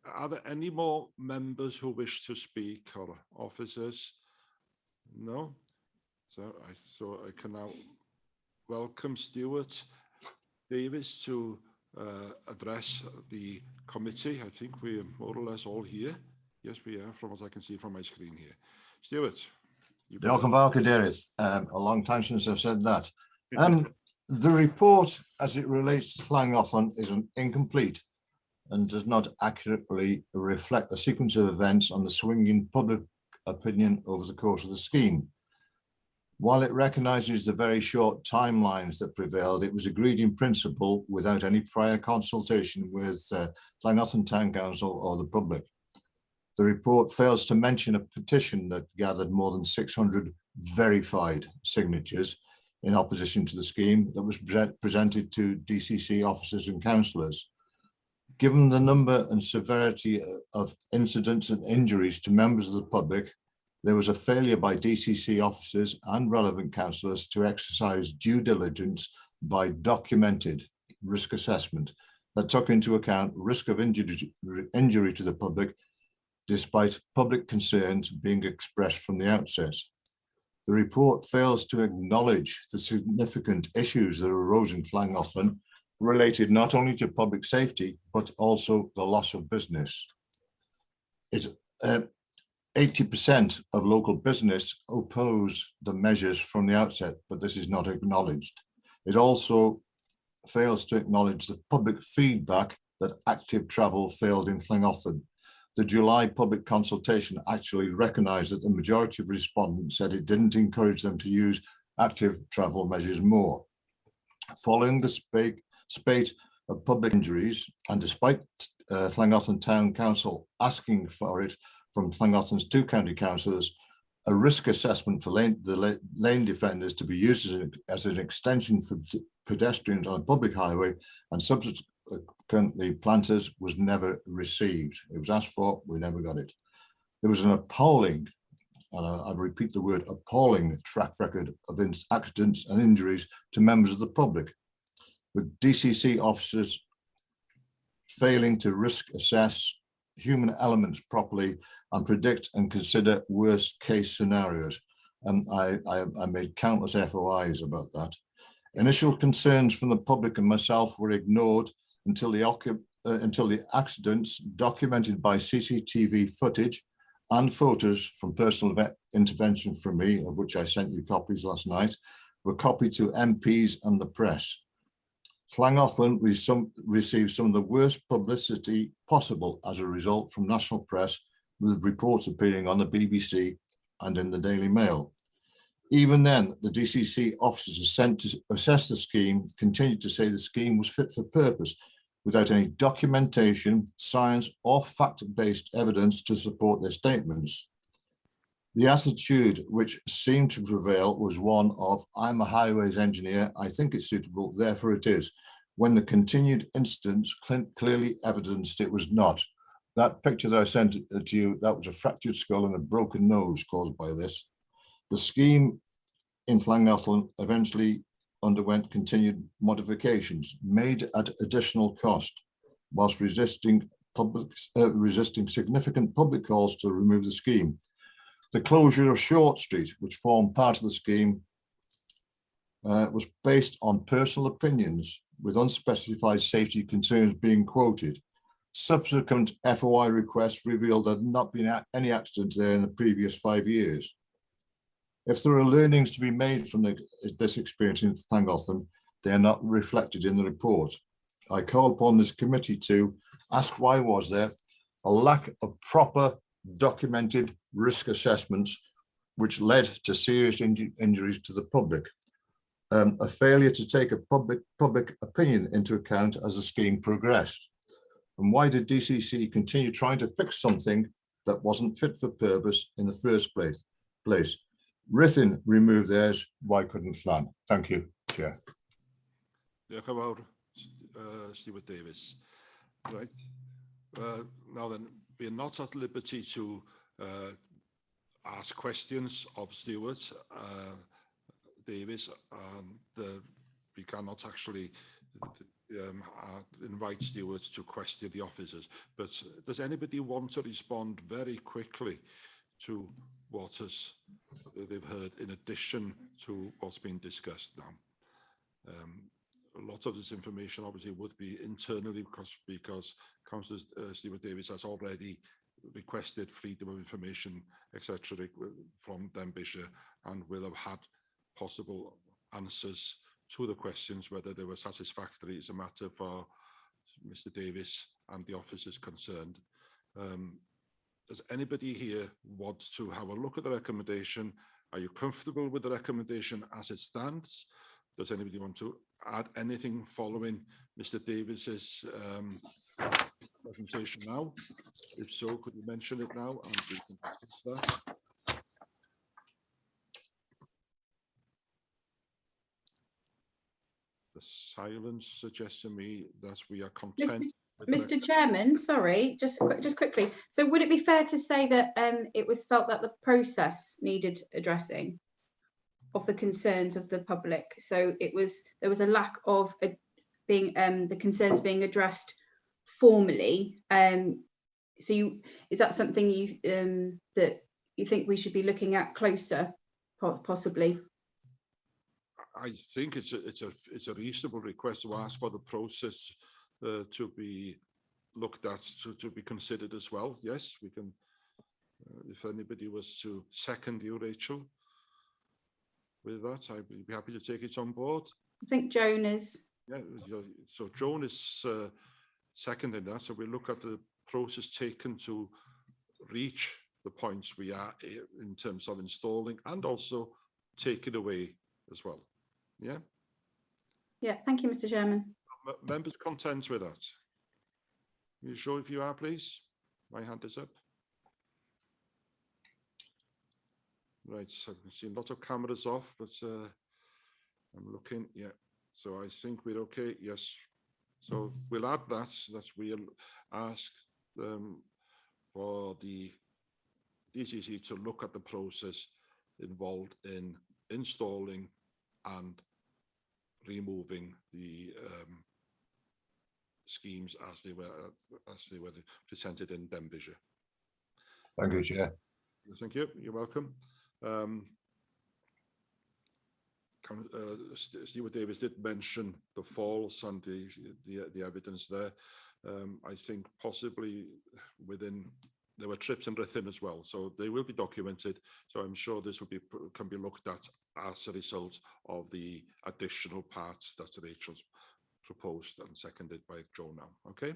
are there any more members who wish to speak or officers? No? So I can now welcome Stuart Davis to address the committee. I think we're more or less all here. Yes, we are, from what I can see from my screen here. Stuart. Diolch yn fawr, Cadeirydd. A long time since I've said that. The report as it relates to Llangollen is incomplete and does not accurately reflect the sequence of events on the swinging public opinion over the course of the scheme. While it recognises the very short timelines that prevailed, it was agreed in principle without any prior consultation with Llangollen Town Council or the public. The report fails to mention a petition that gathered more than 600 verified signatures in opposition to the scheme that was presented to DCC officers and councillors. Given the number and severity of incidents and injuries to members of the public, there was a failure by DCC officers and relevant councillors to exercise due diligence by documented risk assessment that took into account risk of injury to the public, despite public concerns being expressed from the outset. The report fails to acknowledge the significant issues that arose in Llangollen related not only to public safety, but also the loss of business. 80% of local business oppose the measures from the outset, but this is not acknowledged. It also fails to acknowledge the public feedback that active travel failed in Llangollen. The July public consultation actually recognised that the majority of respondents said it didn't encourage them to use active travel measures more. Following the spate of public injuries, and despite Llangollen Town Council asking for it from Llangollen's 2 county councillors, a risk assessment for the lane defenders to be used as an extension for pedestrians on a public highway and subsequently planters was never received. It was asked for, we never got it. There was an appalling, and I repeat the word appalling, track record of accidents and injuries to members of the public, with DCC officers failing to risk assess human elements properly and predict and consider worst case scenarios. And I made countless FOIs about that. Initial concerns from the public and myself were ignored until the accidents documented by CCTV footage and photos from personal intervention from me, of which I sent you copies last night, were copied to MPs and the press. Llangollen received some of the worst publicity possible as a result from national press, with reports appearing on the BBC and in the Daily Mail. Even then, the DCC officers sent to assess the scheme continued to say the scheme was fit for purpose, without any documentation, science, or fact-based evidence to support their statements. The attitude which seemed to prevail was one of, I'm a highways engineer, I think it's suitable, therefore it is, when the continued incidents clearly evidenced it was not. That picture that I sent to you, that was a fractured skull and a broken nose caused by this. The scheme in Llangollen eventually underwent continued modifications made at additional cost, whilst resisting significant public calls to remove the scheme. The closure of Short Street, which formed part of the scheme, was based on personal opinions with unspecified safety concerns being quoted. Subsequent FOI requests revealed there had not been any accidents there in the previous 5 years. If there are learnings to be made from this experience in Llangollen, they are not reflected in the report. I call upon this committee to ask why was there a lack of proper documented risk assessments which led to serious injuries to the public. A failure to take a public opinion into account as the scheme progressed. And why did DCC continue trying to fix something that wasn't fit for purpose in the first place? Ruthin removed theirs, why couldn't Llan? Thank you, Chair. Diolch yn fawr, Stewart Davis. Right. Now then, we are not at liberty to ask questions of Stewart Davis, and we cannot actually invite Stewart to question the officers. But does anybody want to respond very quickly to what they've heard in addition to what's been discussed now? A lot of this information obviously would be internally because Councillor Stewart Davis has already requested freedom of information, etc., from Denbighshire, and will have had possible answers to the questions, whether they were satisfactory is a matter for Mr. Davis and the officers concerned. Does anybody here want to have a look at the recommendation? Are you comfortable with the recommendation as it stands? Does anybody want to add anything following Mr. Davis's presentation now? If so, could you mention it now and we can discuss that? The silence suggests to me that we are content. Mr. Chairman, sorry, just quickly. So would it be fair to say that it was felt that the process needed addressing of the concerns of the public? So there was a lack of the concerns being addressed formally. So is that something that you think we should be looking at closer, possibly? I think it's a reasonable request to ask for the process to be looked at, to be considered as well. Yes, we can. If anybody was to second you, Rachel, with that, I'd be happy to take it on board. I think Joan is. Yeah, so Joan is seconding that. So we look at the process taken to reach the points we are in terms of installing and also take it away as well. Yeah. Yeah, thank you, Mr. Chairman. Members content with that? Are you sure if you are, please? My hand is up. Right, so I can see a lot of cameras off, but I'm looking, yeah. So I think we're okay, yes. So we'll add that we'll ask for the DCC to look at the process involved in installing and removing the schemes as they were presented in Denbighshire. Thank you, Chair. Thank you. You're welcome. Stewart Davis did mention the falls and the evidence there. I think possibly there were trips in Ruthin as well, so they will be documented. So I'm sure this can be looked at as a result of the additional parts that Rachel's proposed and seconded by Joe now. Okay.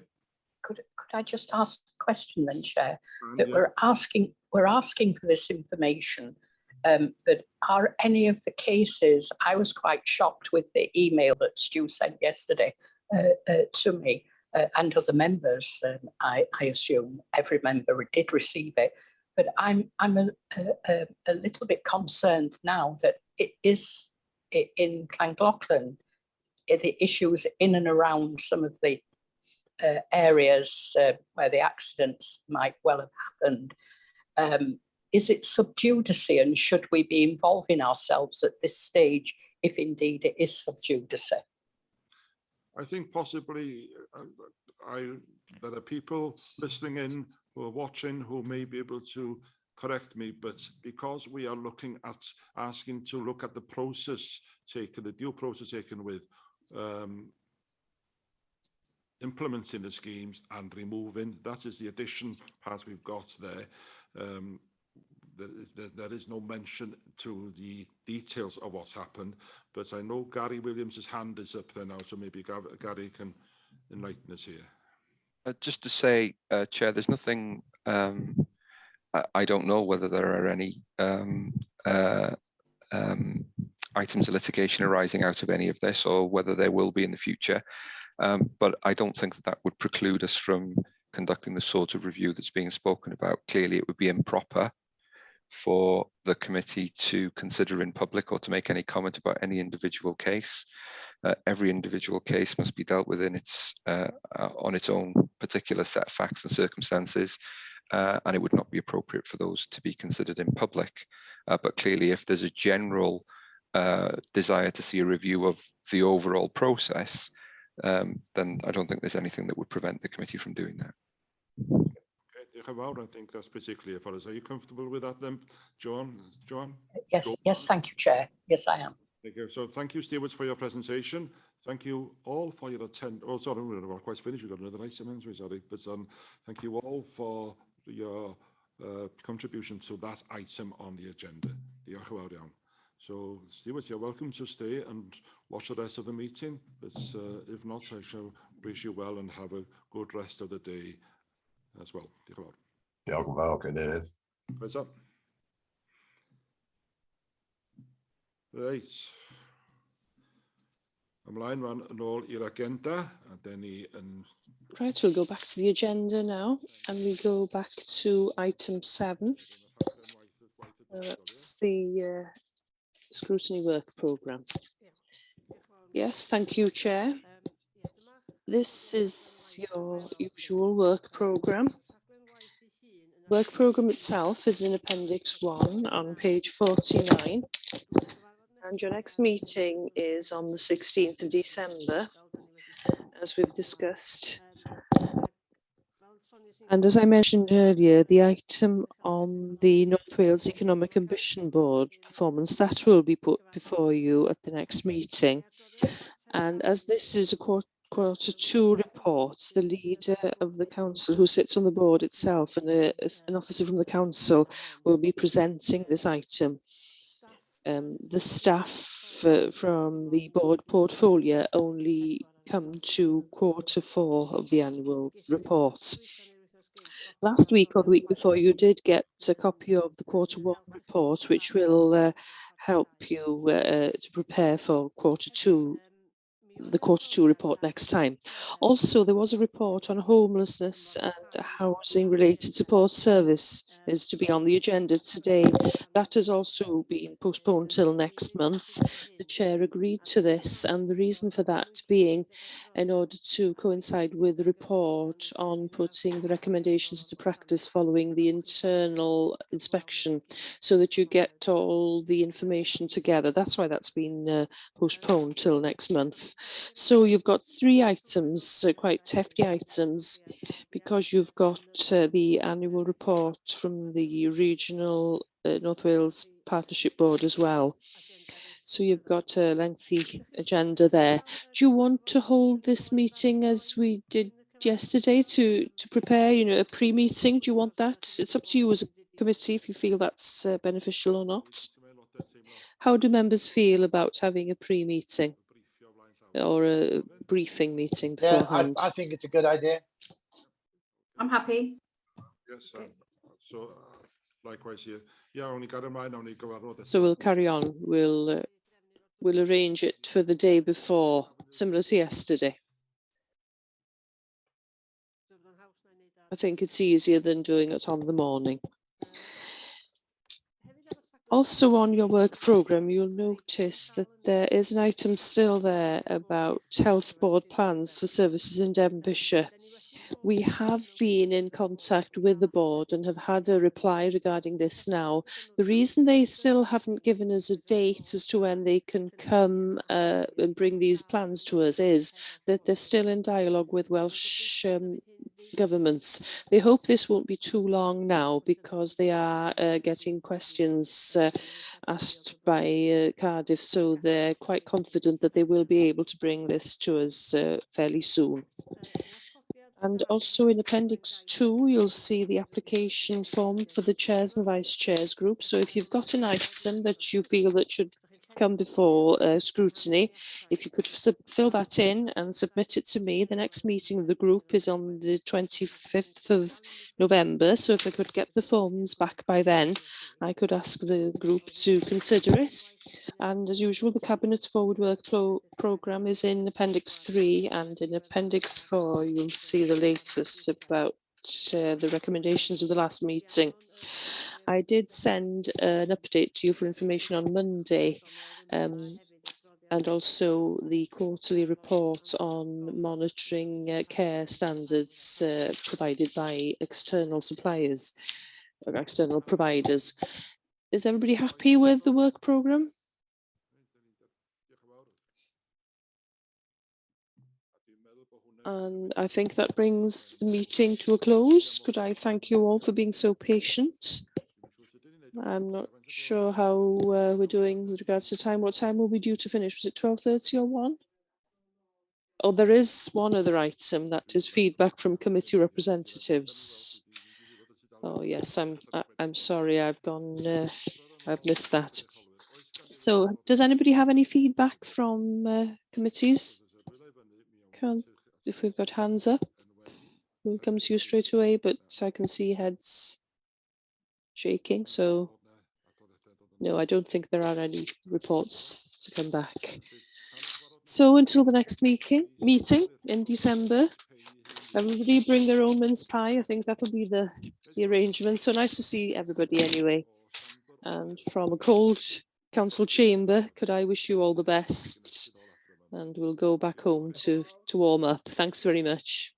Could I just ask a question then, Chair? That yeah. we're asking for this information, but are any of the cases? I was quite shocked with the email that Stu sent yesterday to me and other members. I assume every member did receive it, but I'm a little bit concerned now that it is in Llangollen. The issues in and around some of the areas where the accidents might well have happened. Is it sub judice, and should we be involving ourselves at this stage if indeed it is sub judice? I think possibly there are people listening in who are watching who may be able to correct me, but because we are looking at asking to look at the process taken, the due process taken with implementing the schemes and removing, that is the addition part we've got there. There is no mention to the details of what's happened, but I know Gary Williams's hand is up there now, so maybe Gary can enlighten us here. Just to say, Chair, there's nothing, I don't know whether there are any items of litigation arising out of any of this or whether there will be in the future. But I don't think that would preclude us from conducting the sort of review that's being spoken about. Clearly, it would be improper for the committee to consider in public or to make any comment about any individual case. Every individual case must be dealt with in on its own particular set of facts and circumstances, and it would not be appropriate for those to be considered in public. But clearly, if there's a general desire to see a review of the overall process, then I don't think there's anything that would prevent the committee from doing that. I think that's pretty clear for us. Are you comfortable with that then, John? Yes, John? Yes, thank you, Chair. Yes, I am. Thank you. So thank you, Stewards, for your presentation. Thank you all for your attendance. Oh, sorry, we're quite finished. We've got another item, sorry. But thank you all for your contribution to that item on the agenda. Diolch yn fawr iawn. So, Stewart, you're welcome to stay and watch the rest of the meeting. But if not, I shall wish you well and have a good rest of the day as well. Diolch yn fawr. Diolch yn fawr, Cadeirydd. Croeso. Reit. Ymlaen fan yn ôl i'r agenda, a den ni yn... Right, we'll go back to the agenda now, and we go back to item 7. That's the scrutiny work programme. Yes, thank you, Chair. This is your usual work programme. Work programme itself is in Appendix 1 on page 49. And your next meeting is on the 16th of December, as we've discussed. And as I mentioned earlier, the item on the North Wales Economic Ambition Board performance, that will be put before you at the next meeting. And as this is a quarter 2 report, the leader of the council who sits on the board itself and an officer from the council will be presenting this item. The staff from the board portfolio only come to quarter 4 of the annual reports. Last week or the week before, you did get a copy of the quarter 1 report, which will help you to prepare for the quarter 2 report next time. Also, there was a report on homelessness and housing related support service is to be on the agenda today. That has also been postponed till next month. The chair agreed to this, and the reason for that being in order to coincide with the report on putting the recommendations into practice following the internal inspection, so that you get all the information together. That's why that's been postponed till next month. So you've got 3 items, quite hefty items, because you've got the annual report from the regional North Wales Partnership Board as well. So you've got a lengthy agenda there. Do you want to hold this meeting as we did yesterday to prepare, a pre-meeting? Do you want that? It's up to you as a committee if you feel that's beneficial or not. How do members feel about having a pre-meeting or a briefing meeting beforehand? Yeah, I think it's a good idea. I'm happy. Yes, so likewise here. Yeah, only got in mind, only go out. So we'll carry on. We'll arrange it for the day before, similar to yesterday. I think it's easier than doing it on the morning. Also on your work programme, you'll notice that there is an item still there about health board plans for services in Denbighshire. We have been in contact with the board and have had a reply regarding this now. The reason they still haven't given us a date as to when they can come and bring these plans to us is that they're still in dialogue with Welsh governments. They hope this won't be too long now because they are getting questions asked by Cardiff, so they're quite confident that they will be able to bring this to us fairly soon. And also in Appendix 2, you'll see the application form for the chairs and vice chairs group. So if you've got an item that you feel that should come before scrutiny, if you could fill that in and submit it to me. The next meeting of the group is on the 25th of November. So if I could get the forms back by then, I could ask the group to consider it. And as usual, the Cabinet Forward Work programme is in Appendix 3, and in Appendix 4, you'll see the latest about the recommendations of the last meeting. I did send an update to you for information on Monday, and also the quarterly report on monitoring care standards provided by external suppliers, or external providers. Is everybody happy with the work programme? And I think that brings the meeting to a close. Could I thank you all for being so patient? I'm not sure how we're doing with regards to time. What time will we due to finish? Was it 12:30 or 1? Oh, there is one other item, that is feedback from committee representatives. Oh yes, I'm sorry, I've missed that. So does anybody have any feedback from committees? Can't, if we've got hands up, we'll come to you straight away, but I can see heads shaking. So no, I don't think there are any reports to come back. So until the next meeting in December, everybody bring their own mince pie. I think that'll be the arrangement. So nice to see everybody anyway. And from a cold council chamber, could I wish you all the best? And we'll go back home to warm up. Thanks very much.